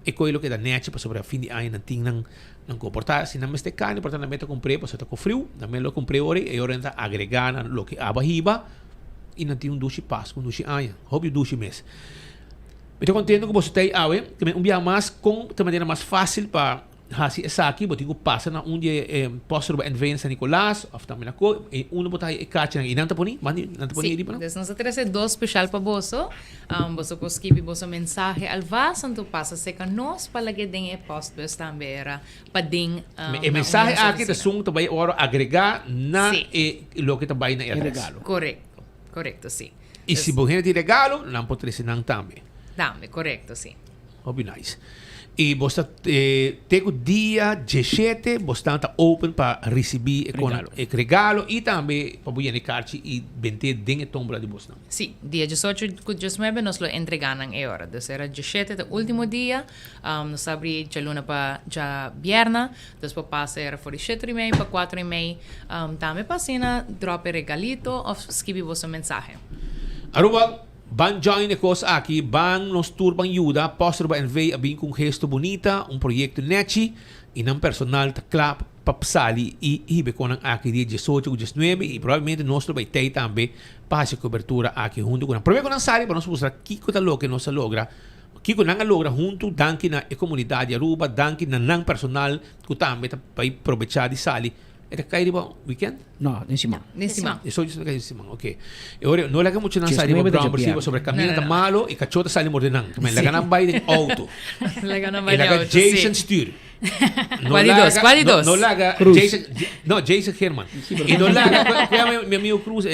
e coi lo que da nece para sobre a fim de ano não tinha não comportar se não me este carne portanto não me comprei para estar com frio não me lo comprei ora e ora está agregar lo que abahiba e não tinha duche pas com duche ano hope you duche mês estou contente com você ter que me dia mais com de maneira mais fácil para hasi essa aqui botigo passa na onde posso en vem San Nicolás of também na co e uno botar e cacha e não tá poni mandi não tá poni Então, nós temos dois especial para você. Você pode escrever você mensagem al vas, então passa seca nós para que den e post também era para den e mensagem aqui da sung também ora agregar na e lo que também na regalo. Correto, sim. E se você tem regalo, não pode ser não também. Também, correto, sim. Hobby nice. E você tem o dia 17, você está open para receber regalo e também para você entrar e vender dentro da tombola de você. Sim, dia 18 com 19 nós lo entregamos em hora. Então era 17 o último dia, nós abrimos a luna para já viernes, depois passa era por 7h30 para 4h30, também passina drop regalito ou escrever você mensagem. Aruba Ban join coisa aqui, ban nos turban ajuda, posso ba enviar bem com gesto bonita, projeto nechi, e não personal ta club papsali e hibe com aqui dia 18 ou 19 e provavelmente nós vai ter também passe cobertura aqui junto com. Primeiro com sali para nós mostrar que lo que nós logra. Kiko nang logra junto danki na comunidade Aruba, danki na nang personal que também para aproveitar de sali. Era kayo di ba weekend? No, Simão. Isso disso kayo Simão, ok. E ora não laga muito na sali mo brown persibo sobre caminho tá malo e cachota sali mordenang. Mas laga nang bay de auto. Laga nang bay de auto. Jason Stuur. Quali dos? No laga Jason Herman. E no laga kaya mi amigo Cruz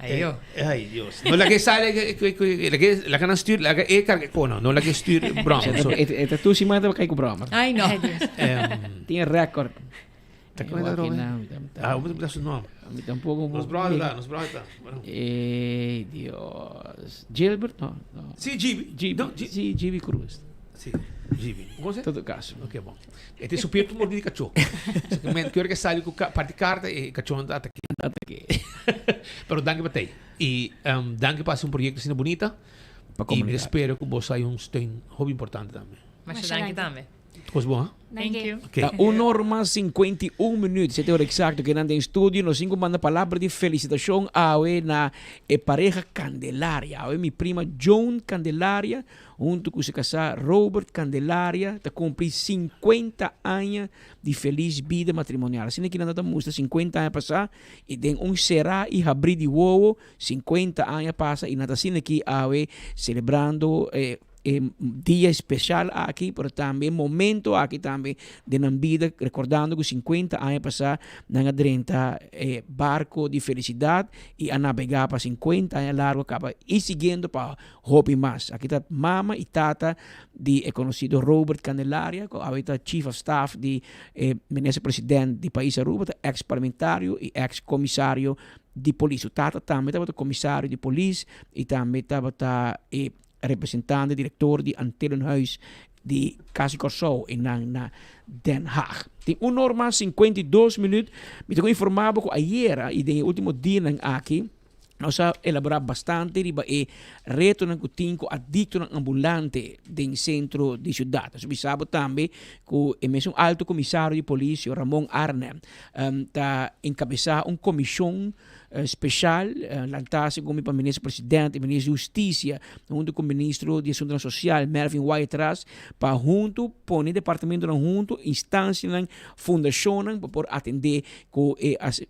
Ay Dios. No lagi sali lagi nang Stuur, lagi carga kono, no lagi Stuur brown. Eta tu si mata kay ko brown. Ay no. Tinha record. Tá com ela vamos dar seu nome. Tampouco nos brother. Dios. Gilbert? No. Sim, Gibi Cruz. Sim, Gibi. Você? Todo caso. Ok, bom. Este supir tu mordi de cachorro. Quero que saia com parte carta e cachorro anda aqui. Pero danke para ti. E danke para projeto assim bonita. E espero que você saia steun hobby importante também. Mas danke também. Was bom, Thank you. Okay. 1 hora mais 51 minutos. Esta hora exacto que nanda em estúdio. Nós cinco manda palavra de felicitação awe na pareja Candelaria. Awe mi prima Joan Candelaria, junto com se casar Robert Candelaria, tá cumprir 50 anos de feliz vida matrimonial. Assim que nanda musta 50 anos passar e tem será e abrir de uovo 50 anos passa e nada assim que awe celebrando dia especial aqui, pero também momento aqui também de na vida, recordando que 50 anos passar na 30 barco de felicidade e a navegar para 50 anos largo acaba e seguindo para hobby mais. Aqui está mama e tata de conhecido Robert Candelaria, que é chief of staff de ministro presidente de país Aruba, ex-parlamentário e ex-comissário de polícia. Tata também estava comissário de polícia e também estava representante, diretor de Antillenhuis de Casa Corso in Den Haag. Tem 1 hora mais 52 minutos. Me tenho informado que ayer e no último dia aqui nós elaboramos bastante e reto ng kutingko adicto ng ambulante din centro de ciudad. So bisabo também que o mesmo alto comissário de polícia Ramon Arne tá encabezar comissão especial lançada com o ministro presidente e ministro de justiça junto com o ministro de assuntos social Melvin White para junto pôr departamento junto instância fundação para atender com o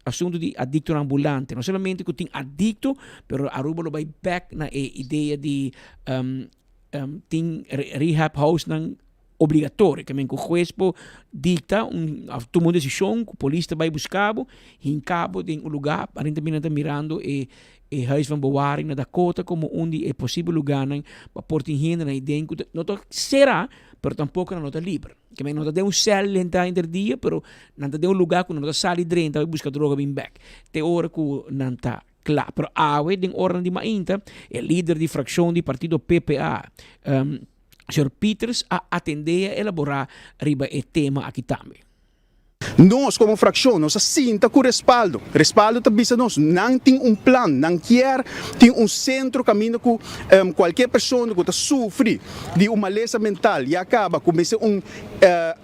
assunto de adicto ambulante. Não somente que tem adicto, pero Aruba lo vai back na ideia de tem rehab house ng obrigatório, que o juez dicta tomou decisão, que o polícia vai buscar, em cabo de lugar, aparentemente mirando e huis van bewaring na Dakota como onde é possível lugar para pôr em renda na ideia que não será, pero tampouco não está livre. Que não tem cel lenta entre dia, pero não tem lugar que não está sali dentro e busca droga bem back. Tem hora que não está claro. Pero awe den ora di mainta, o líder de fração do partido PPA, Sr. Peters, a atender e elaborar riba e tema aqui também. Nós, como fração, nós sinta com respaldo. Respaldo também nós não tem plano, não quer tem centro caminho com qualquer pessoa que sofre de uma lesão mental e acaba com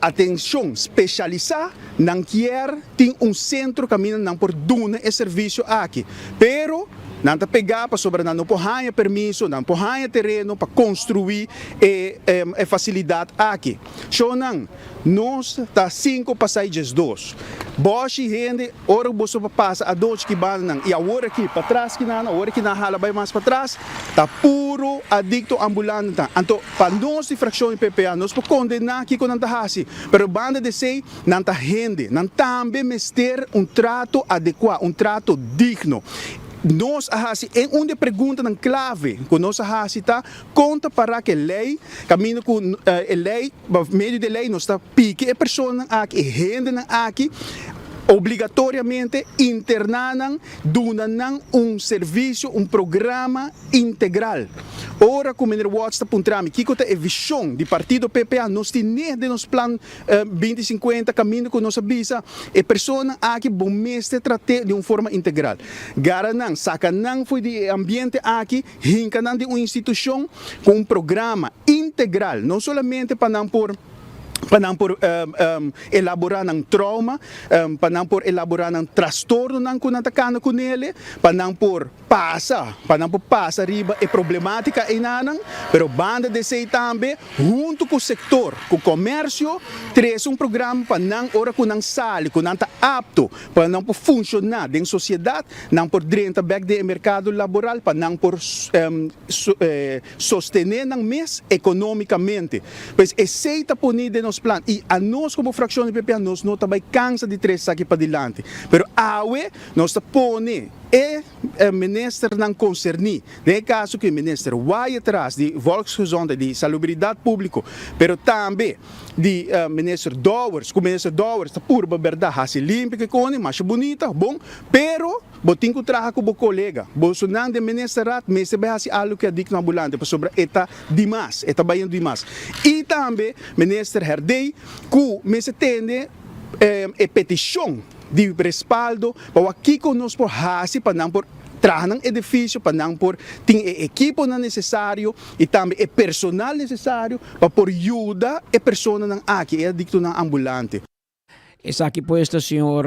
atenção especializada, não quer tem centro caminho não por dar esse serviço aqui. Pero não está pegar para sobre não porranha permisso, não porranha terreno para construir facilidade aqui. Só não, nós tá 5 passageiros 2. Bosch rende, ora você passa a 2 que banam e a hora aqui para trás que não, a hora que na hala vai mais para trás, tá puro adicto ambulante. Então, para nós de fração de PPA, nós podemos condenar aqui com não tá assim, pero banda de sei não tá rende, não também mester trato adequado, trato digno. Nós em uma pergunta na clave que nós está conta para que a lei caminho com a lei meio de lei nós está pique a pessoa aqui rende aqui obrigatoriamente internando donando serviço programa integral. Ora como o Watts está apontando que é a visão do partido PPA nós temos de nos plano 2050 caminho com nossa visa e pessoa aqui bom mestre trate de uma forma integral. Garanang sacanang foi de ambiente aqui hincanang de uma instituição com programa integral, não somente para não por elaborar um trauma, para não por elaborar um transtorno não com atacando com ele, para não por passa riba é problemática e não, pero banda de sei também junto com o setor, com o comércio, traz programa para não ora com não sale, com não tá apto para não por funcionar dentro da sociedade, não por dentro back de mercado laboral, para não por sostener não mês economicamente. Pois aceita punir de nos plan e a nós como fração de PPA nós não também cansa de três aqui para diante, pero awe nós tá pone o ministro não concerni. No caso que o ministro vai atrás de Volksgezondheid, de salubridade pública, pero também de ministro Dowers, que o ministro Dowers está pura verdade, assim limpa que cone, mais bonita, bom, pero botin ko traha ko bo colega, bolsonaro de ministrat, me se vai assim algo que é digno ambulante, para sobre eta dimas, eta bayan dimas. E também ministro Herdei, que me se tende petição de respaldo para aqui conosco por hasi para não por trabalhar no edifício, para não por ter equipo necessário e também personal necessário para por ajuda a pessoa aqui é adicto na ambulante. Está aqui posto o senhor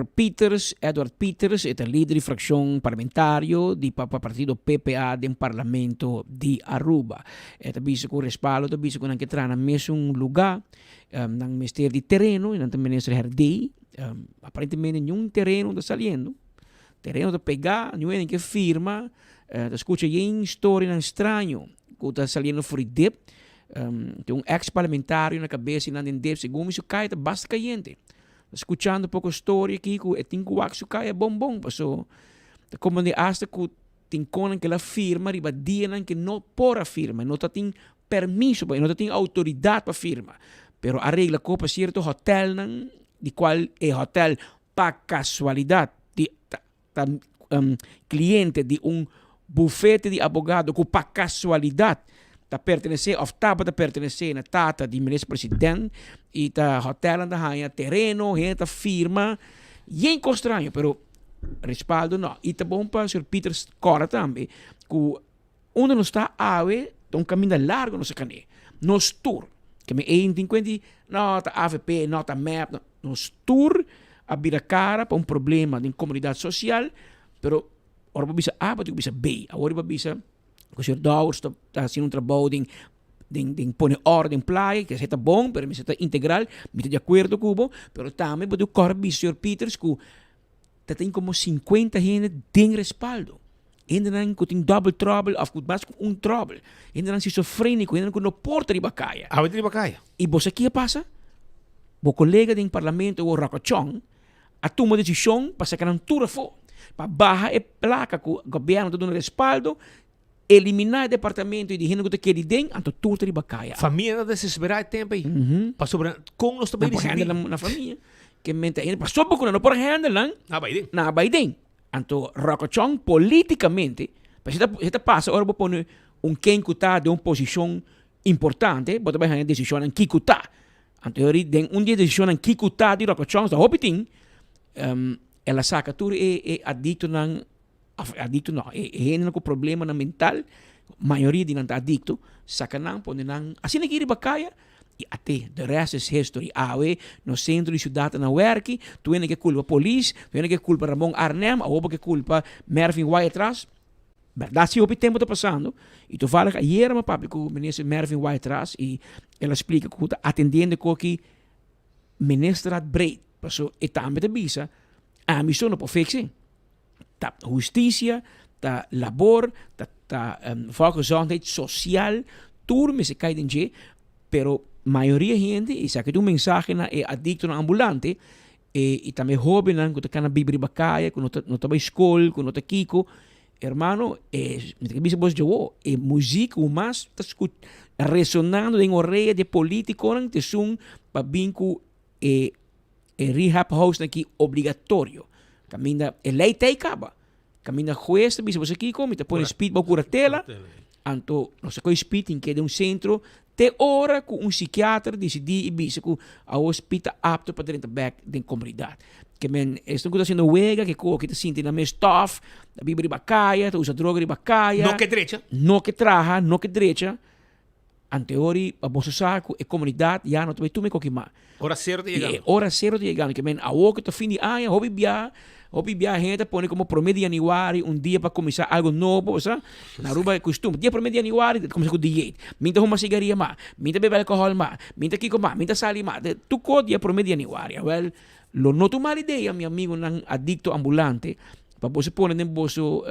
Edward Peters, é o líder de fração parlamentário do partido PPA do Parlamento de Aruba. É também com respaldo, também com que entrar no mesmo lugar, no Ministério de Terreno, e no Ministério Herdei, aparentemente nenhum terreno está saliendo. Terreno está pegar, não é que firma, escuta aí história estranho, que está saliendo fora de tem ex-parlamentário na cabeça e na dentro, segundo isso cai, está basta caiente. Escuchando pouco história aqui, que é tem que o axo cai é bom, passou. Como de hasta que tem conan que ela firma, riba dia que não pode firma, não tem permisso, não tem autoridade para firma. Pero a regra copa certo hotel de qual é hotel para casualidade de cliente de bufete de advogado que para casualidade tá pertencer of tapa tá pertencer na tata de ministro presidente e tá hotel na hanha terreno gente firma e é estranho pero respaldo não e tá bom para o Sr. Peter Cora também que onde não está ave um caminho largo não se cane nos tour que me entendi não tá AVP não tá map nos tour a vir a cara para problema de comunidade social pero ora bisa A para bisa B agora bisa o Sr. Dowers está fazendo trabalho de pôr ordem play, que está bom, pero me está integral, me está de acordo com o pero também pode ocorrer o Sr. Peters que tem como 50 gente de respaldo. Ainda não tem double trouble, ou mais com trouble. Ainda não esquizofrênico, ainda não porta de bacaia. Ah, de bacaia. E você aqui passa? O colega do parlamento, o Rakachong, a toma decisão para sacar um tura fora. Para barra e placa que o governo está dando respaldo, eliminar o departamento e de gente que quer ir anto tudo de bacaia. Família não desesperar tempo aí. Para sobre com nós também decidir na família. Que mente ainda passou pouco não por handle na Biden. Anto Rakachong politicamente, para você passa agora vou pôr quem que está de uma posição importante, bota bem a decisão em que está. Anteriori, den un dia decisione an kikuta di rock chance da hopiting, ela saca tur e adicto nan adicto no, e com problema na mental, maioria de nanta adicto, saca nan pone nan, assim na kiri bakaya, e até, the rest is history. Awe, no centro de cidade na werki, tu ene que culpa police, tu ene que culpa Ramon Arnem, a outra que culpa Mervin White atrás. Verdade, se o tempo está passando, e tu fala que ayer meu papi com o ministro Mervin White atrás, e ela explica que está atendendo com que ministro breed, passou, e também te bisa, a missão não pode fixar. Tá justiça, tá labor, tá volksgezondheid social, tudo me se cai dentro, pero maioria gente, e sabe que um mensagem é adicto na ambulante, e também jovem, que está na bibri bacaia, que não está na escola, que não está kiko, hermano, música mas está resonando em orelha de político que são para vinco rehab house aqui obrigatório. Caminha lei te acaba. Caminha juez bisa você aqui como te põe speed para curatela. Anto não se coi speed em que de um centro te hora com psiquiatra decidir e bisa com a hospital apto para dentro back da comunidade. Que men estão acontecendo wega que te sente na mes stuff, da bibri bacaia, tu usa droga de bacaia. No que derecha. No que traja, no que derecha. Anteori, a bolsa saco, e comunidade, já não tu me coquima. Hora certa de chegar. Hora certa de chegar, que men a o que tu fim de ano, hobby bia gente põe como promedio de januário, dia para começar algo novo, sabe? Na ruba é costume. Dia promedio de januário, começa com dieta. Minta uma cigaria má, minta beber alcohol má, minta kiko má, minta sali má. Tu co dia promedio de januário. Well, lo noto mal ideia, meu amigo, nang adicto ambulante, para você pôr no bolso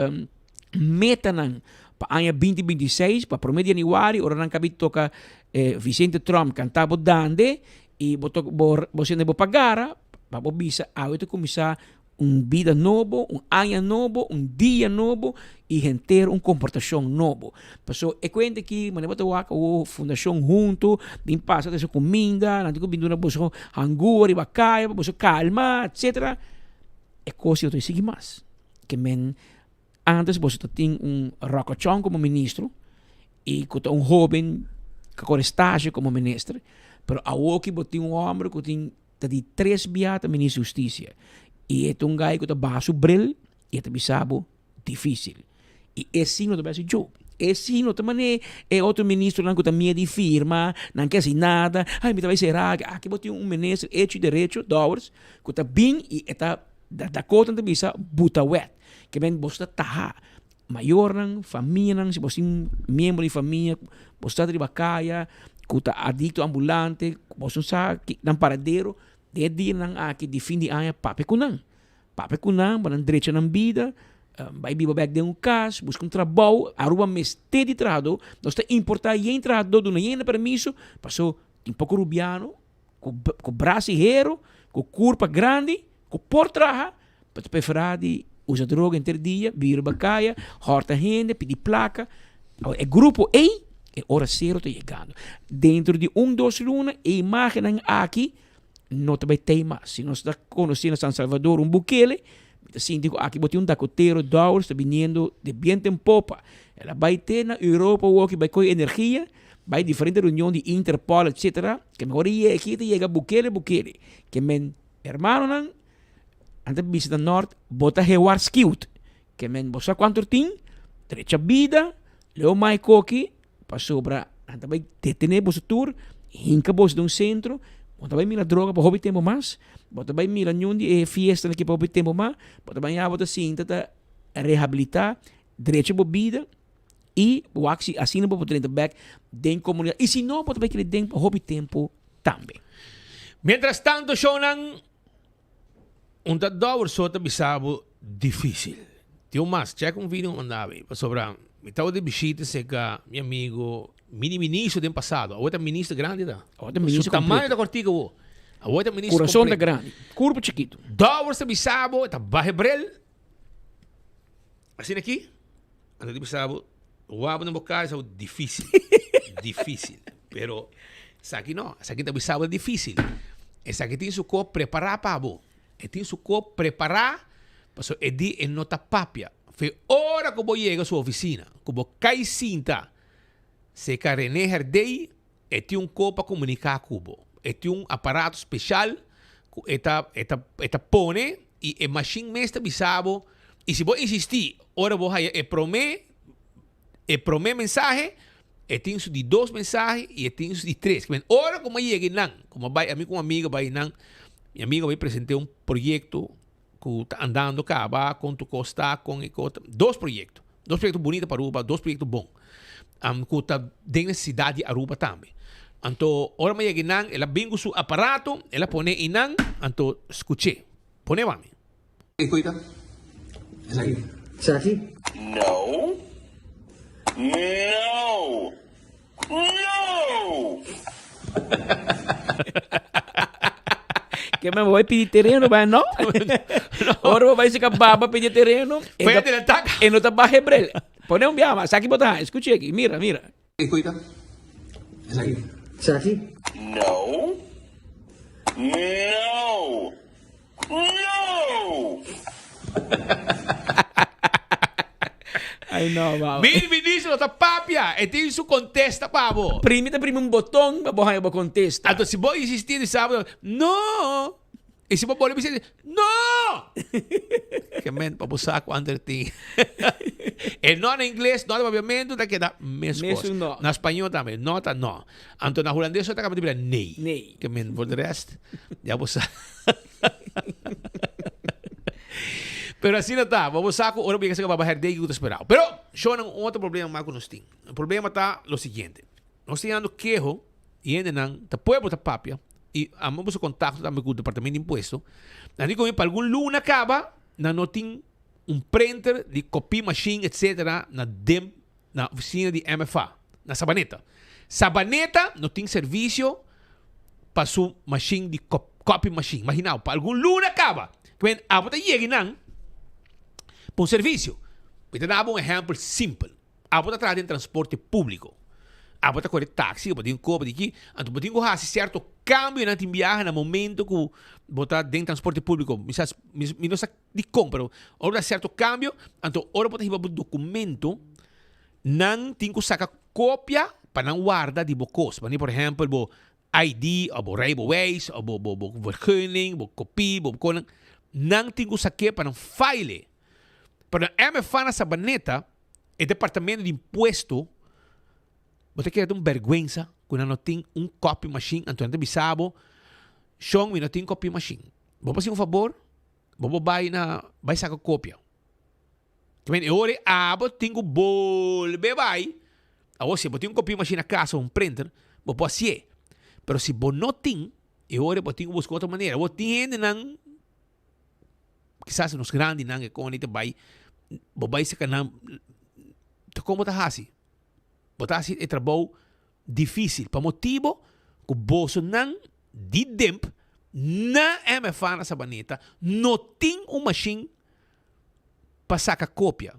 meta nang para ano 2026, para promedio de januário, ora nang kabit toca Vicente Trump cantava dande e você não vai pagar, para bisa, tu começar vida novo, ano novo, dia novo e render comportação novo. Pessoal, é quente que mas bota o fundação junto, de passa dessa comida, não tem que na bolsa angua, riba caia, bolsa calma, etc. É coisa que eu seguir mais. Que men antes você tem Rocochon como ministro e que jovem com estágio como ministro, pero a que botou homem que tem de 3 biata ministro justiça. E é um gai que está baixo bril e é bisabo difícil. E esse não é jogo. Esse não é outro ministro que está meio de firma, não quer assim nada. Ai, me vai ser aqui bote ministro hecho direito, dollars, que está bem e está da conta de bisa buta wet. Que vem você tá maior família, se você membro de família, você de bacaia, que está adicto ambulante, você sabe não paradeiro. De dia nang aqui de fim de ano pape kunang para direito na vida, vai biba back de caso, busca trabalho, aruba meste de trado, nós está importar e entrado do não permisso, passou um pouco rubiano, com brasileiro, com curva grande, com portraja, para preferir de usar droga entre dia, vir bacaia, horta gente, pedir placa, é grupo E, é hora zero tá chegando. Dentro de 2 lunas, a imagem aqui não também tem mais. Se nós está conhecendo San Salvador, Bukele, assim, digo, aqui botei dacoteiro, dólares, está vindo de viento em popa. Ela vai ter na Europa, que vai com energia, vai diferente reunião de Interpol, etc. Que agora aqui chega Bukele, que men, hermano, não, antes de visitar norte, bota reward skilled. Que men, você quanto tem, trecha vida, leo mais coque, para sobra, antes vai detener você tour, hinca você de um centro, bota vai mira droga para hobby tempo mais, bota vai mira nenhum de fiesta aqui para hobby tempo mais, bota vai bota cinta tá reabilitar, direito a vida e o axi assim não pode ter back den comunidade. E se não bota vai querer den para hobby tempo também. Mientras tanto, Shonan, dólar só tá bisabo difícil. Tio mas check vídeo andava para sobrar. Me tava de visita seca, meu amigo, ministro do passado, a outra ministra grande da. A outra ministra o tamanho da cortiga, a outra ministra coração da grande, curva chiquito. Dólar se bisabo, tá barrebrel. Assim aqui, anda de bisabo, o abo no boca é difícil, difícil. Pero essa aqui não, essa aqui tá bisabo é difícil. Essa aqui tem su corpo preparar para abo, tem su corpo preparar, para é de nota papia. Foi hora que eu chego à sua oficina, que eu cai cinta, se René herdei, e tem copo para comunicar com o este um aparato especial que eta pone e a machine mesmo bisabo e se vou insistir, ora vou promê mensagem e tem isso de 2 mensagens e tem isso de 3. Ora como chega não, como vai a mim com uma amiga vai não, minha amiga vai apresentar um projeto que está andando cá, vai com tu costa com 2 projetos bonitos para Aruba, 2 projetos bons. Que está dentro da cidade de Aruba também. Então, ora mais chega não, ela bingo seu aparato, ela põe em não, então escute, põe vamos. Cuida. ¿Será aquí? No. No. No. Que me voy a pedir terreno, vai não? Ora vai ficar baba pedir terreno. Vai adelantar. E não tá barra hebrel. Põe um biama, saque botar, escute aqui, mira. Cuida. ¿Será aquí? No. No. No. Ai não, babo. Ministro tá papia, e tem isso contesta, babo. Prime um botão, para eu contesta. Então se vou insistir, sabe? Não. E se vou boleh dizer, não. Que men para buscar quando tem. E não em inglês, não obviamente, tá que dá mesmo. Na espanhol também, nota não. Então na holandês tá que dizer nei. Que men por de resto, já buscar. Pero assim não está. Vamos saco, ahora voy a hacer que va a bajar de ahí que esperado. Pero, yo no otro problema más con nosotros. El problema está lo siguiente. Nós estamos dando quejo e ainda não, tá pueblo tá papia e amamos o contato também com o departamento de imposto. Nós digo para algum luna acaba, não tem printer de copy machine, etc. na oficina de MFA, na Sabaneta. Sabaneta não tem serviço para sua machine de copy machine. Imagina, para algum luna acaba. Que a bota chega não para um serviço. Vou dar um exemplo simples. A bota atrás de transporte público. A bota corre táxi, a bota tem copa de aqui. Então, bota tem que certo câmbio na viagem no momento que bota dentro transporte público. Me não sabe de compra. Ora certo câmbio, então ora bota riba documento, não tem que sacar cópia para não guardar de bocos. Por exemplo, bo ID, ou rijbewijs, ou vergunning, ou kopie, ou koning. Não tem que sacar para não file. Para a MFA na Sabaneta, o departamento de imposto, você quer ter uma vergonha quando não tem copy machine, então não bisabo, Sean, não tem copy machine. Vou fazer um favor, vou vai sacar cópia. Também, agora, tem que volver, vai. Agora, se você tem copy machine na casa, printer, vou fazer. Mas se você não tem, agora você tem que buscar outra maneira. Você tem não, quizás nos grandes não, que não vai, vai sacar não, como está assim? Botar assim é trabalho difícil. Para motivo que você não de tempo na MFA na Sabaneta não tem uma machine para sacar cópia.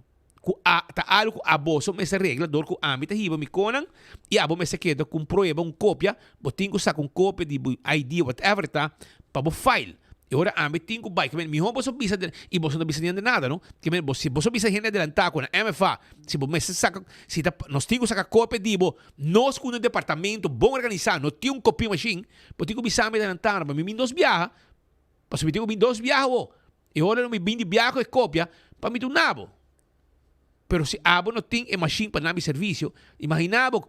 Tá algo a bolsa essa regra dor que a mim tá riba me conan e a me se queda com prova cópia, botin que sacar cópia de ID whatever tá para file. E agora a mim tenho que que mi home você bisa e você não bisa de nada, não? Que você bisa gente adelantar com a MFA, se você saca, se nós temos que sacar cópia de nós com um departamento bom organizado, não tem copy machine, você tem que bisa me adelantar, para mim 2 viagens, para mim tenho 2 viagens, e agora não me vim de viagem e cópia, para mim tu nabo. Pero se abo não tem a machine para dar serviço, imaginava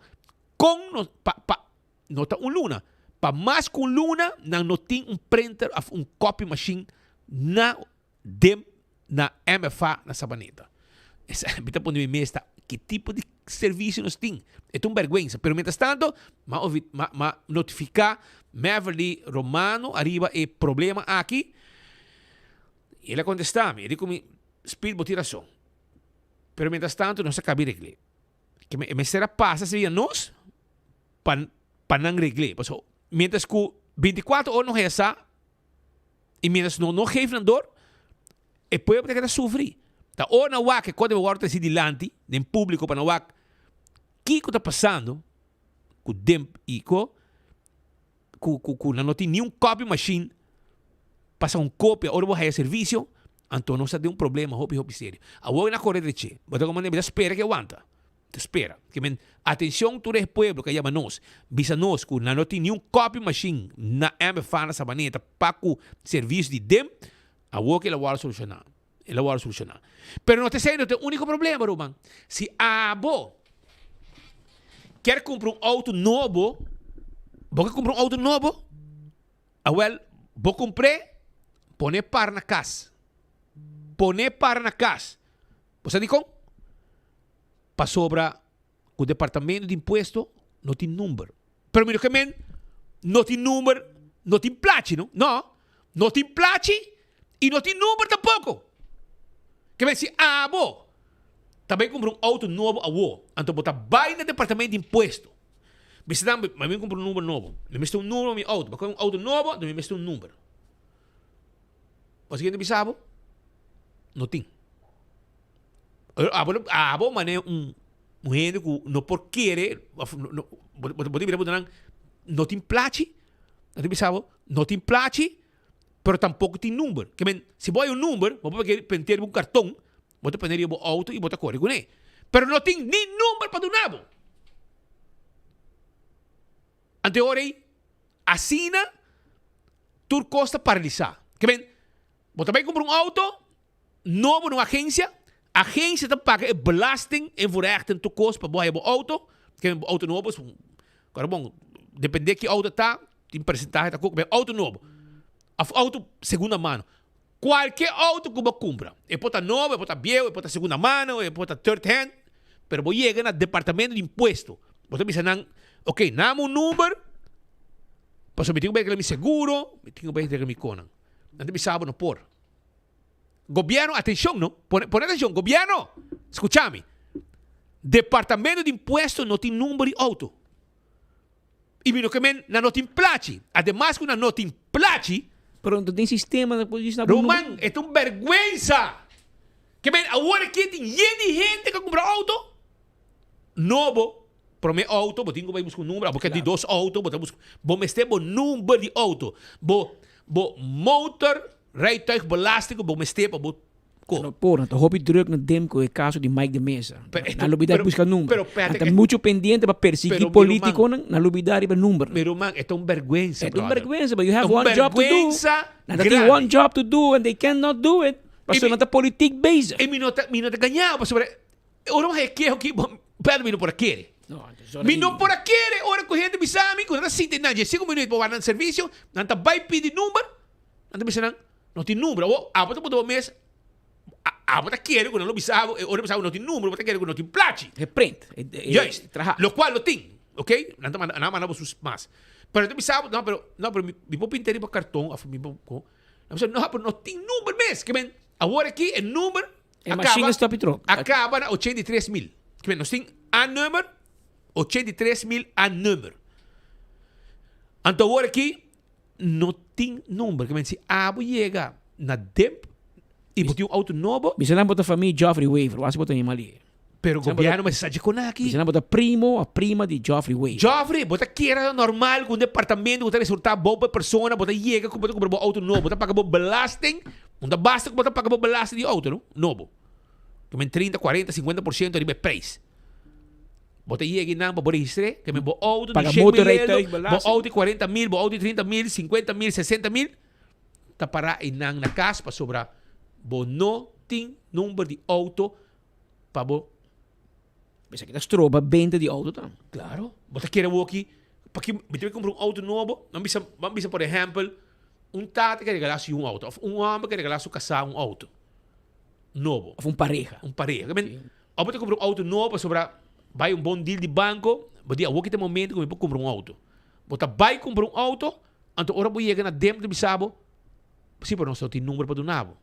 com não está luna. Para mais com luna, não tem printer ou copy machine na MFA na Sabaneta. Essa é a ponto de mim que tipo de serviço nós temos. É uma vergonha. Pero, mientras tanto, notificar Beverly Romano, arriba é problema aqui. E ele contesta-me. Ele diz, Speed, botar razão. Pero, mientras tanto, não se acaba de regler. Que me será passa seria nós para não regler. Mientras que 24 horas não reza, e mientras não geven dor, e pode ter que sofrer. Tá, ou na WAC, quando eu agora se dilante, em público para na WAC, o que está passando com o tempo e com não tem nenhum copy machine, passa cópia, ou vou fazer serviço, então não se tem problema, hobby sério. Agora na correta de che, mas como espera que aguanta. te espera. Que men, atenção todo o pueblo que llama nós, visa nós, que não tem nenhum copy machine na MFA na sabaneta para o serviço de dem, a que ela vai solucionar. Ela vai solucionar. Pero não te sei, não tem único problema, Roman. Se a bo quer comprar um auto novo, vou comprar um auto novo, vou comprar, pone par na casa. Pone par na casa. Você diz como? Para sobra o departamento de imposto não tem número. Pero mira que men, não tem número, não tem placa, não? Não tem placa e não tem número tampouco. Que men, se bo também compra um auto novo então botar vai no departamento de imposto. Mas eu compro um número novo. Eu meto um número no meu auto. Porque um auto novo, eu meto um número. Você quer saber? Não tem. Abo mané gente que não por querer, não tem placa, não tem placa, pero tampouco tem número. Que men, se vai um número, vou pentear um cartão, vou pentear o auto e vou correr com ele. Pero não tem nem número para do nabo. Ante hora aí, assina, tu costa paralisar. Que men, vou também comprar um auto novo numa agência te paga belasting en voorrechten te kost para boa auto, que é auto novo, agora bom, depende que auto tá, tem percentagem tá com auto novo. Auto segunda mano. Qualquer auto que você compra, pode estar novo, pode estar viejo, pode estar segunda mano, pode estar third hand, pero você chega no departamento de imposto. Você pensa ok, name um número, para eu tenho que ver seguro, tenho que ver mi conan. Não me sabe não por. Gobierno, atención, ¿no? Pon atención, gobierno, escúchame. Departamento de Impuestos no tiene número de auto. Y mira que no tiene placa. Además que no tiene placa. Pero no tiene sistema de policía. Roman, esto es una vergüenza. Que ahora que tem gente que compra auto novo, para meu auto, eu tenho que buscar um número, porque de dois autos, vou meter o número de auto, vou motor, rijtuig, belasting, vou meter para Porra, então hobby druk no dem com o caso de Mike de Mesa. Na lubidade busca número. Está muito pendente para perseguir político na lubidade para número. Pero man, é uma vergüenza, brother. É uma vergüenza, but you have one job to do. They have one job to do and they cannot do it. Porque não está política base. E não está ganhando sobre. Eu não requero que pera me não por aquele. Me não por aquele, ora com gente bisami, quando assim tem nada, 5 minutos para dar serviço, não está vai pedir número, não está pensando, não tem número. Ou a botar por mês você quer que não bisava, ora bisava não tem número, você quer que não tem placa. Reprint. Yes. Lo cual lo tem, ok? Não mandamos sus más. Pero você bisava, não, pero me vou pintar para cartão, a me vou não, pero não tem número mesmo, que bem. Agora aqui é número acaba na 83 mil. Que bem, nós tem a número 83 mil a número. Então agora aqui não tem número, que bem, se a chega na tempo e botou um auto novo. Bisa na bota família Geoffrey Waiver, wasi bota yung mali. Pero gobyerno mas sa Jikonaki. Bisa na bota primo a prima de Geoffrey Waiver. Geoffrey, bota kira normal com departamento, bota resultar bom para persona, bota chega com bota comprar auto novo, bota pagar belasting, não basta que bota pagar belasting de auto, não? Novo. Que men 30, 40, 50% de preço. Bota chega na para registrar, que men bo auto de 100 mil, bo auto de 40 mil, bo auto de 30 mil, 50 mil, 60 mil, tá para inang na casa para sobrar. Bo não tem número de auto para bo. Bisa kita stroba 20 de auto tam. Claro. Você quer aqui, porque você comprar um auto novo, não bisa por exemplo, tata quer regalar um auto, ou homem quer regalar casar um auto novo. Ou pareja. Pareja. Ou você comprar um auto novo, sobra vai bom deal de banco, você diz, aqui tem momento que eu vou comprar um auto. Você vai comprar um auto, então ora você chega na dentro de bisabo, sim, mas não só tem número para do nabo.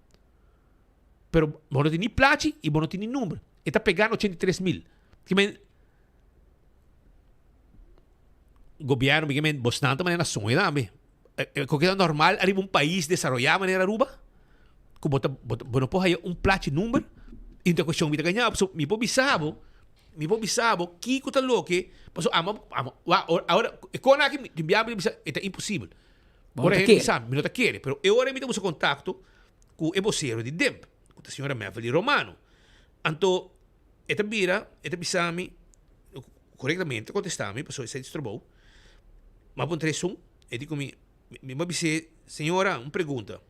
Pero você não tem nem placa e você não tem nem número. E está pegando 83 mil. Que men governo, que men bastante maneira sonha dame. Qualquer normal arriba país desarrollado maneira Aruba. Que não pode ter placa número. Então a questão me ganhar, me pode bisabo, que coisa louca. Passo agora com aqui te enviar é impossível. Agora ele sabe, me não quer, pero eu agora me temos contato com o vocero de DEMP, com a senhora Mevely Romano. Então esta bisami, corretamente contestami, passou esse distrobou. Mas bom três e digo me disse, senhora, uma pergunta.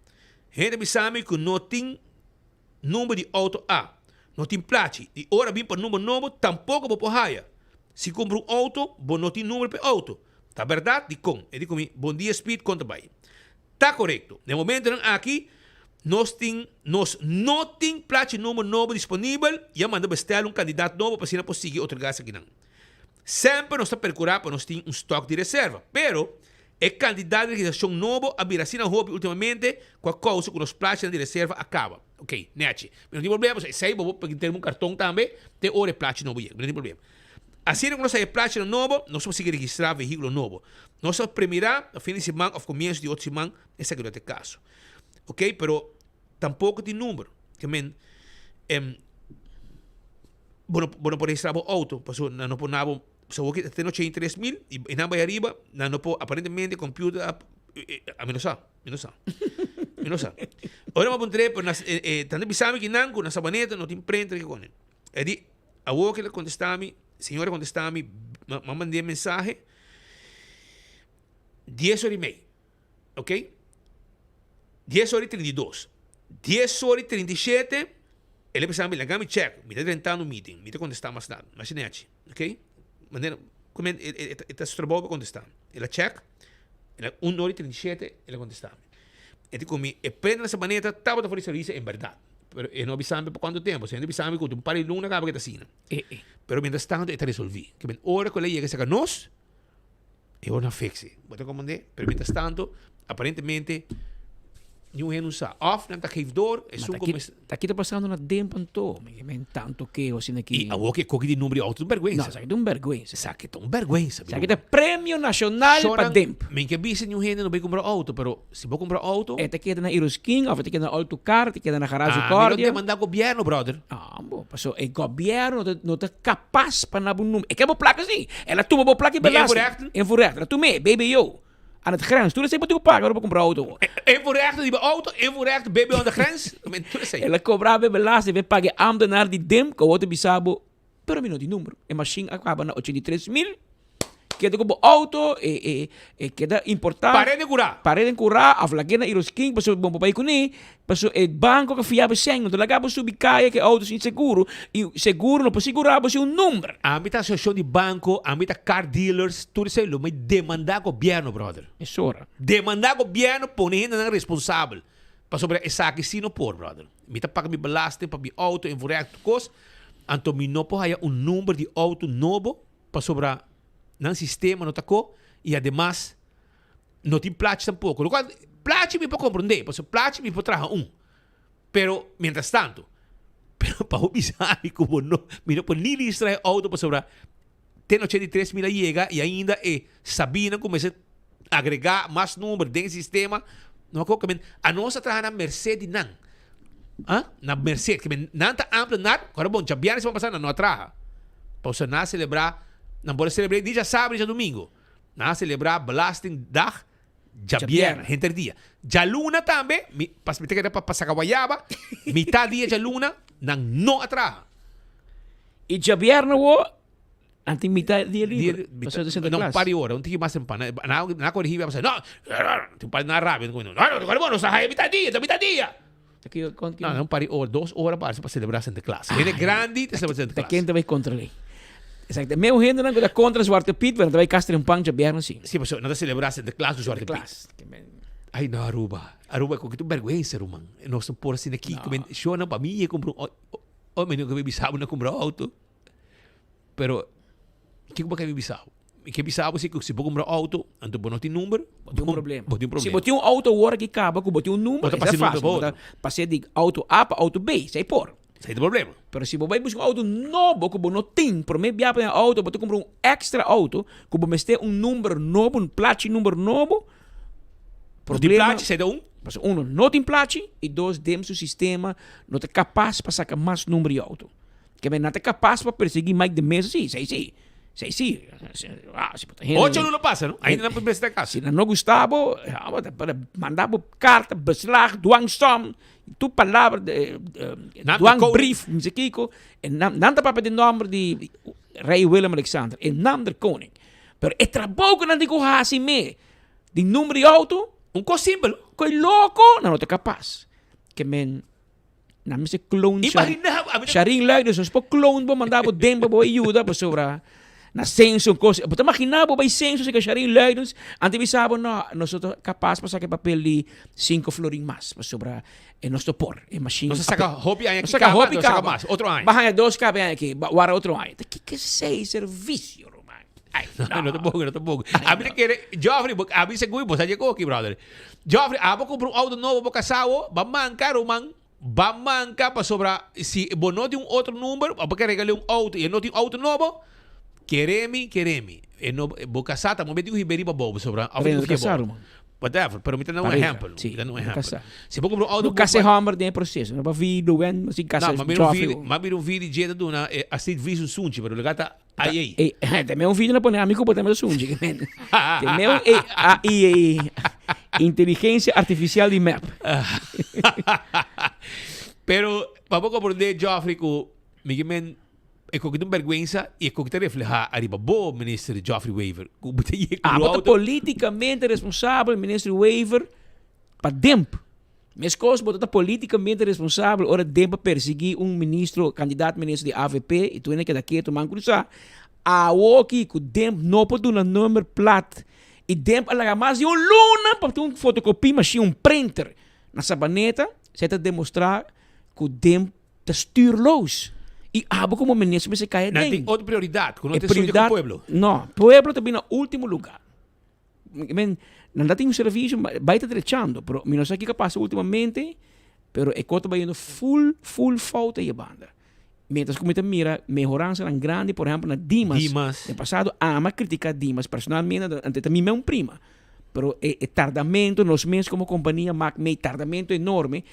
Gente bisami que não tem número de auto A, não tem placa, e ora vim para número novo, tampouco vou porraia. Se compra um auto, bom não tem número para auto. Tá verdade? Digo, e digo me, bom dia, Speed, conta bem. Tá correto. No momento aqui, nós não tem placa número novo disponível, e manda bestar candidato novo para se não conseguir otorgar aqui não. Sempre nós está procurando para nós ter estoque de reserva, pero é candidato de legislação novo a vir assim na hobby ultimamente com a causa que os placas de reserva acaba. Ok, nete. Não tem problema, se aí vou ter cartão também, tem hora placa novo, não tem problema. Assim que nós temos placa novo, nós vamos conseguir registrar veículo novo. Nós vamos premiar a fim de semana ou começo de outra semana, esse é o caso. Ok, pero tampouco tem número. Que men, bueno por registrar o auto, passou não por nada. So, okay, tem 83,000 e na vai arriba, não pode aparentemente computer a menos a. Ora vamos entrar por nas tanto bisame que não com na sabaneta não tem prenda que com. É di a o que contestami, senhora contestami, mandei mensagem 10h30. OK? 10h32. 10h37 ele pensava, ele me check, me está tentando meeting, me está contestando mais nada, mas não é assim, ok? Maneira, como está se trabalhando para contestar, ele check, ele 1h37 ele contestava. Ele comigo, e prende nessa maneira, estava fora de serviço, em verdade. Pero ele não avisava por quanto tempo, se ele avisava que um par de luna acaba que está assim. Pero mientras tanto, ele resolvi. Que a hora que ele chega a sacar nós, eu não fixe. Bota como é, pero mientras tanto, aparentemente, nenhum não sabe. Off, não está door, é só como... Está aqui passando na dempanto, mas tanto que assim aqui... E a boca que de número alto, vergonha. Não, sabe, um vergonha. Sabe, um vergonha. Sabe, é prêmio nacional para demp. Men que visse nenhum gente não vai comprar auto, pero se vou comprar auto... É, te queda na Irosking, ou te queda na Autocar, te queda na Garage Cordia. Cordia. Mas não demanda governo, brother. Bom, passou, o governo não está capaz para dar um número. É que é uma placa assim. Ela toma uma placa e belasta. É correto. Ela toma, baby, eu. Aan het grens. Toen zei ik, moet pagar para comprar auto. En voor rechter die auto, en voor rechter baby aan de grens. Ela cobrava belasting, we pagar ambtenaar die dem, que o outro bisabo, pero mino die número. A machine acaba na 83,000. Queda como auto, queda importar. Parede de curar, a flaquena e os king, passou bom papai com ele, passou o banco que fiava sem, então acaba subicaia que autos inseguro, e seguro não pode segurar, você número. A mim tá associação de banco, a mim tá car dealers, tudo isso aí, mas demandar governo, brother. É hora. Demandar governo, põe ainda não responsável. Para sobre essa aqui sim não por, brother. Me tá pagando belasting para mi auto em correto cost, então me não pode ter número de auto novo para sobre no sistema não tacou e además não tem placa tampouco. Placa me pode compreender, porque placa me pode trazer pero mientras tanto, pero para observar como não pode nem registrar auto para sobre tem 83,000 chega e ainda Sabina começa a agregar mais número dentro do sistema. Não é a nossa trabalha na Mercedes não. Na Mercedes, que não está ampla nada, agora bom, já vieram se vão passar na nossa trabalha. Para você não celebrar. Não pode celebrar dia sábado e dia domingo. Não celebrar Belasting Dag, já gente dia. Já luna também, para se meter para passar guaiaba, metade dia já luna, não atraja. E já vierno não tem metade dia livre. Não pare hora, não tem mais empana. Na corrida vai passar, não, tem pare na rápido, não sai metade dia. Não pare hora, 2 horas para celebrar Santa Claus. Ele é grande, celebrar Santa Claus. Quem vai controlar? Exacto. Meu gente não contra Zwarte Piet, want wij kasten een pang viernes sim. Sim, mas não celebrar Santa Claus do Zwarte Piet. Ai, não, Aruba, com que tu vergonha, Roman. Nós não por assim aqui, como show não para mim, comprou menino que me bisabo não comprou auto. Pero que como que me bisabo? Que bisabo se vou comprar auto, então não tem número, tem problema. Se botar auto agora que acaba, que botar número, é fácil. Passei de auto A para auto B, sai por. Sem problema. Pero se você busca auto novo, que você não tem, por meio de auto, você compra extra auto, que você tem número novo, placa número novo. Problema. Placa, você dá não tem placa, e 2, dentro do sistema, não é capaz para sacar mais número de auto. Que não é capaz para perseguir mais de mês, sim. Sim. 8 não passa, não? Ainda não pode prestar caso. Se não gostava, mandava carta, beslag, dwangsom, tu palavra, dwangbrief, não sei o que, não dá para pedir número de rei Willem-Alexander, in naam der koning. Pero é trabalho que não tem como fazer me. De número de auto, coisa simples. Coisa louco, não é capaz. Que men, não me se clone Sharin Leiders, nós por clone, vou mandar por dentro, vou ajuda, por sobra. Na censo, coisa. Você imagina, vou censo, se que Sharin Leiders, antes de saber, não, nós somos capazes de passar papel de 5 florin mais, por sobra. É nosso por, é machine. Nós saca hobby aí, nós saca hobby, saca mais, outro ano. Baja 2 cabe aqui, guarda outro ano. Que sei serviço, Romano. Ay, no te pongo. A mí quiere, Joffrey, a mí se cuida, pues llegó aquí, brother. Joffrey, a vos comprar un auto nuevo, vos casado, va a mancar, Roman, va a mancar para sobrar, si vos no tiene un otro número, porque regalé un auto y él no tiene un auto nuevo, quereme. No, vos casado, estamos metidos y venimos para vos, sobrar. Whatever, pero me está dando un ejemplo. Sí, Se vos comprar un auto... No casa Hammer tem processo, não para vir do ano, assim, casa mas mira um vídeo de do na assim visu sunchi, pero legata aí. Também um vídeo na pone amigo por também sunchi, também inteligência artificial de map. Pero para pouco por de Joffrey com Miguel é com que vergonha e é com que refleja arriba bo ministro Joffrey Weaver. Mas politicamente responsável ministro Weaver para tempo. Mas coisas botar politicamente responsável ora tempo perseguir ministro, candidato ministro de AVP e tu ainda que daqui tu man cruzar. A oki com tempo não pode dar número plat e tempo alaga mais de luna para tu fotocopia machine printer na sabaneta, você tá demonstrar que o tempo tá stuurloos. E abo como ministro se cai dentro. Não tem outra prioridade, que não tem prioridade com o povo. Não, o povo também no último lugar. Não tem um serviço, vai estar trechando, mas não sei o que passa ultimamente, mas é que vai indo full falta de banda. Mientras que me mira, mejorança é grande, por exemplo, na Dimas. No passado, ama criticar Dimas, personalmente, até também é prima. Pero é tardamento, nós mesmos como companhia, meio tardamento enorme.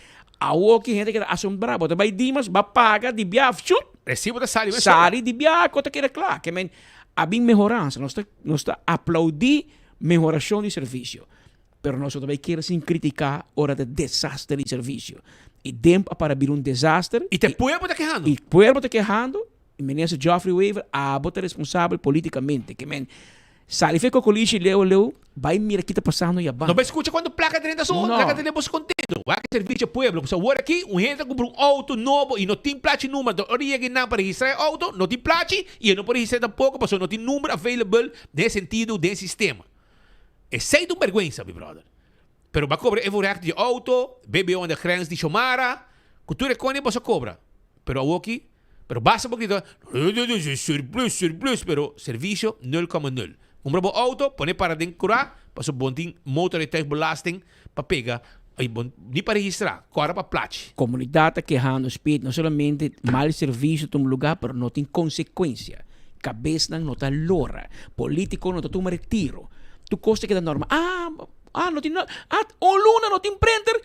A que gente que assombrada, vai Dimas, vai pagar de viagem, chut! Recibo da sali, sali de viagem, coisa que era claro. Que há bem mejorança, nós está aplaudir mejoração de serviço. Pero nós também queremos criticar a hora de desastre de serviço. E tempo para vir desastre. E te pueblo está quejando. E o pueblo está quejando. E ministro Geoffrey Weaver, a bota responsável politicamente. Que sali fica com o lixo e leu, vai mirar o que está passando e a banda. Não vai escutar quando placa de rentação, placa de rentação contento. Vai que serviço ao pueblo. Porque agora aqui, gente compra auto novo e não tem placa número. Origa que não para registrar auto, não tem placa e não pode registrar tampouco, porque não tem número available nesse sentido, desse sistema. É sem de vergonha, meu brother. Pero vai cobrar react de auto, bebê onde a grens de Xomara, cultura econômica você cobra. Pero aqui, pero basta porque surplus, pero serviço 0,0. Compra o auto, põe para decorar, passa bom tem motoriteitsbelasting para pegar, aí nem para registrar, agora para plate. Comunidade quejando, speed, não somente mal serviço em um lugar, pero não tem consequência. Cabeça não está lora, político não está tomando retiro. Tu costa que da norma. Não tem luna, não tem printer.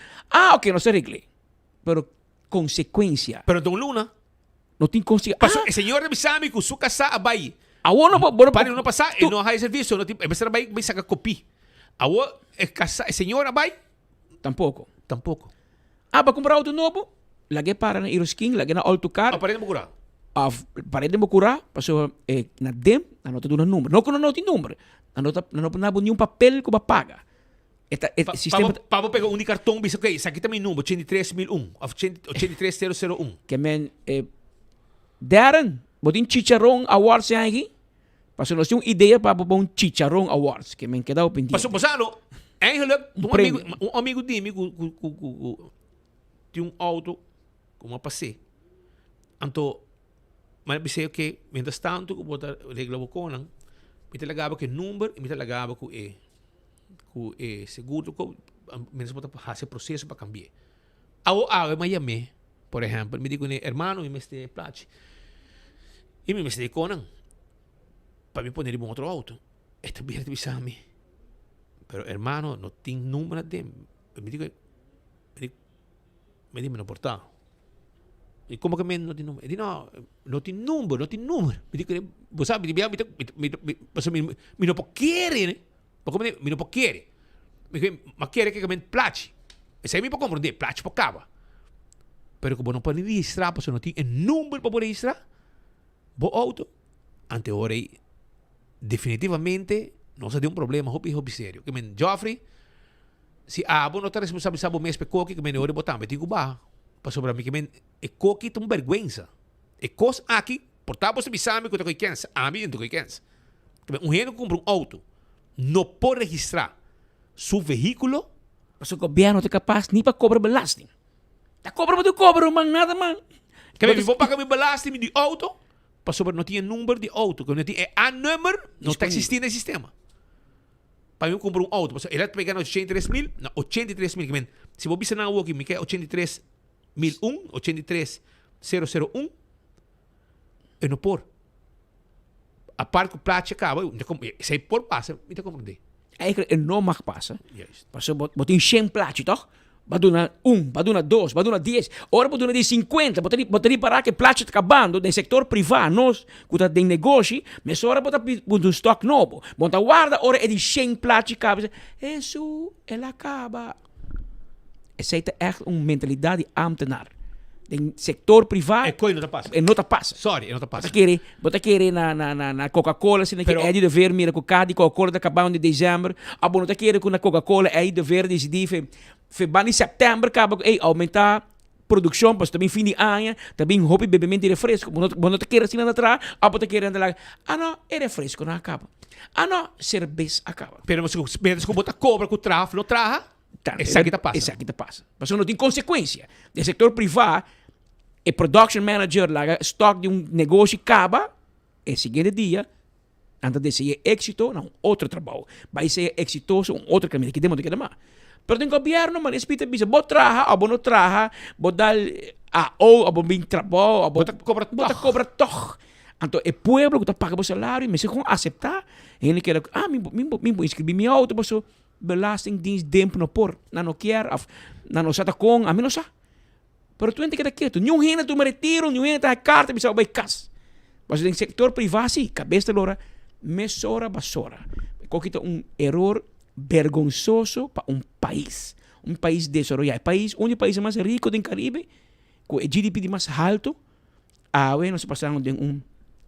Ok, não se arregle. Pero consequência. Pero Don Luna. Não tem consequência. O senhor de Bisami com sua casa a vai. Para não passar, ele não há serviço, não tem, vai sacar copia. Agora, a senhora vai? Tampouco. Para comprar auto novo, lagi para na Iroskin, lagi na autocar. Para de curar. Para de curar, passou na dem, anota do número. Não tem número. Não nenhum papel que vai pagar. Para pegar um cartão, isso aqui também número 83001, 83001. Que Darren, botin chicharrón awards aqui. Passou nós temos ideia para um chicharrón awards, que queda pendente. Passou passado, um amigo de mim tinha um auto com uma passe. Então, mas pensei que mientras tanto, que botar regla boconan, me talagava que número e me talagava que seguro que menos botar fazer processo para cambiar. Ao Miami, por exemplo, me digo, hermano, me este plate. E me este conan para me poner um outro auto. Este vier de Sami. Pero hermano, não tem número de me digo me digo no portal. E como que não tem número? Ele não tem número. Me digo, você sabe, me não quer, né? Porque me não quer. Mas quer que me plate. Isso aí me pode compreender, plate para cava. Pero como não pode registrar, porque não tem número para poder registrar, bo auto, ante ora definitivamente nós temos um problema hopi sério. Que men Joffrey, se abo não está responsabilizado mesmo pe coque que men ora botar, me tigo ba. Para sobre mim que men e coque tem vergonha. E cos aqui, portava você bisame que eu tô quens, a mim não tô quens. Que um reno compra um auto, não pode registrar seu veículo, mas o governo não é capaz nem para cobrar belasting. Tá cobra, man, nada, man. Que men vou pagar meu belasting de auto, para sobre não tinha número de auto, que não tinha a número, não está existindo no sistema. Para mim comprar um auto, ele está pegando 83,000, não, 83,000, que men, se vou bisar na rua aqui, me quer 83,001, 83,001, eu não por. A parte que o plástico acaba, se por passa, me está compreendendo. Eigenlijk não mag passen. Juist. Pas op, wat in 100 plaatje, toch? Wat doen na 1, wat doen na 2, wat doen na 10. Ora wat doen na 50. Botari parar que plaatje acabando no sector privado, nós, que tá de negócio, mas ora bota um stock novo. Bota guarda, ora é de 100 plaatje acaba. Isso, ela acaba. Essa é echt mentalidade ambtenaar. De sector privado. É coisa não passa. Não tá passa. Sorry, não tá passa. Bota querer na Coca-Cola, se não quer de ver mira com cada Coca-Cola da acabando de dezembro. A boa não querer com na Coca-Cola é de ver decidir fe ban em setembro acaba aumentar produção, mas também fim de ano, também hobby bebimento de refresco. Bom não querer assim na trás, a bota querer andar lá. Não, é refresco não acaba. Não, cerveja acaba. Pero mas se bota cobra com tráfego, não traha. Essa aqui tá passa. Essa aqui tá passa. Mas não tem consequência. Do setor privado, o production manager lá, stock de um negócio acaba, e seguinte dia, antes de ser êxito, não, outro trabalho. Vai ser exitoso, outro caminho. Que demos de que mais. Pero tem governo, mas respeita bisa, bot traha, ou não traha, bot dar ou bem trabalho, bota cobra toch. Então, o povo que está pagando o salário, mas se com aceitar, ele quer, me inscrever meu auto, mas belastingdienst dempen no por, não quer, não sata com, a mim não sa. Pero tu ente que quieto, nenhum renda tu me retiro, nenhum renda a carta, bisa vai cas. Mas no sector privado, sim, cabeça lora, mesora basura. Coquita erro vergonzoso para país desarrollado, país país mais rico do Caribe, com o GDP de mais alto, nós passamos de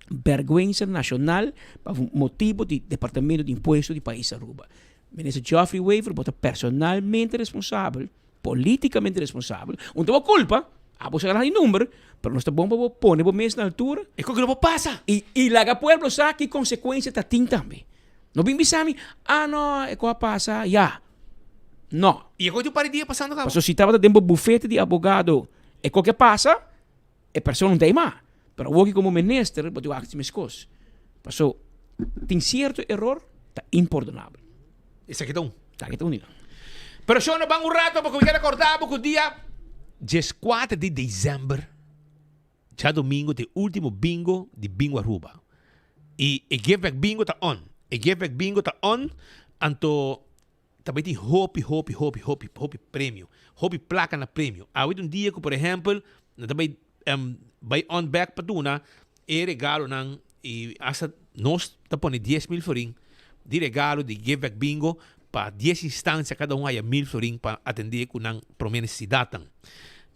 vergonha nacional para motivo de departamento de imposto de país Aruba. Ministro Geoffrey Waver bota personalmente responsável, politicamente responsável, não tem culpa, você ganha número, mas não está bom para pôr no mês na altura. É que não passa. E lá o povo sabe que consequência está tem também. Não vem bisami, não, é que passa, já. Não. E agora tu para dia passando cá. Mas se estava dentro do bufete de advogado, é que passa, a pessoa não tem mais. Mas eu como ministro, eu acho que minhas coisas. Mas tem certo erro, está imperdonável. Esse aqui está um. Está aqui está um. Pero só não vamos rato, porque eu quero acordar, porque o dia 4 de dezembro, já domingo, tem o último bingo de Bingo Aruba. E Give Back Bingo está on. E Give Back Bingo está on, então também tem Hopi prêmio. Hopi placa na prêmio. Há um dia que, por exemplo, também vai on back para tuna, e regalo nang, e asa nós está pondo 10,000 florin de regalo de Give Back Bingo para 10 instâncias, cada um há 1,000 florin para atender com nang promessa necessidade.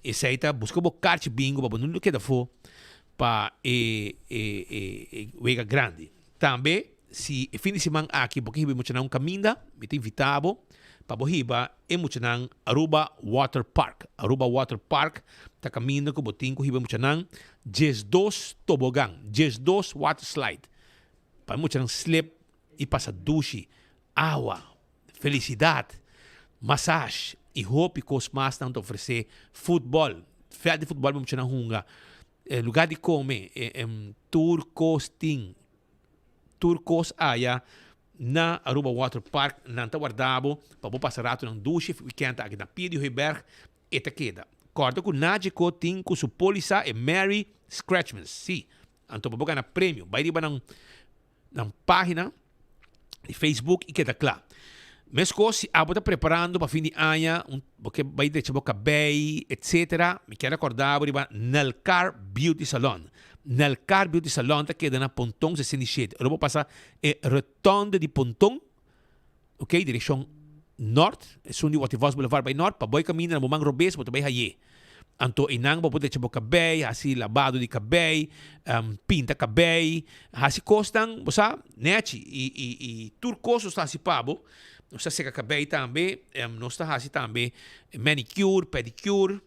E se aí tá buscando carte bingo para não que da for para wega grande. Também se fim de semana aqui porque hiba muito não caminha, me tem invitado para bohiba e muito não Aruba Water Park. Aruba Water Park tá caminhando com botinho com hiba muito não 2 tobogã, 2 water slide. Para muito não slip e passa duche, água, felicidade, massagem e hope que os mais não oferecer futebol, festa de futebol muito não hunga, lugar de comer, Turcos aya na Aruba Water Park nanta guardabo para passar rato nang duche weekend aqui na Pia de Riberg eta queda. Corta com Nádico tem com sua polícia e Mary Scratchman. Sim, então para na prêmio, vai riba na página de Facebook e queda claro. Mas se a está preparando para fim de ano, porque vai deixar boca bem, etc. Me quero acordar riba Nalcar Beauty Salon. Nalcar Beauty Salon está queda na Pontão 67. Eu vou passar rotonda de Pontão, ok, direção norte, é onde o Ativos Boulevard vai norte, para boi caminho na Momang Robes, para também aí. Anto inang ba pode chabo cabelo, hasi lavado de cabelo, pinta cabelo, hasi costan, bosa, nechi e turcoso está hasi pabo. Nós seca cabelo também, nós está hasi também manicure, pedicure,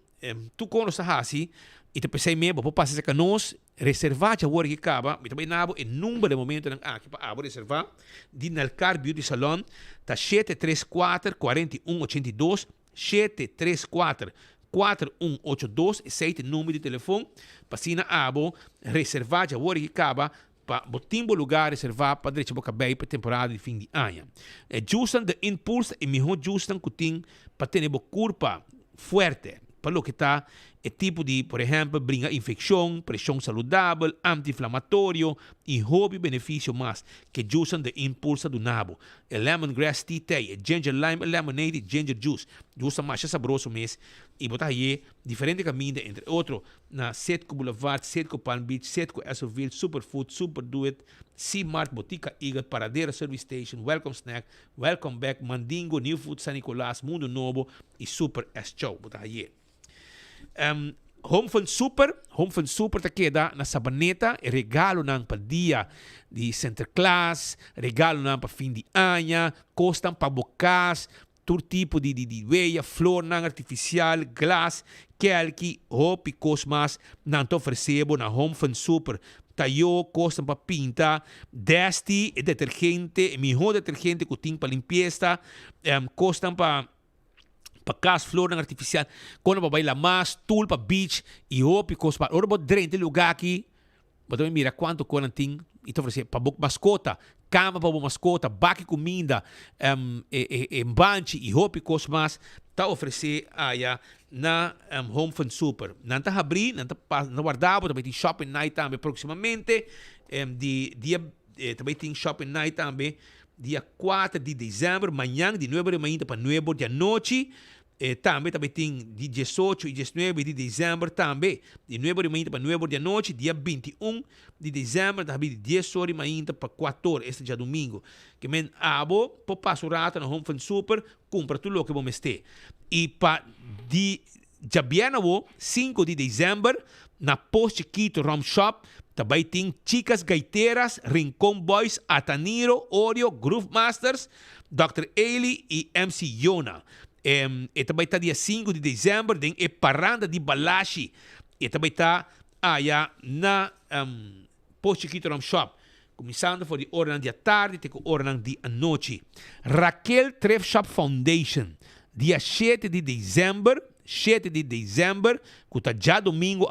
tu com nós está hasi. E te pensei mesmo, vou passar seca nós reservar já o que acaba, mas também nabo em número de momento não aqui para abo reservar. De Nalcar Beauty Salon, tá 734 4182, 734 4182, esse é o número de telefone. Passina abo reservar já o que acaba. Para botimbo lugar reservar para direito boca bem para temporada de fim de ano. É justan de impulso e melhor justan que tem para ter uma curva forte. Para o que está é tipo de, por exemplo, brinca infecção, pressão saudável, anti-inflamatório e hobby benefício mais que justan de impulso do nabo. É lemongrass tea tea, é ginger lime lemonade e ginger juice. Justa mais saboroso mês. E botar aí diferentes caminhos, entre outros, na Setco Boulevard, Setco Palm Beach, Setco Esselville, Superfood, Super Do It, C-Mart, Botica Eagle, Paradera Service Station, Welcome Snack, Welcome Back, Mandingo, New Food San Nicolás, Mundo Novo e Super S-Show. Botar aí. Home Fun Super ta queda na Sabaneta, e regalo nang pa dia de Sinterklaas, regalo nang pa fim de ano, costam pa bocas, todo tipo de veia, flor nang artificial, glass, kelki, hopi cosmas, nang te oferecebo na Home Fun Super. Tayo, costam pa pinta, Desti, detergente, melhor detergente que tem pa limpieza, costam pa cas flor ng artificial, kung na babay lamas, tool pa beach, ihopi kos pa, ora ba drente lugar aqui, bato mira quanto ko nang ting, ito oferece pabuk mascota, cama pa mascota, baki comida, banchi, ihopi kos mas, ta oferece aya na Home Fun Super. Nanta abrir, nanta guardado, também tem shopping night também proximamente, também tem shopping night também, dia 4 de dezembro, amanhã, de 9 da manhã para 9 da noite. Também tem de 18 e 19 de dezembro também. De 9 da manhã para 9 da noite. Dia 21 de dezembro, também de 10 horas da manhã para 14, este dia domingo. Que men abo, po passo rata na Home Fun Super, compra tudo o que vamos ter. E para de Jabianabo, 5 de dezembro, na Post Quito Rum Shop, também tem Chicas Gaiteras, Rincon Boys, Ataniro, Oreo, Groove Masters, Dr. Ailey e MC Yona. E também está dia 5 de dezembro, tem a Paranda de Balashi. E também está na Post Quito Rum Shop. Começando por de hora da tarde até hora da noite. Raquel Treff Shop Foundation, dia 7 de dezembro, que está já domingo,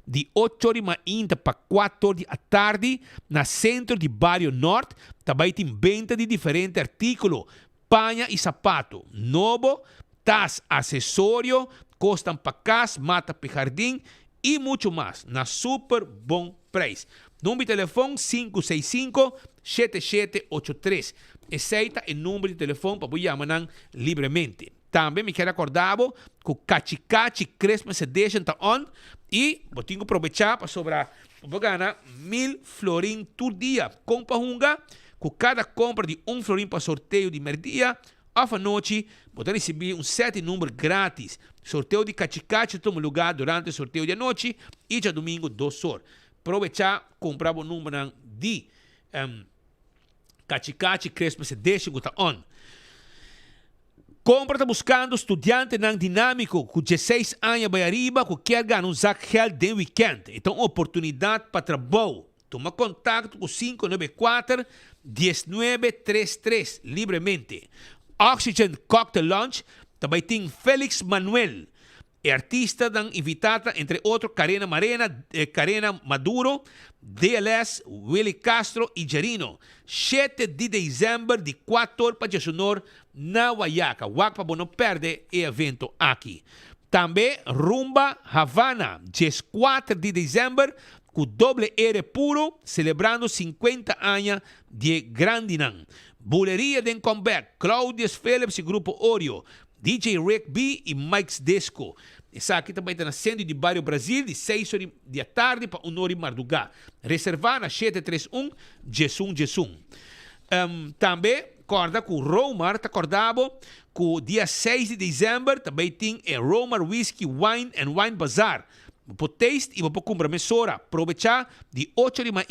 de 8 horas da manhã para 4 horas da tarde, na centro de Barrio Norte, também tem venda de diferentes artículos, panha e sapato, novo, tas, acessório, costam para casa, mata para jardim e muito mais, na super bom preço. Número de telefone 565-7783. Esse é o número de telefone para você chamar livremente. Também me quero acordar que o Cachicachi Christmas Edition está on e vou ter que aproveitar para sobrar ganhar 1.000 florim por dia. Compra hunga, com cada compra de 1 florim para sorteio de merdia, à noite, vou receber um 7 número grátis. Sorteio de Cachicachi toma lugar durante o sorteio de noite e já domingo 2 horas. Aproveitar, comprar o número de Cachicachi Christmas Edition que está on. Compra está buscando estudante não dinâmico com 16 anos para arriba que quer ganhar um saco de weekend. Então, oportunidade para trabalho. Toma contato com 594-1933 livremente. Oxygen Cocktail Lunch também tem Félix Manuel. É artista dan invitada, entre outros, Karena Maduro, DLS, Willy Castro e Gerino. 7 de dezembro, de 4 horas para 19 na Guayaca. Para não perder o evento aqui. Também Rumba Havana, 4 de dezembro, com doble R puro, celebrando 50 anos de Grandinão. Buleria de Comeback, Claudius Phillips e Grupo Oreo. DJ Rick B e Mike's Disco. Essa aqui também está na centro de Bairro Brasil, de 6 horas da tarde para 1 hora de madrugada. Reservar na 731 Gesum. Também acorda com Romar, te acordava com o dia 6 de dezembro, também tem a Romar Whiskey Wine and Wine Bazaar. Vou taste e vou comprar mesora. Aproveitar de 8 de manhã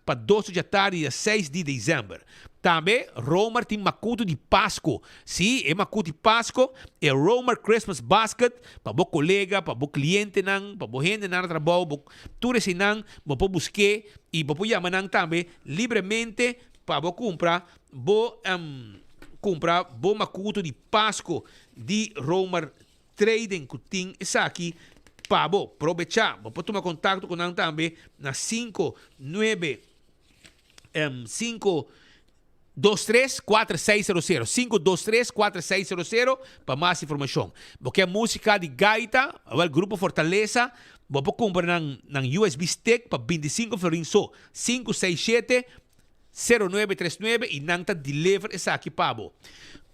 para 12 da tarde, dia 6 de dezembro. Também, Romar tem macuto de Páscoa. Sim, é macuto de Páscoa. É Romar Christmas Basket. Para o colega, para o cliente, para o gente na trabalho, tudo isso não, vou buscar e vou chamar também livremente para comprar. Vou comprar o macuto de Páscoa de Romar Trading que tem isso aqui. Para aproveitar, vou tomar contato com nós também na 523-4600 523-4600 para mais informação. Porque a música de gaita, o grupo Fortaleza, vou comprar na USB stick para 25 florins só. 567-0939 e não está deliver essa aqui para você.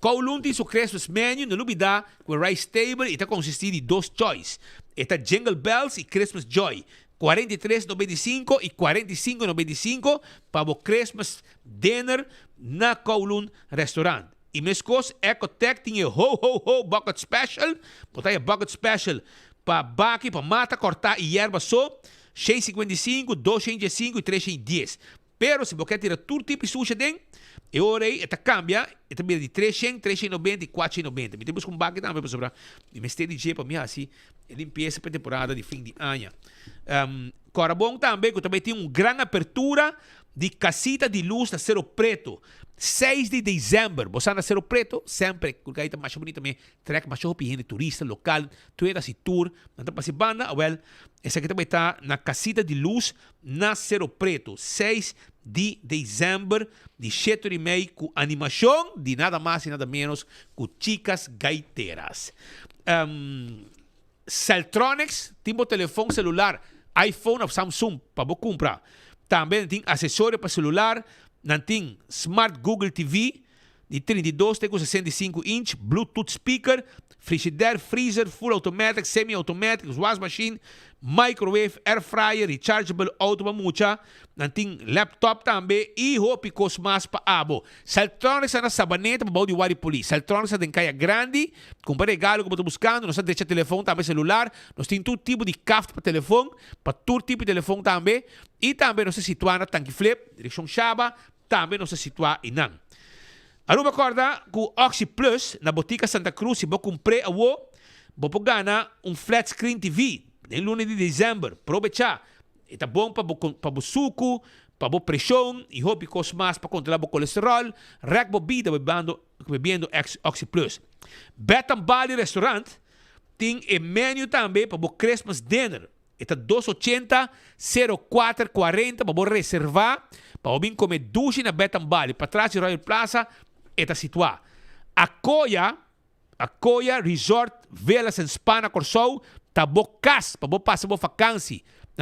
Kowloon tem seu Christmas menu, não olvida com o Rice Table e está consistindo de 2 choices. Está Jingle Bells e Christmas Joy. 43,95 e 45,95 para o Christmas Dinner na Kowloon Restaurant. E meus coisas, Ecotech tem o Ho Ho Ho Bucket Special. Botar o Bucket Special para baki, para mata, cortar e erva só. 6,55, 2,5 e 3,10. Pero se você tirar todo tipo de sushi dentro, e ora aí, cambia, vira de 300, 390 e 490. Me temos com baki também para sobrar. E me estende de para mim assim, limpeza para a temporada de fim de ano. Agora bom também, que também tem uma grande abertura de casita de luz na Cerro Preto. 6 de dezembro, você na Cerro Preto, sempre, porque aí está mais bonito também, trek mais shopping, turista local, tu essa tour, não está participando, essa aqui também está na casita de luz na Cerro Preto, 6 de dezembro, de 7h30, com animação de nada mais e nada menos com chicas gaiteras. Celtronics, tem o telefone celular, iPhone ou Samsung, para você comprar. Também tem acessório para celular, tem Smart Google TV de 32 com 65 inch, Bluetooth speaker, frigidaire, freezer, full automatic, semi-automatic, wash machine, microwave, air fryer, rechargeable, auto mucha, tem laptop também e hopi cosmas pa abo. Celtronics na sabaneta para de wari poli. Celtronics tem caia grande, com regalo que eu estou buscando, nós temos telefone também celular, nós temos todo tipo de café para telefone, para todo tipo de telefone também, e também nós se situar na Tanque Flip, direção Chaba, também nós se situar em Nang. Aruba corda com Oxy Plus na Botica Santa Cruz, se você comprar a vou ganhar flat screen TV em lunes de dezembro. Aproveitar. É bom para o suco, para a pressão e hobby cosmas para controlar o colesterol. Rec bebida bebendo Oxy Plus. Betam Bali Restaurant tem menu também para o Christmas Dinner. É 280 0440 para você reservar para vir comer duche na Betam Bali. Para trás de Royal Plaza. Está situado. Acoya Resort Velas and Spa na Corsou, tá bocas para você passar uma vacância.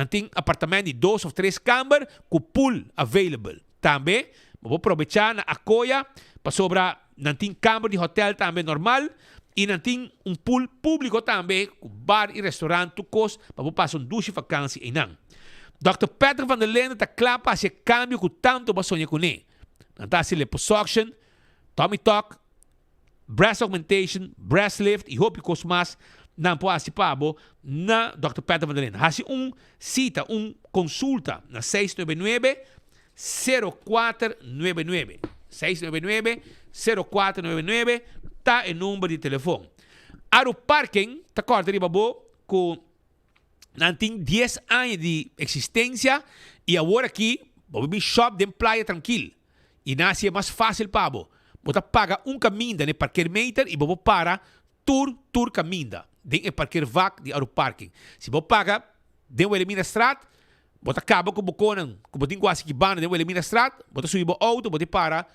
Tem apartamento de 2 ou 3 câmaras com pool available. Também, você aproveitar na Acoya para sobrar, não tem câmara de hotel também normal e não tem pool público também com bar e restaurante tucos para você passar duche vacância e não. Dr. Patrick van der Lende está claro para esse câmbio que tanto você sonha com ele. Não está se liposuction, tummy tuck, breast augmentation, breast lift e hope cosmas não pode participar na Dr. Patrick van der Lende. Há cita, consulta na 699-0499. 699-0499 está o número de telefone. Aro parking, está corta de babo, com não tem 10 anos de existência e agora aqui, vou vir shop de praia tranquilo. E nasce mais fácil para você. Você paga caminho no parqueamento e você para tour caminho. Tem parquear vac de aeroparking. Se você paga, de uma elimina estrada, você acaba com o boconan, com o quase que banda de uma elimina estrada, você sube o auto, você para,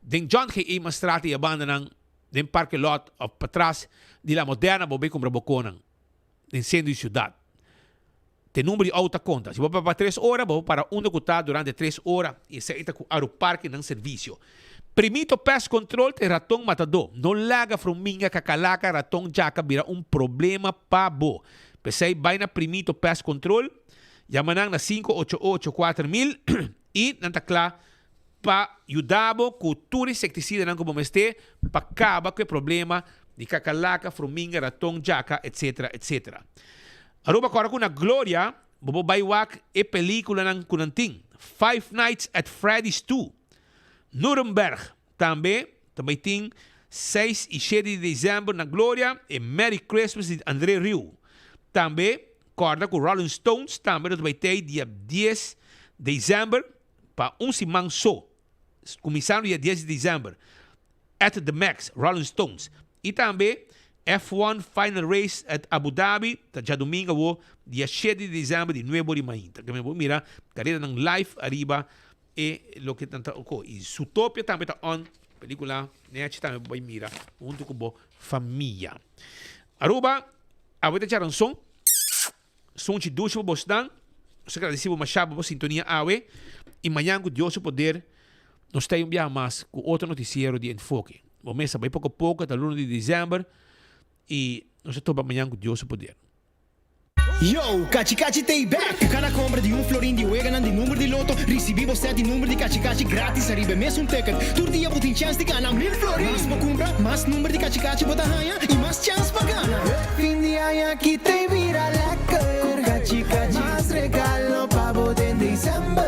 tem John K. Ema estrada e abandonam, tem parque lot para trás de la moderna, você compra boconan, em centro de cidade. Tem número de alta conta. Se você para 3 horas, você para durante 3 horas e você está com o aeroparque no serviço. Primito pest control te ratão matador. Não laga fruminha, cacalaca, ratão jaca vira problema para você. Pensei, vai na Primito Pest Control, yamanang na 588-4000 e nanta claro, para ajudar com tudo insecticida não como este para acabar com o problema de cacalaca, formiga, ratão, jaca, etc, etc. Aruba agora com a Glória, bobo baiwak e película ng kunanting Five Nights at Freddy's 2. Nuremberg também tem 6 e 7 de dezembro na Glória e Merry Christmas de André Rieu. Também corda com Rolling Stones, também vai ter dia 10 de dezembro para semana só. Começando dia 10 de dezembro. At the Max, Rolling Stones. E também F1 Final Race at Abu Dhabi, já domingo, dia 7 de dezembro de Nuevo de Maín. Também vou mirar, carreira ng live arriba e lo que tanta e Zootopia também está on, película, net também vai mirar, junto com a família. Aruba, agora já som de ducha para Boston. Nós agradecemos machado por sintonia awe e amanhã com Deus o poder nós temos um mais com outro noticiero de enfoque. Vamos começar bem pouco a pouco até o 1 de dezembro e nós estamos amanhã com Deus o poder. Yo, Cachi Cachi Tay back! Cada compra de florin de Weganan de número de loto, recebemos 7 número de Cachi Cachi grátis, arriba mesmo ticket. Todo dia você tem chance de ganhar 1000 florin. Mais você compra, mais número de Cachi Cachi bota ganha e mais chance para ganhar. Fim de ano aqui tem vira lecker. Cachi Cachi, mais regalo para você em dezembro.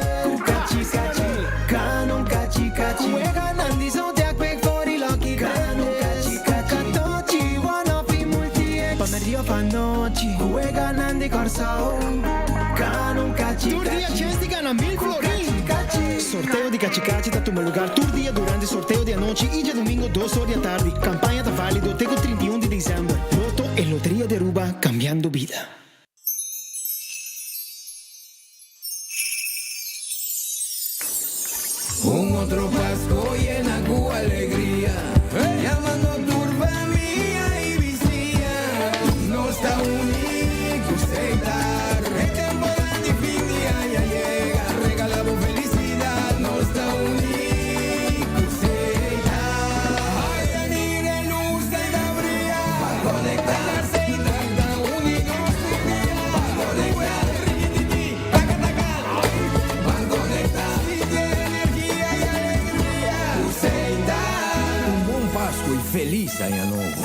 Cachi Cachi, canon Cachi Cachi. Weganan de São Jack Big 40 Lucky Canon Cachi Cachi. Catochi, one of the multi-ex. Pamerio panochi, Weganan de Corsao. Canon Cachi Cachi. Todo dia chance de ganhar 1000 florin. Sorteio de Cachi Cachi tá tomando lugar todo dia durante sorteio de noite e de domingo 2 horas da tarde. Campanha tá válido até o 31 de dezembro. Loto e Loteria de Aruba, cambiando vida. Otro Pascua llena con alegría, llamando turba mía y vicía, no está único celebrar, el temporada de fin de año ya llega, regalamos felicidad, no está único celebrar, hay venir en luz de la bría, para conectarse y está único celebrar, para conectar, taca taca, para conectar. Páscoa e feliz Ano Novo.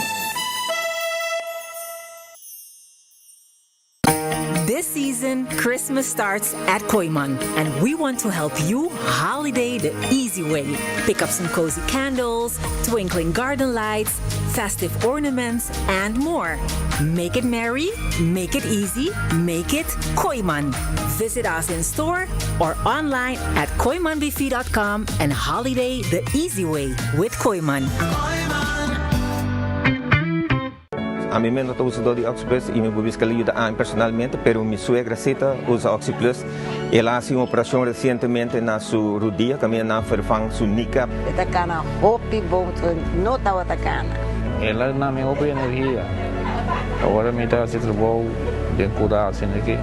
This season, Christmas starts at Koiman, and we want to help you holiday the easy way. Pick up some cozy candles, twinkling garden lights, festive ornaments, and more. Make it merry, make it easy, make it Koiman. Visit us in store or online at koimanbv.com and holiday the easy way with Koiman. A mim não estou usando de OxyPlus e me busca ajuda personalmente, pero minha suegra Cita usa OxyPlus. Ela fez uma operação recentemente na sua rodilha, que ela fez sua nica. Esta cana hopi bom, não está outra cana. Ela não me hopi energia. Agora me está sendo bom de cuidar assim aqui.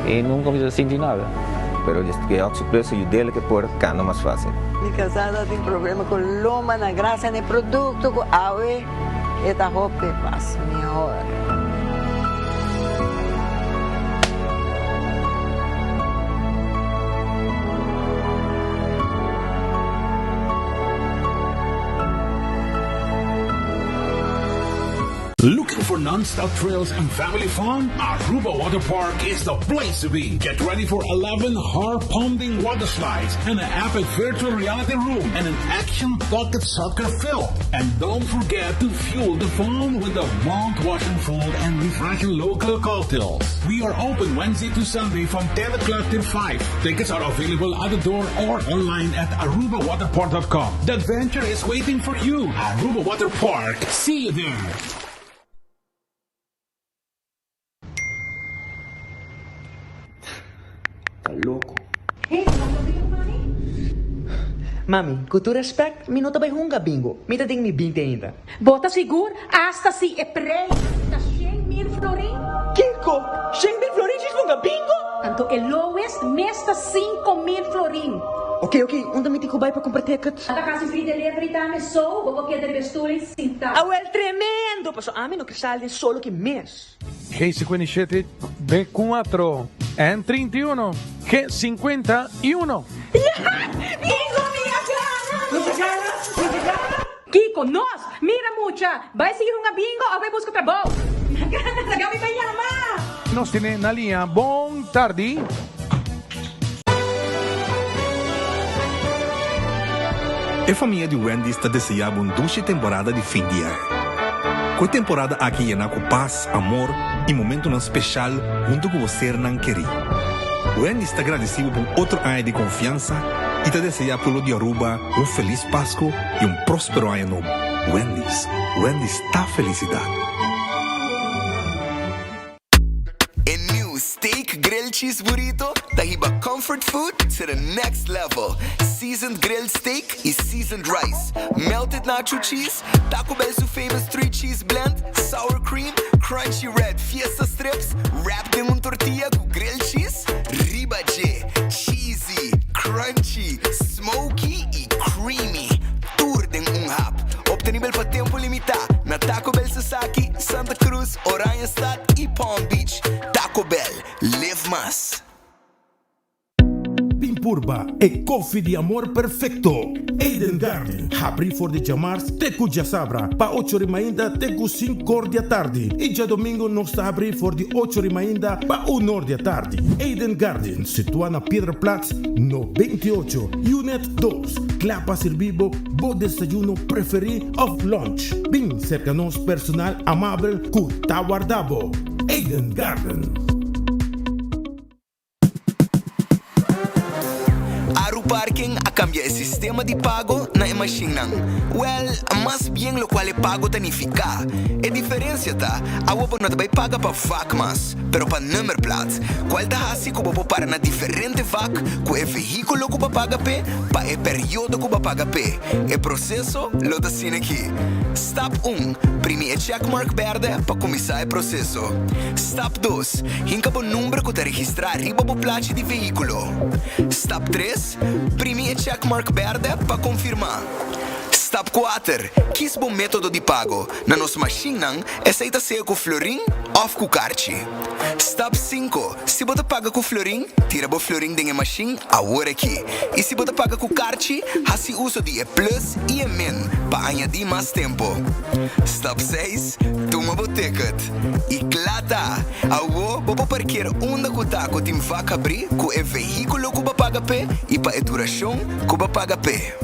E nunca me senti nada. Pero desde que OxyPlus ajuda ele que por cana mais fácil. Minha casada tem problema com loma na graça de produto com awe. Esta roupa passa melhor. Looking for non-stop thrills and family fun? Aruba Water Park is the place to be. Get ready for 11 heart-pounding water slides and an epic virtual reality room and an action-packed soccer field. And don't forget to fuel the fun with the mouth-watering food and refreshing local cocktails. We are open Wednesday to Sunday from 10 o'clock till 5. Tickets are available at the door or online at arubawaterpark.com. The adventure is waiting for you. Aruba Water Park. See you there. Louco. Mami, com todo respeito, me não tá bem runga bingo. Me tá ding me 20 ainda. Bota seguro, hasta si é preço. Tá 100,000 florin. Kinko, 100,000 florin de runga bingo? Tanto é lowest, mesta 5,000 florin. Ok, onde me tenho que ir para comprar tickets? A casa free delivery também só, vou querer de vestuário cinta. Ah, well, tremendo! Passo a mim no cristal solo que mês. G57 B4 N31 G51. Yeah! Kiko, nos, mira mucha, vai seguir un bingo o vai buscar trabajo. Nagami pa llama. Nos tiene na linha. Bom tarde. A família de Wendy está desejando uma dulce temporada de fim de ano. Com a temporada aqui na com paz, amor e momento não especial junto com você não querer. Wendy está agradecido por outro ano de confiança e te deseja pelo de Aruba feliz Páscoa e próspero ano novo. Wendy está felicidade. Steak grilled cheese burrito, tahiba comfort food to the next level. Seasoned grilled steak e seasoned rice. Melted nacho cheese, Taco Bell's famous 3-cheese blend, sour cream, crunchy red fiesta strips, wrapped in tortilla com grilled cheese, ribache, cheesy, crunchy, smoky e creamy. Tudo em hap. Obtenível para tempo limitado na Taco Bell Sasaki, Santa Cruz, Oranjestad e Palm Beach. Taco Bell, live más. Pimpurba e coffee de amor perfecto. Eden Garden, abri for de chamars teku jasabra, pa 8h ainda teku 5h da tarde. E já domingo nós está abri for de 8h ainda pa 1h da tarde. Eden Garden, situado na Piedraplatz, no 28, Unit 2. Clapa servibo, bo desayuno preferi of lunch. Bem cerca nos personal amável ku tawardabo. Eden Garden. Aru Parking a cambia el sistema de pago na machine. Well, más bien lo cual pago tanifica. A diferença tá, a wopo não vai paga para vac mas, pero para nummerplaat. Qual tá assim como vou para na diferente vac, com o veículo que paga pe, para o período que paga pe. O processo lo da assim aqui. Step 1, primi o checkmark verde para começar o processo. Step 2, hinca o número que te registrar riba o placa de veículo. Step 3, primi o checkmark verde para confirmar. Step 4, quis bom método de pago. Na nossa machine, aceita ser com florim ou com cartão. Step 5, se você paga com florim, tira o florim da machine agora aqui. E se você paga com cartão, assim uso de E plus e E min para añadir mais tempo. Step 6, toma o ticket. E claro, agora você parquear onde você vai abrir com o veículo que você paga pé e para a duração que você paga pé.